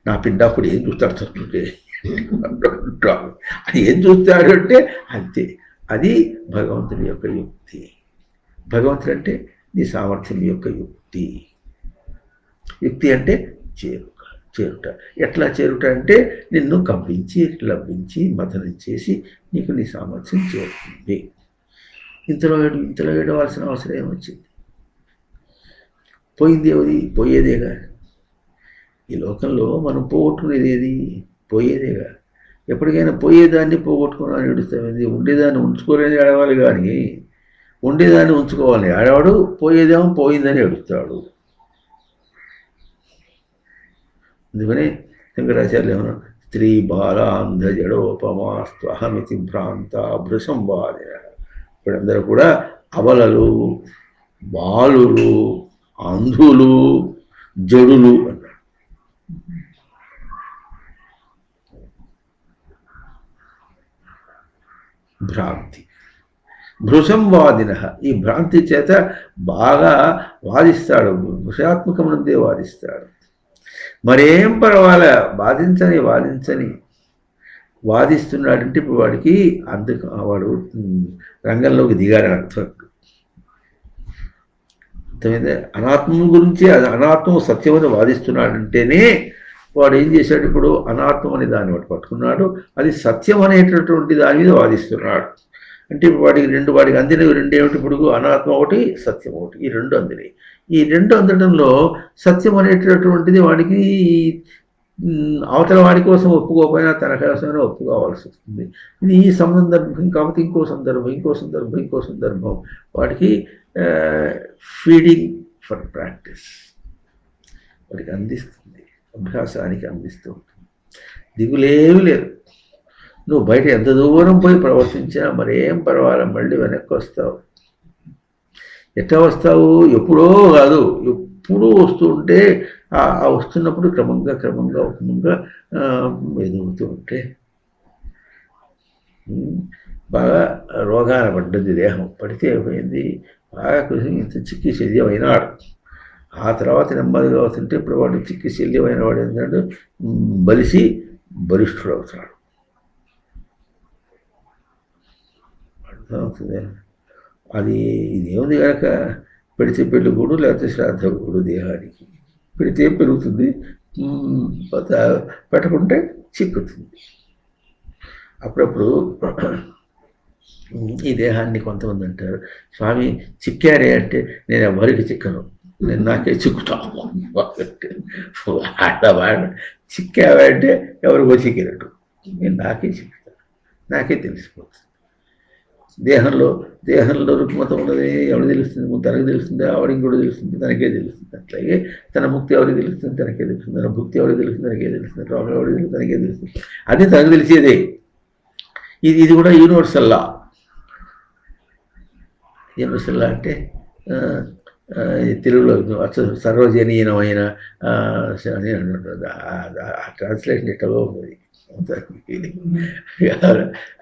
నా పిండాకుడు ఏం చూస్తాడు చదువుతుంటే అది ఏం చూస్తాడు అంటే అంతే. అది భగవంతుని యొక్క యుక్తి. భగవంతుడు అంటే నీ సామర్థ్యం యొక్క యుక్తి. యుక్తి అంటే చేరుట. ఎట్లా చేరుట అంటే నిన్ను కంపించి లభించి మథనం చేసి నీకు నీ సామర్థ్యం చేరుతుంది. ఇంతలో ఏడవలసిన అవసరం ఏమొచ్చింది? పోయింది ఏది? పోయేదేగా. ఈ లోకంలో మనం పోగొట్టుకునేది ఏది? పోయేదేగా. ఎప్పటికైనా పోయేదాన్ని పోగొట్టుకున్నాను ఏడుస్తామేది? ఉండేదాన్ని ఉంచుకోలేని ఏడవాలి, కానీ ఉండేదాన్ని ఉంచుకోవాలి ఆడవాడు పోయేదేమో పోయిందని ఏడుస్తాడు. అందుకనే శంకరాచార్యులు ఏమన్నా స్త్రీ బాలాంధ జడోపమాస్త్వహమితి భ్రాంత భృసంవాద. ఇప్పుడందరూ కూడా అబలలు, బాలులు, అంధులు, జడులు అన్నారు. భ్రాంతి భృసంవాదిన. ఈ భ్రాంతి చేత బాగా వాదిస్తాడు, విషయాత్మకమునందే వాదిస్తాడు. మరేం పర్వాలే, వాదించని వాదిస్తున్నాడంటే ఇప్పుడు వాడికి వాడు రంగంలోకి దిగాడని అర్థం. అర్థమైందే? అనాత్మం గురించి, అది అనాత్మం సత్యమని వాదిస్తున్నాడంటేనే వాడు ఏం చేశాడు, ఇప్పుడు అనాత్మం అనే దాన్ని వాడు పట్టుకున్నాడు, అది సత్యం అనేటటువంటి దాని మీద వాదిస్తున్నాడు. అంటే ఇప్పుడు వాడికి అందినవి రెండేమిటి? ఇప్పుడు అనాత్మ ఒకటి, సత్యం ఒకటి, ఈ రెండు అందినాయి. ఈ రెండు అందడంలో సత్యం అనేటటువంటిది వాడికి అవతల వాడి కోసం ఒప్పుకోకపోయినా తన కోసమైనా ఒప్పుకోవాల్సి వస్తుంది. ఇది ఈ సందర్భం కాబట్టి ఇంకో సందర్భం వాడికి ఫీడింగ్ ఫర్ ప్రాక్టీస్ వాడికి అందిస్తుంది, అభ్యాసానికి అందిస్తూ ఉంటుంది. దిగులేవి లేదు. నువ్వు బయట ఎంత దూరం పోయి ప్రవర్తించినా మరేం పర్వాలే, మళ్ళీ వెనక్కి వస్తావు. ఎట్లా వస్తావు? ఎప్పుడో కాదు, ఎప్పుడూ వస్తూ ఉంటే ఆ వస్తున్నప్పుడు క్రమంగా ఎదుగుతూ ఉంటే బాగా రోగాన పడ్డది దేహం. పడితే ఏమైంది? బాగా ఇంత చిక్కి శల్యమైనాడు. ఆ తర్వాత నెమ్మదిగా వస్తుంటే ఇప్పుడు వాడు చిక్కి శల్యమైన వాడు ఏంటంటే బలిష్ఠుడు అవుతాడు. అర్థమవుతుంది? అది ఇదేముంది కనుక పెడితే పెళ్ళికూడు, లేకపోతే శ్రాద్ధకూడు. దేహానికి పెడితే పెరుగుతుంది, పెట్టకుంటే చిక్కుతుంది. అప్పుడప్పుడు ఈ దేహాన్ని కొంతమంది అంటారు, స్వామి చిక్కారే అంటే నేను ఎవరికి చిక్కను, నేను నాకే చిక్కుతాను. వాడు చిక్కావే అంటే ఎవరికో చిక్కినట్టు, నేను నాకే చిక్కుతాను, నాకే తెలిసిపోతుంది. దేహంలో రుగ్మత ఉన్నది ఎవరికి తెలుస్తుంది? తనకి తెలుస్తుంది, ఆవిడ ఇంకోటి తెలుస్తుంది, తనకే తెలుస్తుంది. అట్లాగే తన ముక్తి ఎవరికి తెలుస్తుంది? తనకే తెలుస్తుంది. తన భుక్తి ఎవరికి తెలుస్తుంది? తనకే తెలుస్తుంది. రోగం ఎవరికి తెలుస్తుంది? తనకే తెలుస్తుంది. అది తనకు తెలిసేదే. ఇది కూడా యూనివర్సల్ లా. యూనివర్సల్ లా అంటే తెలుగులో సర్వజనీయమైన అని అంటుంటుంది. ఆ ట్రాన్స్లేషన్ ఎట్టగా ఉన్నది.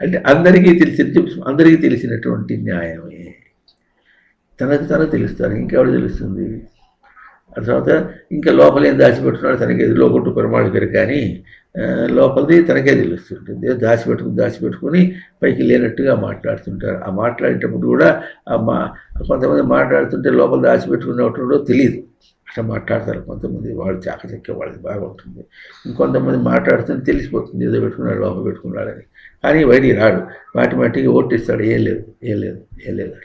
అంటే అందరికీ తెలిసినటువంటి న్యాయమే. తనకు తెలుస్తాను, ఇంకెవరు తెలుస్తుంది? ఆ తర్వాత ఇంకా లోపల ఏం దాచిపెట్టుకున్నాడు తనకి ఎదురులో కొట్టు పరమాణుగారు, కానీ లోపలిది తనకే తెలుస్తుంటుంది. దాచిపెట్టుకుని పైకి లేనట్టుగా మాట్లాడుతుంటారు. ఆ మాట్లాడేటప్పుడు కూడా కొంతమంది మాట్లాడుతుంటే లోపల దాచిపెట్టుకున్నప్పుడు తెలియదు, అట్లా మాట్లాడతారు కొంతమంది. వాళ్ళు చాకచక్య వాళ్ళది బాగా ఉంటుంది. ఇంకొంతమంది మాట్లాడుతుంటే తెలిసిపోతుంది ఏదో పెట్టుకున్నాడు, లోపల పెట్టుకున్నాడని. కానీ బయటికి రాడు, మాటికి ఓటిస్తాడు, ఏం లేదు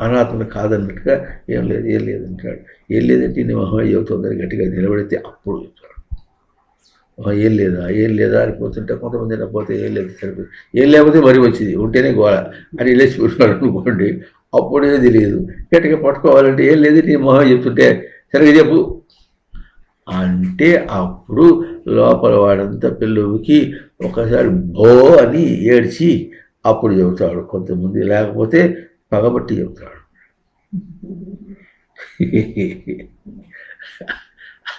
అనాత్మను కాదన్నట్టుగా ఏం లేదు అంటాడు. ఏం లేదంటే నీ మహోయ్యవ తొందర గట్టిగా నిలబడితే అప్పుడు చెప్తాడు. ఏం లేదా అనిపోతుంటే కొంతమంది పోతే ఏం లేదు సరిపోతుంది, ఏం లేకపోతే మరి వచ్చింది ఉంటేనే గోళ అని లేచి పెట్టుకున్నాడు అనుకోండి, అప్పుడే తెలియదు. గట్టిగా పట్టుకోవాలంటే ఏం లేదు నీ మొహం చెప్తుంటే సరిగ్గా చెప్పు అంటే అప్పుడు లోపల వాడంతా పిల్లలకి ఒకసారి భో అని ఏడ్చి అప్పుడు చెబుతాడు. కొంతమంది లేకపోతే పగబట్టి చెబుతాడు.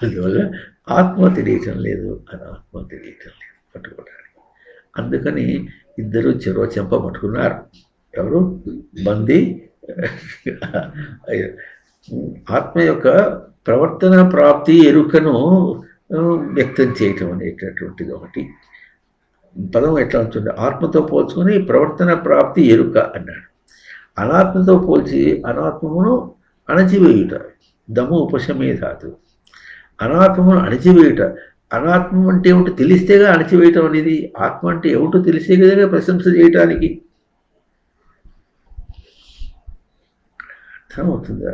అందువల్ల ఆత్మ తెలియటం లేదు, అనాత్మ తెలియటం లేదు పట్టుకోవడానికి. అందుకని ఇద్దరు చెరో చెంప పట్టుకున్నారు. ఎవరు? బందీ ఆత్మ యొక్క ప్రవర్తన ప్రాప్తి ఎరుకను వ్యక్తం చేయటం అనేటటువంటిది ఒకటి. పదం ఎట్లా ఉంటుంది? ఆత్మతో పోల్చుకొని ప్రవర్తన ప్రాప్తి ఎరుక అన్నాడు. అనాత్మతో పోల్చి అనాత్మమును అణచివేయుట, దము ఉపశమేధాతు. అనాత్మను అణచివేయుట. అనాత్మం అంటే ఏమిటో తెలిస్తేగా అణచివేయటం అనేది. ఆత్మ అంటే ఏమిటో తెలిసే కదా ప్రశంస చేయటానికి. అర్థమవుతుందా?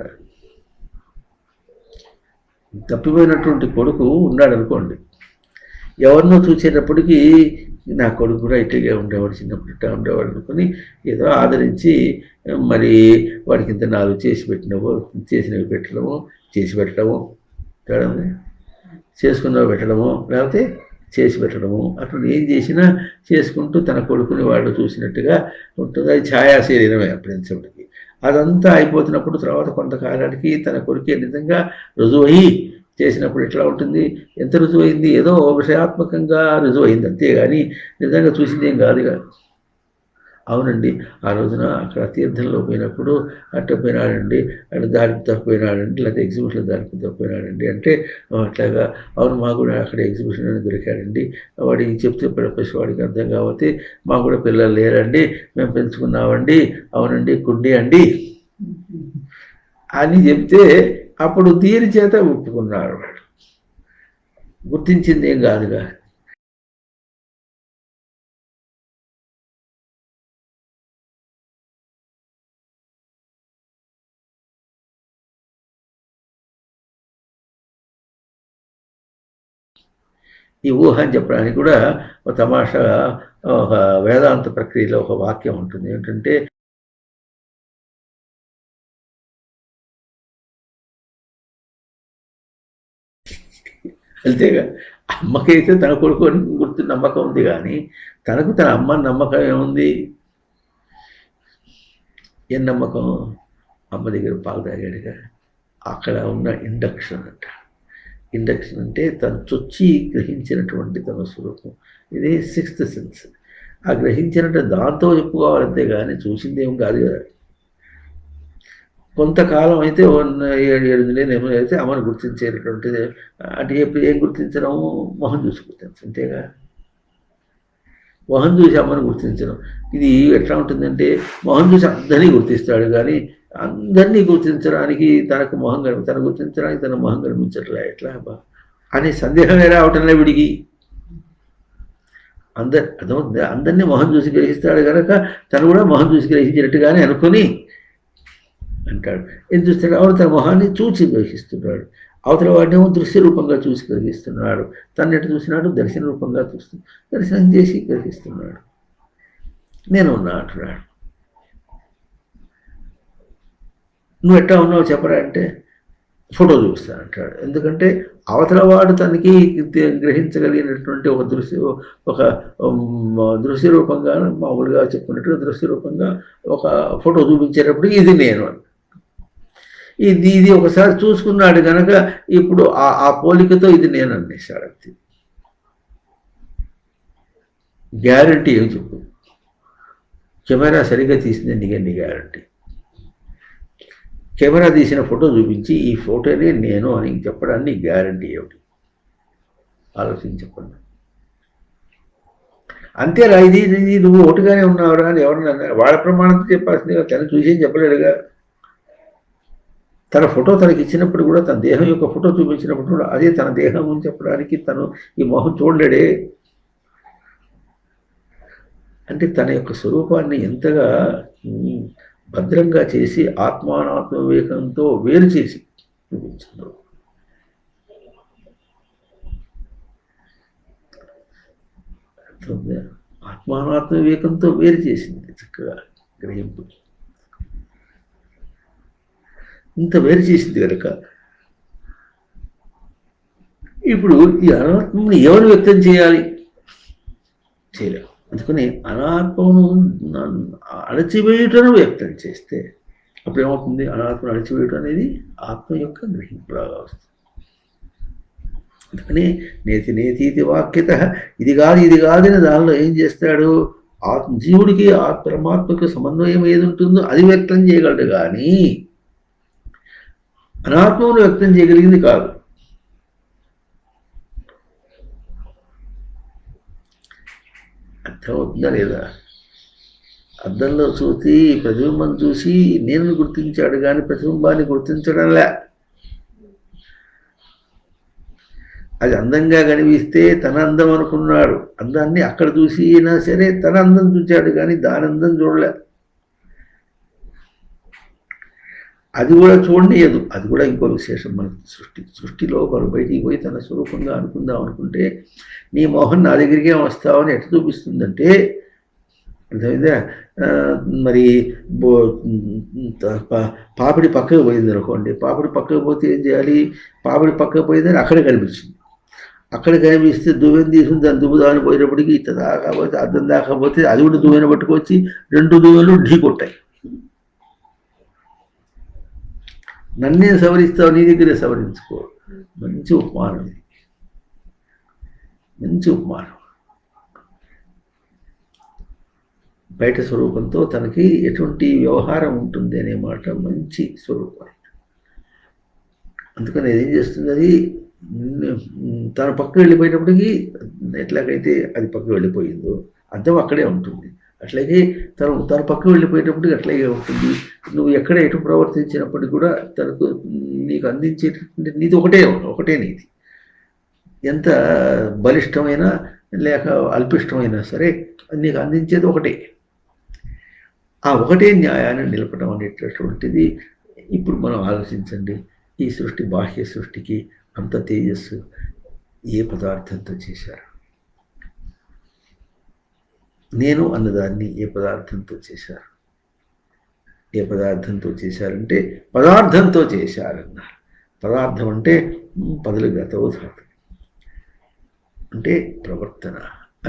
తప్పిపోయినటువంటి కొడుకు ఉన్నాడు అనుకోండి, ఎవరినో చూసేటప్పటికీ నా కొడుకు కూడా ఇట్లాగే ఉండేవాడు, చిన్నప్పుడు ఇట్లా ఉండేవాడు అనుకుని ఏదో ఆదరించి మరి వాడికి ఇంత 4 చేసినవి పెట్టడము, చేసి పెట్టడము, చేసుకున్నవి పెట్టడము, లేకపోతే చేసి పెట్టడము, అట్లా ఏం చేసినా చేసుకుంటూ తన కొడుకుని వాడు చూసినట్టుగా ఉంటుంది. అది ఛాయా శరీరమే ప్రిన్సిపల్కి. అదంతా అయిపోతున్నప్పుడు తర్వాత కొంతకాలానికి తన కొడుకే నిజంగా రుజువయి చేసినప్పుడు ఎట్లా ఉంటుంది? ఎంత రుజువైంది? ఏదో విషయాత్మకంగా రుజువైంది అంతేగాని నిజంగా చూసింది ఏం కాదుగా. అవునండి, ఆ రోజున అక్కడ తీర్థంలో పోయినప్పుడు అట్ట పోయినాడండి, అటు దారికి తప్పిపోయినాడండి, లేకపోతే ఎగ్జిబిషన్లో దారికి తప్పిపోయినాడండి అంటే అట్లాగా అవును మాకు కూడా అక్కడ ఎగ్జిబిషన్ అని దొరికాడండి, వాడికి చెప్తే ప్రొఫెసర్ వాడికి అర్థం కాబట్టి మాకు కూడా పిల్లలు లేరండి, మేము పెంచుకున్నామండి, అవునండి కుండి అండి అని చెప్తే అప్పుడు దీని చేత ఒప్పుకున్నారు. వాడు గుర్తించింది ఏం కాదుగా. ఈ ఊహ అని చెప్పడానికి కూడా ఒక తమాషా ఒక వేదాంత ప్రక్రియలో ఒక వాక్యం ఉంటుంది. ఏంటంటే అంతేగా, అమ్మకైతే తన కొడుకు గుర్తు నమ్మకం ఉంది కానీ తనకు తన అమ్మ నమ్మకం ఏముంది? ఏం నమ్మకం? అమ్మ దగ్గర పాలు తాగాడుగా. అక్కడ ఉన్న ఇండక్షన్ అంట. ఇండక్షన్ అంటే తను చొచ్చి గ్రహించినటువంటి తన స్వరూపం. ఇది 6th సెన్స్. ఆ గ్రహించినట్టు దాంతో చెప్పుకోవాలంతే కానీ చూసిందేం కాదు కదా. కొంతకాలం అయితే 7 నెలలు అయితే అమ్మను గుర్తించేటటువంటిది. అంటే ఏం గుర్తించడం? మొహం చూసి గుర్తించడం అంతేగా. మొహం చూసి అమ్మను గుర్తించడం. ఇది ఎట్లా ఉంటుందంటే మొహం చూసి అందరినీ గుర్తిస్తాడు కానీ అందరినీ గుర్తించడానికి తనకు మొహం తను గుర్తించడానికి తన మొహం కనిపించట్లే ఎట్లా అనే సందేహమే రావటంలే విడిగి. అందరినీ మొహం చూసి గ్రహిస్తాడు కనుక తను కూడా మొహం చూసి గ్రహించినట్టుగానే అనుకుని అంటాడు. ఏం చూస్తాడు? అవతల తన మొహాన్ని చూసి గ్రహిస్తున్నాడు, అవతల వాడినేమో దృశ్య రూపంగా చూసి గ్రహిస్తున్నాడు. తను ఎటు చూసినాడు? దర్శన రూపంగా దర్శనం చేసి గ్రహిస్తున్నాడు. నేను ఉన్నా అంటున్నాడు. నువ్వు ఎట్లా ఉన్నావు చెప్పరా అంటే ఫోటో చూపిస్తానంటాడు. ఎందుకంటే అవతల వాడు తనకి గ్రహించగలిగినటువంటి ఒక దృశ్య రూపంగా మామూలుగా చెప్పుకున్నట్టు దృశ్య రూపంగా ఒక ఫోటో చూపించేటప్పుడు ఇది నేను అని ఇది ఒకసారి చూసుకున్నాడు కనుక ఇప్పుడు ఆ పోలికతో ఇది నేను అనేసాడు. అంతే. గ్యారంటీ ఏమి చెప్పు? కెమెరా సరిగ్గా తీసింది నీకెన్ని గ్యారంటీ? కెమెరా తీసిన ఫోటో చూపించి ఈ ఫోటోనే నేను అని చెప్పడానికి గ్యారంటీ ఏమిటి? ఆలోచించి చెప్పండి. అంతేరా, ఇది నువ్వు ఒకటిగానే ఉన్నావురా అని ఎవరన్నా వాళ్ళ ప్రమాణంతో చెప్పాల్సిందిగా తను చూసేం చెప్పలేడుగా. తన ఫోటో తనకి ఇచ్చినప్పుడు కూడా తన దేహం యొక్క ఫోటో చూపించినప్పుడు కూడా అదే తన దేహం అని చెప్పడానికి తను ఈ మొహం చూడలేడే. అంటే తన యొక్క స్వరూపాన్ని ఎంతగా భద్రంగా చేసి ఆత్మానాత్మ వివేకంతో వేరు చేసి చూపించారు. ఆత్మానాత్మ వివేకంతో వేరు చేసింది చక్కగా గ్రహింపు. ఇంత వేరు చేసింది కనుక ఇప్పుడు ఈ అనాత్మని ఎవరు వ్యక్తం చేయాలి? చేయలేము. అందుకని అనాత్మను అణచివేయుటను వ్యక్తం చేస్తే అప్పుడు ఏమవుతుంది? అనాత్మను అణచివేయటం అనేది ఆత్మ యొక్క గ్రహింపులాగా వస్తుంది. అందుకని నేతి నేతీతి వాక్యత ఇది కాదని దానిలో ఏం చేస్తాడు? జీవుడికి పరమాత్మకు సమన్వయం ఏది ఉంటుందో అది వ్యక్తం చేయగలడు, కానీ అనాత్మను వ్యక్తం చేయగలిగింది కాదు. అర్థమవుతుందా లేదా? అద్దంలో చూసి ప్రతిబింబం చూసి నేను గుర్తించాడు, కానీ ప్రతిబింబాన్ని గుర్తించడంలే. అది అందంగా కనిపిస్తే తన అందం అనుకున్నాడు. అందాన్ని అక్కడ చూసి అయినా సరే తన అందం చూచాడు, కానీ దాని అందం చూడలే. అది కూడా చూడనియదు. అది కూడా ఇంకో విశేషం మనకి. సృష్టిలో వాడు బయటికి పోయి తన స్వరూపంగా అనుకుందాం అనుకుంటే నీ మోహన్ నా దగ్గరికే వస్తావని ఎట్లా చూపిస్తుందంటే, అర్థమైందా? మరి పాపిడి పక్కకు పోయింది అనుకోండి. పాపిడి పక్కకు పోతే ఏం చేయాలి? పాపిడి పక్కకు పోయిందని అక్కడ కనిపించింది. అక్కడ కనిపిస్తే దువ్వెని తీసుకుని దాన్ని దువ్వుదాని పోయినప్పటికీ ఇట్ట దాకపోతే అర్థం దాకపోతే అది కూడా దువ్వెన పట్టుకొచ్చి 2 దువ్వెలు ఢీ కొట్టాయి. నన్నే సవరిస్తావు, నీ దగ్గరే సవరించుకో. మంచి ఉపమానం ఇది, మంచి ఉపమానం. బయట స్వరూపంతో తనకి ఎటువంటి వ్యవహారం ఉంటుంది అనే మాట మంచి స్వరూపం. అందుకని ఏం చేస్తుంది? అది తన పక్కకు వెళ్ళిపోయినప్పటికీ ఎట్లాగైతే అది పక్కకు వెళ్ళిపోయిందో అర్థం అక్కడే ఉంటుంది. అట్లాగే తన పక్కకు వెళ్ళిపోయేటప్పటికి అట్లాగే ఉంటుంది. నువ్వు ఎక్కడ ఎటు ప్రవర్తించినప్పటికీ కూడా తనకు నీకు అందించేటటువంటి నీది ఒకటే నీతి. ఎంత బలిష్టమైనా లేక అల్పిష్టమైనా సరే నీకు అందించేది ఒకటే. ఆ ఒకటే న్యాయాన్ని నిలపడం అనేటటువంటిది. ఇప్పుడు మనం ఆలోచించండి, ఈ సృష్టి బాహ్య సృష్టికి అంత తేజస్సు ఏ పదార్థంతో చేశారు? నేను అన్నదాన్ని ఏ పదార్థంతో చేశారు? ఏ పదార్థంతో చేశారంటే పదార్థంతో చేశారన్నారు. పదార్థం అంటే పదులుగతవు ధాతు అంటే ప్రవర్తన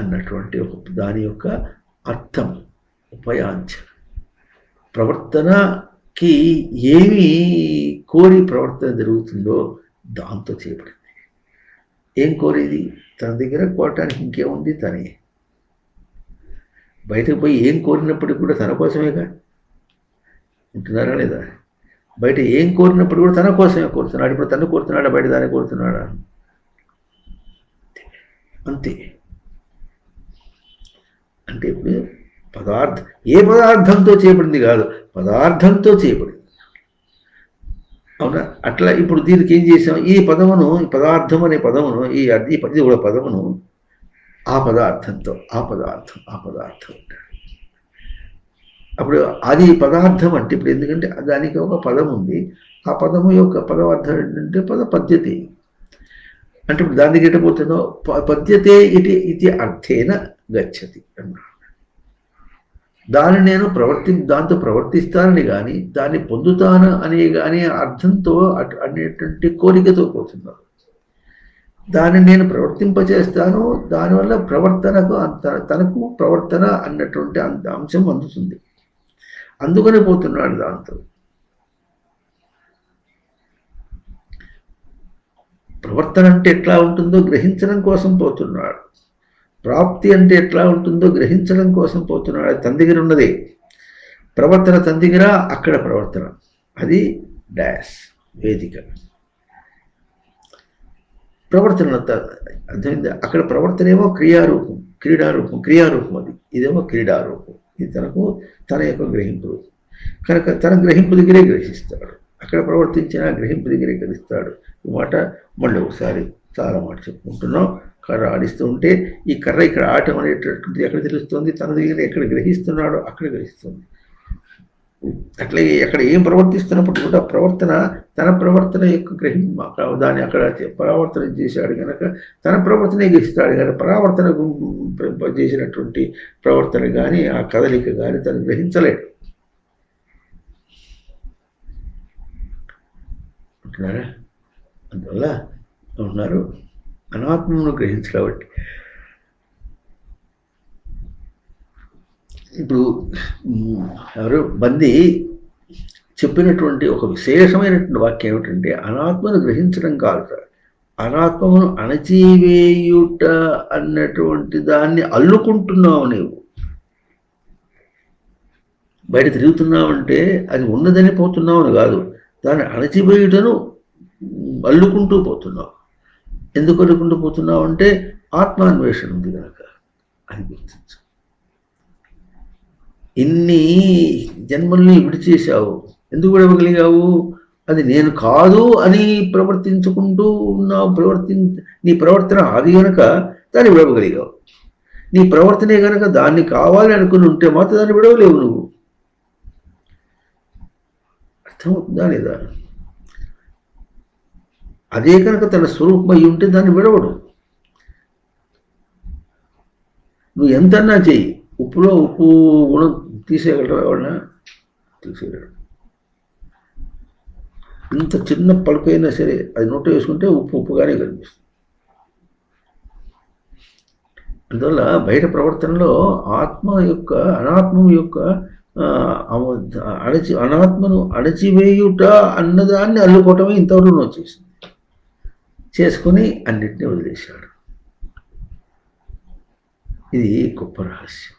అన్నటువంటి దాని యొక్క అర్థం, ఉపయాంచన. ప్రవర్తనకి ఏమి కోరి ప్రవర్తన జరుగుతుందో దాంతో చేయబడింది. ఏం కోరేది? తన దగ్గర కోరటానికి ఇంకేముంది? తనే. బయటకు పోయి ఏం కోరినప్పటికీ కూడా తన కోసమేగా. ఉంటున్నారా లేదా? బయట ఏం కోరినప్పుడు కూడా తన కోసమే కోరుతున్నాడు. ఇప్పుడు తను కోరుతున్నాడా, బయట దాన్ని కోరుతున్నాడా? అంతే. అంటే ఇప్పుడు ఏ పదార్థంతో చేయబడింది కాదు, పదార్థంతో చేయబడింది. అవునా? అట్లా ఇప్పుడు దీనికి ఏం చేసాం? ఈ పదమును, ఈ పదార్థం అనే పదమును, ఈ కూడా పదమును ఆ పదార్థంతో ఆ పదార్థం అంటాడు. అప్పుడు అది పదార్థం అంటే ఇప్పుడు ఎందుకంటే దానికి ఒక పదం ఉంది. ఆ పదము యొక్క పదార్థం ఏంటంటే పద్యతే. అంటే ఇప్పుడు దాని దగ్గర ఎట్టబోతుందో పద్యతే ఇది అర్థేన గచ్చతి అన్నాడు. దాన్ని నేను దాంతో ప్రవర్తిస్తానని కానీ దాన్ని పొందుతాను అనే అర్థంతో అనేటువంటి కోరికతో పోతున్నాను. దాన్ని నేను ప్రవర్తింపచేస్తాను, దానివల్ల ప్రవర్తనకు తనకు ప్రవర్తన అన్నటువంటి అంశం అందుతుంది. అందుకని పోతున్నాడు దాంతో. ప్రవర్తన అంటే ఎట్లా ఉంటుందో గ్రహించడం కోసం పోతున్నాడు. ప్రాప్తి అంటే ఎట్లా ఉంటుందో గ్రహించడం కోసం పోతున్నాడు. అది తన దగ్గర ఉన్నదే. ప్రవర్తన తన దగ్గర, అక్కడ ప్రవర్తన. అది డాష్ వేదిక. ప్రవర్తన అర్థమైంది. అక్కడ ప్రవర్తన ఏమో క్రియారూపం అది. ఇదేమో క్రీడారూపం. ఇది తన యొక్క గ్రహింపు రూపం. కనుక తన గ్రహింపు దగ్గరే గ్రహిస్తాడు. అక్కడ ప్రవర్తించిన గ్రహింపు దగ్గరే గ్రహిస్తాడు. ఈ మాట మళ్ళీ ఒకసారి చాలా మాట చెప్పుకుంటున్నాం. కర్ర ఆడిస్తూ ఉంటే ఈ కర్ర ఇక్కడ ఆటం అనేటటువంటిది ఎక్కడ తెలుస్తుంది? తన దగ్గర ఎక్కడ గ్రహిస్తున్నాడో అక్కడ గ్రహిస్తుంది. అట్లాగే అక్కడ ఏం ప్రవర్తిస్తున్నప్పుడు కూడా తన ప్రవర్తన యొక్క దాన్ని అక్కడ పరావర్తన చేశాడు కనుక తన ప్రవర్తనే గ్రహిస్తాడు. కనుక పరావర్తన చేసినటువంటి ప్రవర్తన కానీ ఆ కదలిక కానీ తను గ్రహించలేడు. అంటున్నారా? అందువల్ల ఉన్నారు అనాత్మను గ్రహించడం బట్టి. ఇప్పుడు ఎవరు బంది చెప్పినటువంటి ఒక విశేషమైనటువంటి వాక్యం ఏమిటంటే, అనాత్మను గ్రహించడం కాదు సార్, అనాత్మను అణచివేయుట అన్నటువంటి దాన్ని అల్లుకుంటున్నావు. నీవు బయట తిరుగుతున్నావంటే అది ఉన్నదని పోతున్నావు కాదు, దాన్ని అణచివేయుటను అల్లుకుంటూ పోతున్నావు. ఎందుకు అల్లుకుంటూ పోతున్నావు అంటే ఆత్మాన్వేషణ ఉంది కనుక అని గుర్తించు. ఇన్ని జన్మల్ని విడిచేశావు, ఎందుకు విడవగలిగావు? అది నేను కాదు అని ప్రవర్తించుకుంటూ ఉన్నావు. నీ ప్రవర్తన అది కనుక దాన్ని విడవగలిగావు. నీ ప్రవర్తనే కనుక దాన్ని కావాలి అనుకుని ఉంటే మాత్రం దాన్ని విడవలేవు నువ్వు. అర్థమవుతుందా లేదా? అదే కనుక తన స్వరూపమై ఉంటే దాన్ని విడవడు. నువ్వు ఎంతన్నా చెయ్యి, ఉప్పులో ఉప్పు గుణం తీసేయగలరా? ఎవరన్నా తీసేయగలడు. ఇంత చిన్న పలుకైనా సరే అది నోట వేసుకుంటే ఉప్పుగానే కనిపిస్తుంది. అందువల్ల బయట ప్రవర్తనలో ఆత్మ యొక్క అనాత్మం యొక్క అనాత్మను అణచివేయుట అన్నదాన్ని అల్లుకోవటమే ఇంతవరకు వచ్చేసింది. చేసుకుని అన్నిటినీ వదిలేశాడు. ఇది గొప్ప రహస్యం.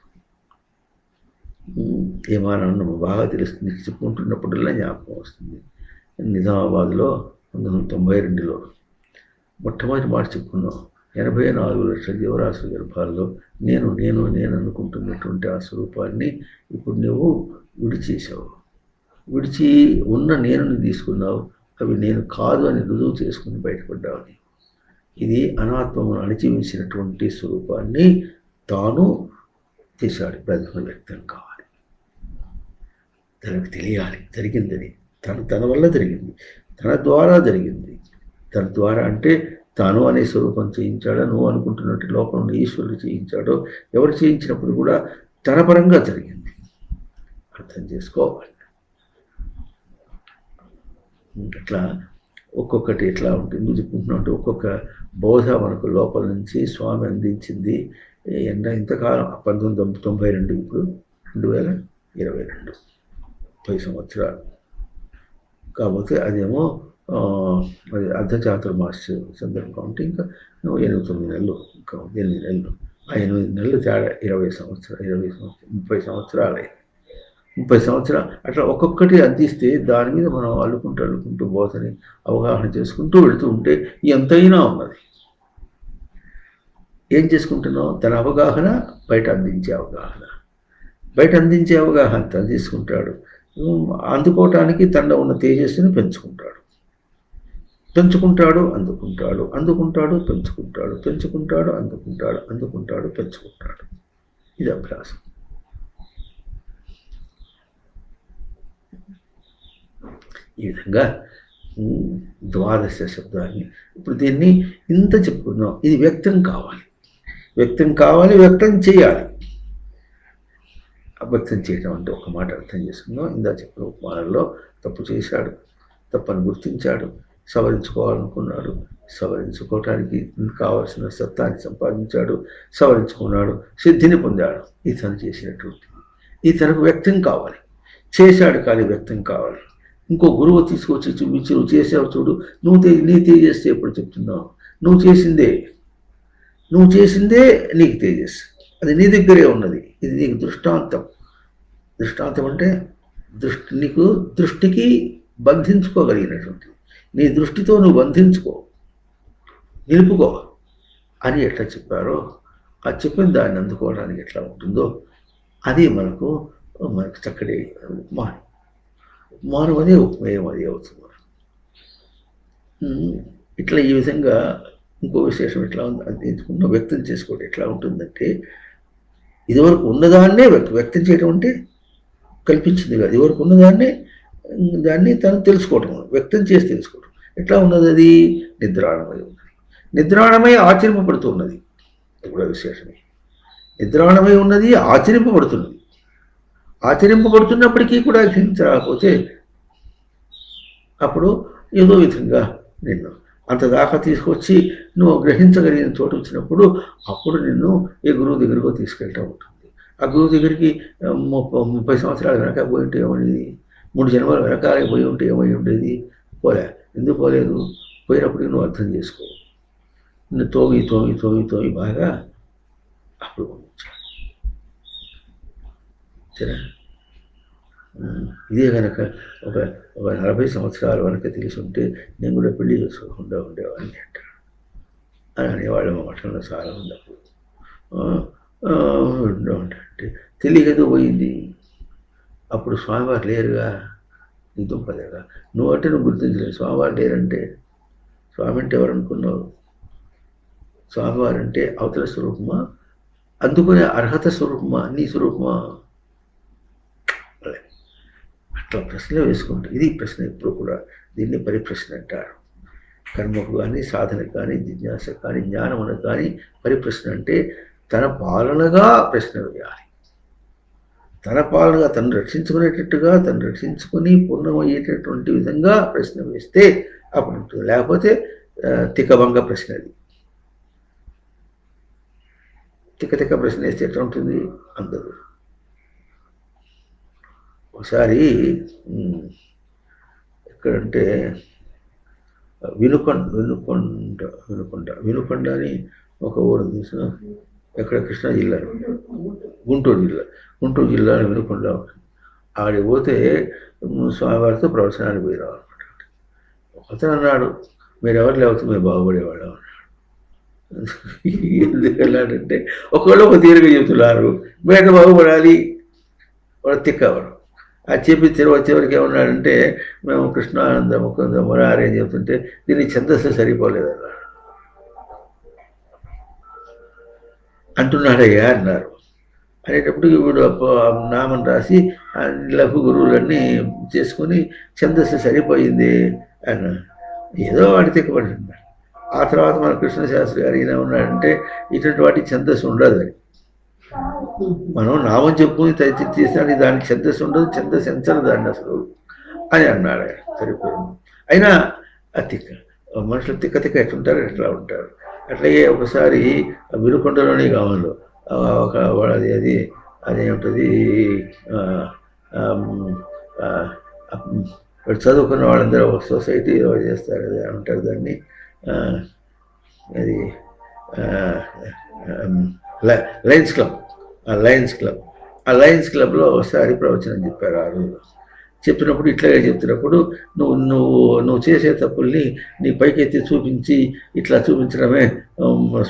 ఏమానం బాగా తెలుస్తుంది, చెప్పుకుంటున్నప్పుడల్లా జ్ఞాపకం వస్తుంది. నిజామాబాద్లో 1992లో మొట్టమొదటి మాట చెప్పుకున్నాం. 84 లక్షల జీవరాశుల గర్భాల్లో నేను నేను నేను అనుకుంటున్నటువంటి ఆ స్వరూపాన్ని ఇప్పుడు నువ్వు విడిచేసావు. విడిచి ఉన్న నేనుని తీసుకున్నావు. అవి నేను కాదు అని రుజువు చేసుకుని బయటపడ్డావు. ఇది అనాత్మను అణిచివేసినటువంటి స్వరూపాన్ని తాను చేశాడు. ప్రజలు వ్యక్తం కావాలి, తనకు తెలియాలి జరిగిందని. తన వల్ల జరిగింది, తన ద్వారా జరిగింది. తన ద్వారా అంటే తాను అనే స్వరూపం చేయించాడో, నువ్వు అనుకుంటున్నట్టు లోపల ఉన్న ఈశ్వరుడు చేయించాడో, ఎవరు చేయించినప్పుడు కూడా తన పరంగా జరిగింది. అర్థం చేసుకోవాలి. అట్లా ఒక్కొక్కటి ఎట్లా ఉంటుంది నువ్వు చెప్పుకుంటున్నావు అంటే, ఒక్కొక్క బోధ మనకు లోపల నుంచి స్వామి అందించింది. ఇంతకాలం 1992, ఇప్పుడు 2022, 10 సంవత్సరాలు. కాకపోతే అదేమో అది అర్ధచాతుర్మాస సందర్భం అంటే ఇంకా 8-9 నెలలు, ఇంకా 8 నెలలు. ఆ 8 నెలలు తేడా 20 సంవత్సరాలు, 30 సంవత్సరాలు. 30 సంవత్సరాలు అట్లా ఒక్కొక్కటి అందిస్తే దాని మీద మనం అల్లుకుంటూ బోధని అవగాహన చేసుకుంటూ వెళుతూ ఉంటే ఎంతైనా ఉన్నది. ఏం చేసుకుంటున్నావు? తన అవగాహన, బయట అందించే అవగాహన. బయట అందించే అవగాహన తను తీసుకుంటాడు. అందుకోవటానికి తనలో ఉన్న తేజస్సుని పెంచుకుంటాడు, అందుకుంటాడు, పెంచుకుంటాడు, అందుకుంటాడు, పెంచుకుంటాడు. ఇది అభ్యాసం. ఈ విధంగా ద్వాదశ శబ్దాన్ని ఇప్పుడు దీన్ని ఇంత చెప్పుకున్నాం. ఇది వ్యక్తం కావాలి, వ్యక్తం చేయాలి. అభక్తం చేయడం అంటే ఒక మాట అర్థం చేసుకున్నాం. ఇందా చెప్పిన ఉపమానంలో తప్పు చేశాడు, తప్పని గుర్తించాడు, సవరించుకోవాలనుకున్నాడు, సవరించుకోవటానికి కావలసిన సత్తాన్ని సంపాదించాడు, సవరించుకున్నాడు, సిద్ధిని పొందాడు. ఇతను చేసినటువంటి ఇతనికి వ్యక్తం కావాలి. చేశాడు కానీ వ్యక్తం కావాలి. ఇంకో గురువు తీసుకొచ్చి చూపించి, నువ్వు చేసావు చూడు, నీ తేజస్సు ఎప్పుడు చెప్తున్నావు? నువ్వు చేసిందే నీకు తేజస్సు, అది నీ దగ్గరే ఉన్నది. ఇది నీకు దృష్టాంతం. అంటే నీకు దృష్టికి బంధించుకోగలిగినటువంటి, నీ దృష్టితో నువ్వు నిలుపుకో అని ఎట్లా చెప్పారో, ఆ చెప్పిన దాన్ని అందుకోవడానికి ఎట్లా ఉంటుందో అది మనకు చక్కటి ఉపమానం అదే ఉపమేయం అది అవుతుంది. ఇట్లా ఈ విధంగా ఇంకో విశేషం ఎట్లా ఉంది అది ఎంచుకున్నా వ్యక్తం చేసుకోవడం ఎట్లా ఉంటుందంటే, ఇదివరకు ఉన్నదాన్నే వ్యక్తం చేయడం అంటే కల్పించింది కాదు. ఇదివరకు దాన్ని తను తెలుసుకోవటం, వ్యక్తం చేసి తెలుసుకోవటం. ఎట్లా ఉన్నది? అది నిద్రాణమై ఉన్నది. నిద్రాణమై ఆచరింపబడుతూ ఉన్నది. అది కూడా విశేషమే. నిద్రాణమై ఉన్నది, ఆచరింపబడుతున్నది. ఆచరింపబడుతున్నప్పటికీ కూడా గ్రహించరాకపోతే అప్పుడు ఏదో విధంగా నిన్ను అంత దాకా తీసుకొచ్చి నువ్వు గ్రహించగలిగిన చోటు వచ్చినప్పుడు అప్పుడు నిన్ను ఏ గురువు దగ్గరకు తీసుకెళ్తూ ఉంటుంది. ఆ గురువు దగ్గరికి 30 సంవత్సరాల వెనక పోయి ఉంటే ఏమనేది, 3 జన్మల వెనకాలే పోయి ఉంటే ఏమై ఉండేది? పోలే. ఎందుకు పోలేదు? పోయినప్పటికీ నువ్వు అర్థం చేసుకో. నిన్ను తోమి తోమి తోమి తోమి బాగా అప్పుడు పంపించాడు. సరే, ఇదే కనుక ఒక 40 సంవత్సరాల వెనక తెలిసి ఉంటే నేను కూడా పెళ్లి చేసుకోకుండా ఉండేవాడిని అంటాడు అని అనేవాళ్ళు మా మఠంలో చాలా ఉంది. అప్పుడు అంటే తెలియదు పోయింది. అప్పుడు స్వామివారు లేరుగా, నీ దుంపలేగా. నువ్వు అంటే నువ్వు గుర్తించలేదు. స్వామివారు లేరంటే స్వామి అంటే ఎవరు అనుకున్నావు? స్వామివారు అంటే అవతల స్వరూపమా, అందుకునే అర్హత స్వరూపమా, నీ స్వరూపమా? అట్లా ప్రశ్నలు వేసుకుంటారు. ఇది ప్రశ్న ఎప్పుడు కూడా. దీన్ని పరిప్రశ్న అంటారు. కర్మకు కానీ, సాధనకు కానీ, జిజ్ఞాస కానీ, జ్ఞానమునకు కానీ పరిప్రశ్న అంటే తన పాలనగా ప్రశ్న వేయాలి. తన పాలనగా తను రక్షించుకునేటట్టుగా, తను రక్షించుకుని పూర్ణమయ్యేటటువంటి విధంగా ప్రశ్న వేస్తే అప్పుడు ఉంటుంది. లేకపోతే తిక్కభంగ ప్రశ్న. అది తిక్క ప్రశ్న వేస్తే ఎట్లా ఉంటుంది? అందరూ ఒకసారి ఎక్కడంటే వినుకొండ అని ఒక ఊరు తీసిన, ఎక్కడ కృష్ణా జిల్లా, గుంటూరు జిల్లా వినుకొండ. ఆడికి పోతే స్వామివారితో ప్రవచనానికి పోయి రావాలన్నమాట. అతను అన్నాడు, మీరు ఎవరు లేకపోతే మీరు బాగుపడేవాడు అన్నాడు. ఎందుకు వెళ్ళాడంటే ఒకళ్ళు ఒక తీరుగా చెబుతున్నారు, బయట బాగుపడాలి, వాడు తిక్కవాడు. అది చెప్పి చివరికి ఏమన్నాడంటే, మేము కృష్ణానంద ముకుంద మురారి అని చెప్తుంటే దీన్ని ఛందస్సు సరిపోలేదన్నాడు. అంటున్నాడయ్యా అన్నారు. అనేటప్పటికి వీడు నామం రాసి లఘు గురువులన్నీ చేసుకుని ఛందస్సు సరిపోయింది అన్న. ఏదో వాడి తిక్కబడుతున్నాడు. ఆ తర్వాత మన కృష్ణశాస్త్రి గారు ఈయన ఉన్నాడంటే ఇటువంటి వాటి ఛందస్సు ఉండదు అని. మనం నామం చెప్పుకుని తీసినాడు, దానికి ఛందస్సు ఉండదు, ఛందస్సు ఎంచరు దాన్ని అసలు అని అన్నాడు. సరిపోయింది. అయినా ఆ తిక్క మనుషులు తిక్క ఎట్లుంటారు, ఎట్లా ఉంటారు. అట్లాగే ఒకసారి వినుకొండలోని గ్రామంలో ఒక అదేమిటది చదువుకున్న వాళ్ళందరూ ఒక సొసైటీ చేస్తారు, అది అంటారు దాన్ని, అది లయన్స్ క్లబ్. ఆ లయన్స్ క్లబ్లో ఒకసారి ప్రవచనం చెప్పారు. ఆ రోజు చెప్పినప్పుడు ఇట్లాగే చెప్తున్నప్పుడు నువ్వు చేసే తప్పుల్ని నీ పైకెత్తి చూపించి ఇట్లా చూపించడమే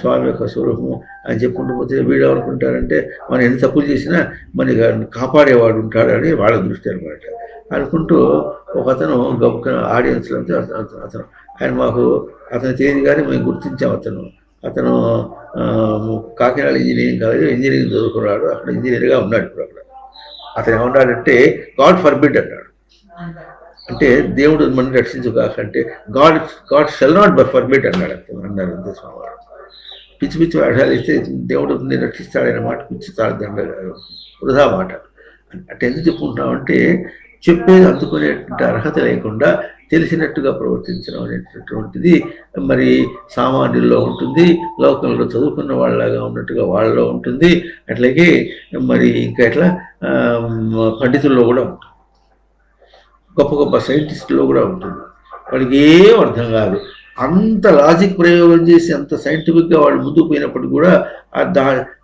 స్వామి యొక్క స్వరూపము అని చెప్పుకుంటూ పోతే వీడు అనుకుంటారంటే మనం ఎన్ని తప్పులు చేసినా మన కాపాడేవాడు ఉంటాడని వాళ్ళ దృష్టి అనమాట. అనుకుంటూ ఒక అతను గొప్ప ఆడియన్స్లో అతను ఆయన మాకు అతను తెలియదు కానీ మేము గుర్తించాం. అతను కాకినాడ ఇంజనీరింగ్ కాలేజీలో ఇంజనీరింగ్ చదువుకున్నాడు. అక్కడ ఇంజనీర్గా ఉన్నాడు. ఇప్పుడు అక్కడ అతను ఏమన్నాడంటే గాడ్ ఫర్బిడ్ అన్నాడు. అంటే దేవుడు మనం రక్షించుకాకంటే గాడ్ షెల్ నాట్ ఫర్బిడ్ అన్నారు అంతే స్వామివారు. పిచ్చి వేషాలు ఇస్తే దేవుడు నేను రక్షిస్తాడనే మాట పిచ్చి దండ వృధా మాట. అంటే ఎందుకు చెప్పుకుంటున్నామంటే చెప్పేది అందుకునేటువంటి అర్హత లేకుండా తెలిసినట్టుగా ప్రవర్తించడం అనేటటువంటిది మరి సామాన్యుల్లో ఉంటుంది, లోకంలో చదువుకున్న వాళ్ళలాగా ఉన్నట్టుగా వాళ్ళలో ఉంటుంది. అట్లాగే మరి ఇంకా ఎట్లా పండితుల్లో కూడా ఉంటుంది, గొప్ప సైంటిస్టుల్లో కూడా ఉంటుంది. వాళ్ళకి ఏం అర్థం కాదు. అంత లాజిక్ ప్రయోగం చేసి అంత సైంటిఫిక్గా వాళ్ళు ముందుకు పోయినప్పటికీ కూడా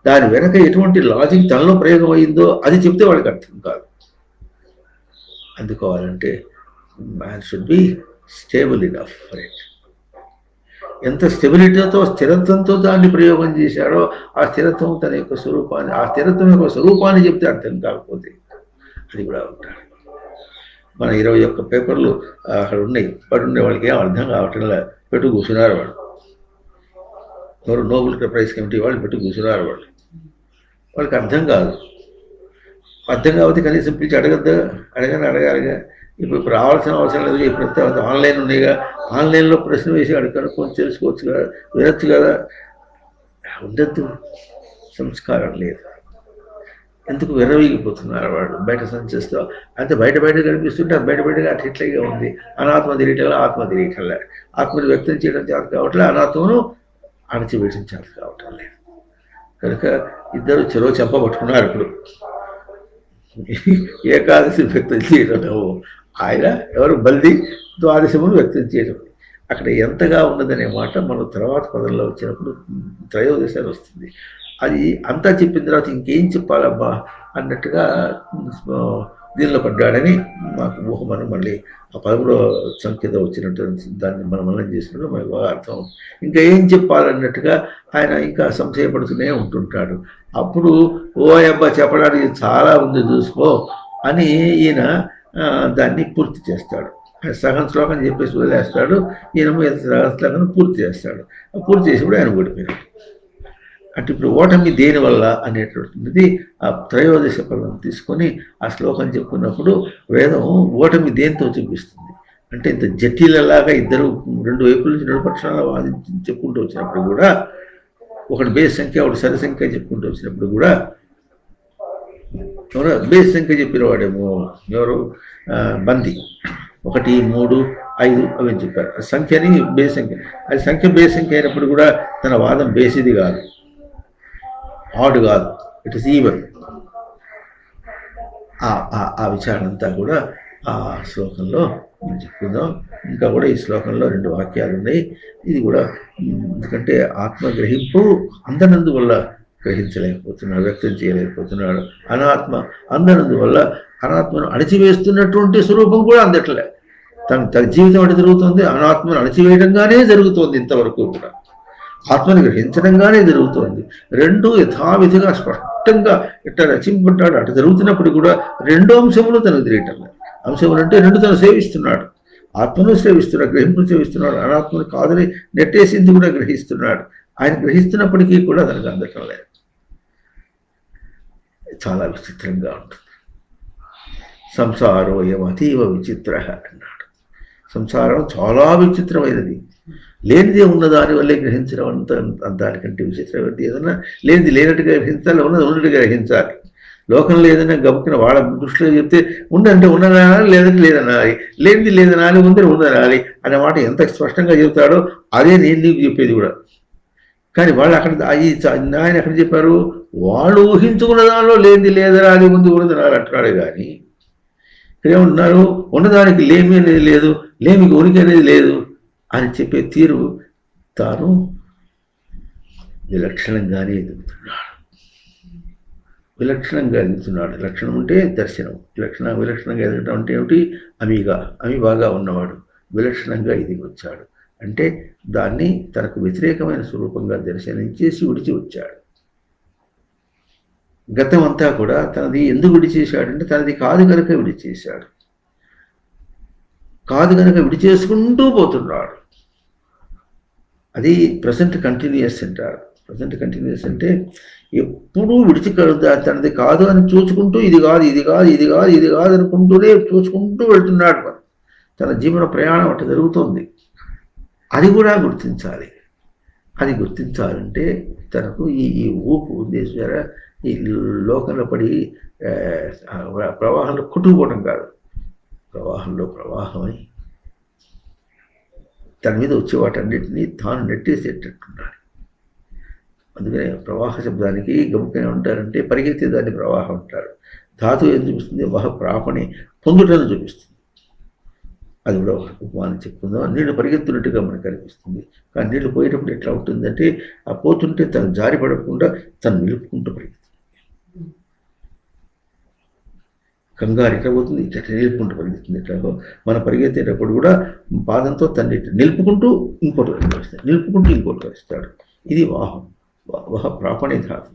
దాని వెనక ఎటువంటి లాజిక్ తనలో ప్రయోగం అయిందో అది చెప్తే వాళ్ళకి అర్థం కాదు. అందుకోవాలంటే man should be stable enough for it. ఎంత స్టెబిలిటీతో స్థిరత్వంతో దాన్ని ప్రయోగం చేశాడో ఆ స్థిరత్వం తన యొక్క స్వరూపాన్ని, ఆ స్థిరత్వం యొక్క స్వరూపాన్ని చెప్తే అర్థం కాకపోతే అది కూడా ఉంటాడు. మన 21 పేపర్లు అక్కడ ఉన్నాయి, పడుండే వాళ్ళకి ఏం అర్థం కావట్లా, పెట్టు కూర్చున్నారు వాళ్ళు. ఎవరు నోబెల్ ప్రైజ్ కమిటీ వాళ్ళు పెట్టు కూర్చున్నారు వాళ్ళకి అర్థం కాదు. అర్థం కాకపోతే కనీసం పిలిచి అడగాలిగా. ఇప్పుడు రావాల్సిన అవసరం లేదు. ఇప్పుడు ఆన్లైన్ ఉన్నాయిగా, ఆన్లైన్లో ప్రశ్న వేసి కనుక్కొని తెలుసుకోవచ్చు కదా, వినొచ్చు కదా. ఉండద్దు, సంస్కారం లేదు. ఎందుకు విర్రవీగిపోతున్నారు వాళ్ళు బయట సంచేస్తూ. అంతే బయట కనిపిస్తుంటే అది బయటగా అటు ఇట్లాగే ఉంది. అనాత్మ తిరిగటంలో ఆత్మ తిరిగటంలే. ఆత్మను వ్యక్తం చేయడం చేత కావట్లే, అనాత్మను అణచివేయడం చేత కావటం లేదు. కనుక ఇద్దరు చెరో చెప్ప పట్టుకున్నారు. ఇప్పుడు ఏకాదశి వ్యక్తం చేయడం, ఆయన ఎవరు బల్ది ద్వాదశమును వ్యక్తం చేయడం. అక్కడ ఎంతగా ఉన్నదనే మాట మనం తర్వాత పదంలో వచ్చినప్పుడు త్రయోదశాలు వస్తుంది. అది అంతా చెప్పిన తర్వాత ఇంకేం చెప్పాలబ్బా అన్నట్టుగా దీనిలో పడ్డాడని మాకు ఊహమని మళ్ళీ ఆ 11వ సంఖ్యతో వచ్చినట్టు దాన్ని మనం మనం చేసినప్పుడు మనకు బాగా అర్థం. ఇంకా ఏం చెప్పాలన్నట్టుగా ఆయన ఇంకా సంశయపడుతూనే ఉంటుంటాడు. అప్పుడు ఓ అబ్బా చెప్పడానికి చాలా ఉంది చూసుకో అని ఈయన దాన్ని పూర్తి చేస్తాడు. సగం శ్లోకం చెప్పేసి వదిలేస్తాడు. ఈయన సగం శ్లోకం పూర్తి చేస్తాడు. పూర్తి చేసినప్పుడు ఆయన ఓడిపోయాడు. అంటే ఇప్పుడు ఓటమి దేనివల్ల అనేటువంటిది ఆ త్రయోదశ పదం తీసుకొని ఆ శ్లోకం చెప్పుకున్నప్పుడు వేదం ఓటమి దేంతో చూపిస్తుంది అంటే ఇంత జటిలలాగా ఇద్దరు రెండు వైపుల నుంచి రెండు పక్షాల వాదించి చెప్పుకుంటూ వచ్చినప్పుడు కూడా, ఒకటి బేస్ సంఖ్య ఒకటి సరి సంఖ్య చెప్పుకుంటూ వచ్చినప్పుడు కూడా, ఎవరో బేస్ సంఖ్య చెప్పిన వాడేమో ఎవరు బంది 1, 3, 5 అవి చెప్పారు. సంఖ్యని బేస్ సంఖ్య, అది సంఖ్య బేస్ సంఖ్య అయినప్పుడు కూడా తన వాదం బేసిది కాదు, ఆడ్ కాదు, ఇట్ ఇస్ ఈవెన్. ఆ విచారణ అంతా కూడా ఆ శ్లోకంలో మనం చెప్పుకుందాం. ఇంకా కూడా ఈ శ్లోకంలో 2 వాక్యాలు ఉన్నాయి. ఇది కూడా ఎందుకంటే ఆత్మగ్రహింపు అందనందువల్ల గ్రహించలేకపోతున్నాడు, వ్యక్తం చేయలేకపోతున్నాడు. అనాత్మ అందనందువల్ల అనాత్మను అణచివేస్తున్నటువంటి స్వరూపం కూడా అందట్లే. తన జీవితం అంటే జరుగుతుంది, అనాత్మను అణచివేయడంగానే జరుగుతోంది. ఇంతవరకు కూడా ఆత్మను గ్రహించడంగానే జరుగుతోంది. రెండు యథావిధిగా స్పష్టంగా ఇట్లా రచింపడ్డాడు. అటు జరుగుతున్నప్పుడు కూడా 2 అంశములు తనకు తెలియటం. అంశములు అంటే 2 తను సేవిస్తున్నాడు. ఆత్మను సేవిస్తున్నాడు, గ్రహింపును సేవిస్తున్నాడు. అనాత్మను కాదని నెట్టేసింది కూడా గ్రహిస్తున్నాడు. ఆయన గ్రహిస్తున్నప్పటికీ కూడా తనకు అందటం లేదు. చాలా విచిత్రంగా ఉంటుంది. సంసారోయం అతీవ విచిత్ర అన్నాడు. సంసారం చాలా విచిత్రమైనది. లేనిదే ఉన్న దాని వల్లే గ్రహించడం దానికంటే విచిత్రం ఏదన్నా లేనిది లేనట్టుగా గ్రహించాలి, ఉన్నది ఉన్నట్టుగా గ్రహించాలి. లోకంలో ఏదైనా గబుకిన వాళ్ళ దృష్టిలో చెప్తే ఉండంటే ఉన్నదనాలి, లేదంటే లేదనాలి, లేనిది లేదనాలి, ఉందని ఉందనాలి అనే మాట ఎంత స్పష్టంగా చెబుతాడో అదే నేను నీకు చెప్పేది కూడా. కానీ వాళ్ళు అక్కడ ఆయన ఎక్కడ చెప్పారు, వాళ్ళు ఊహించుకున్న దానిలో లేనిది లేదనాలి, ఉంది ఉన్నదనాలి అంటున్నాడు. కానీ ఇక్కడ ఏమంటున్నారు, ఉన్నదానికి లేమి అనేది లేదు, లేమికి ఉనికి అనేది లేదు అని చెప్పే తీరు తాను విలక్షణంగానే ఎదుగుతున్నాడు. విలక్షణంగా ఎదుగుతున్నాడు. లక్షణం అంటే దర్శనం. విలక్షణంగా ఎదగటం అంటే ఏమిటి? అమీబాగా ఉన్నవాడు విలక్షణంగా ఎదిగి వచ్చాడు అంటే దాన్ని తనకు వ్యతిరేకమైన స్వరూపంగా దర్శనించేసి విడిచి వచ్చాడు. గతం అంతా కూడా తనది ఎందుకు విడిచేశాడంటే తనది కాదు కనుక విడిచేశాడు. కాదు కనుక విడిచేసుకుంటూ పోతున్నాడు. అది ప్రజెంట్ కంటిన్యూస్ అంటారు. ప్రజెంట్ కంటిన్యూస్ అంటే ఎప్పుడూ తనది కాదు అని చూసుకుంటూ ఇది కాదు ఇది కాదు ఇది కాదు ఇది కాదు అనుకుంటూనే చూసుకుంటూ వెళ్తున్నాడు. తన జీవన ప్రయాణం అట్లా జరుగుతుంది. అది కూడా గుర్తించాలి. అది గుర్తించాలంటే తనకు ఈ ఊపు ఉద్దేశం ఈ లోకంలో పడి ప్రవాహంలో కొట్టుకుపోవడం కాదు, ప్రవాహంలో ప్రవాహమై తన మీద వచ్చే వాటన్నిటినీ తాను నెట్టేసేటట్టున్నాడు. అందుకనే ప్రవాహ శబ్దానికి గముకనే ఉంటారంటే పరిగెత్తే దాన్ని ప్రవాహం అంటారు. ధాతు ఏం చూపిస్తుంది? వహ ప్రాపణి పొందుటను చూపిస్తుంది. అది కూడా ఉపమానం చెప్పుకుందాం. నీళ్లు పరిగెత్తున్నట్టుగా మనకు అనిపిస్తుంది. కానీ నీళ్లు పోయేటప్పుడు ఎట్లా ఉంటుందంటే ఆ పోతుంటే తను జారి పడకుండా తను నిలుపుకుంటూ పరిగెత్తుంది. కంగారు ఎట్లా పోతుంది, ఇట్లా నిలుపుకుంటూ పరిగెత్తుంది. ఎట్లాగో మనం పరిగెత్తేటప్పుడు కూడా పాదంతో తన్ని నిలుపుకుంటూ ఇంకోటి వస్తాడు, నిలుపుకుంటూ ఇంకోటి వస్తాడు. ఇది వాహం, వహ ప్రాపణి ధాతు.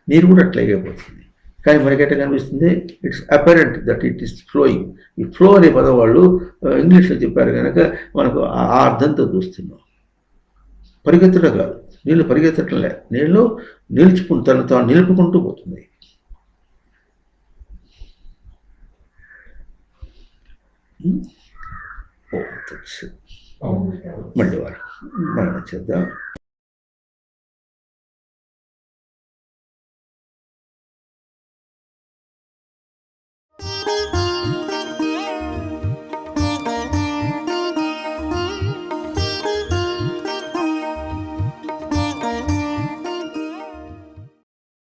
నీరు కూడా అట్లాగే పోతుంది. కానీ మనకి ఎట్లా కనిపిస్తుంది? It's apparent that it is flowing. ఈ ఫ్లో అనే పదం వాళ్ళు ఇంగ్లీష్లో చెప్పారు కనుక మనకు ఆ అర్థంతో చూస్తున్నాం. పరిగెత్తడం కాదు, నీళ్ళు పరిగెత్తడం లేదు, నీళ్ళు తను తాను నిలుపుకుంటూ పోతుంది. మళ్ళీ వారు మనం చేద్దాం.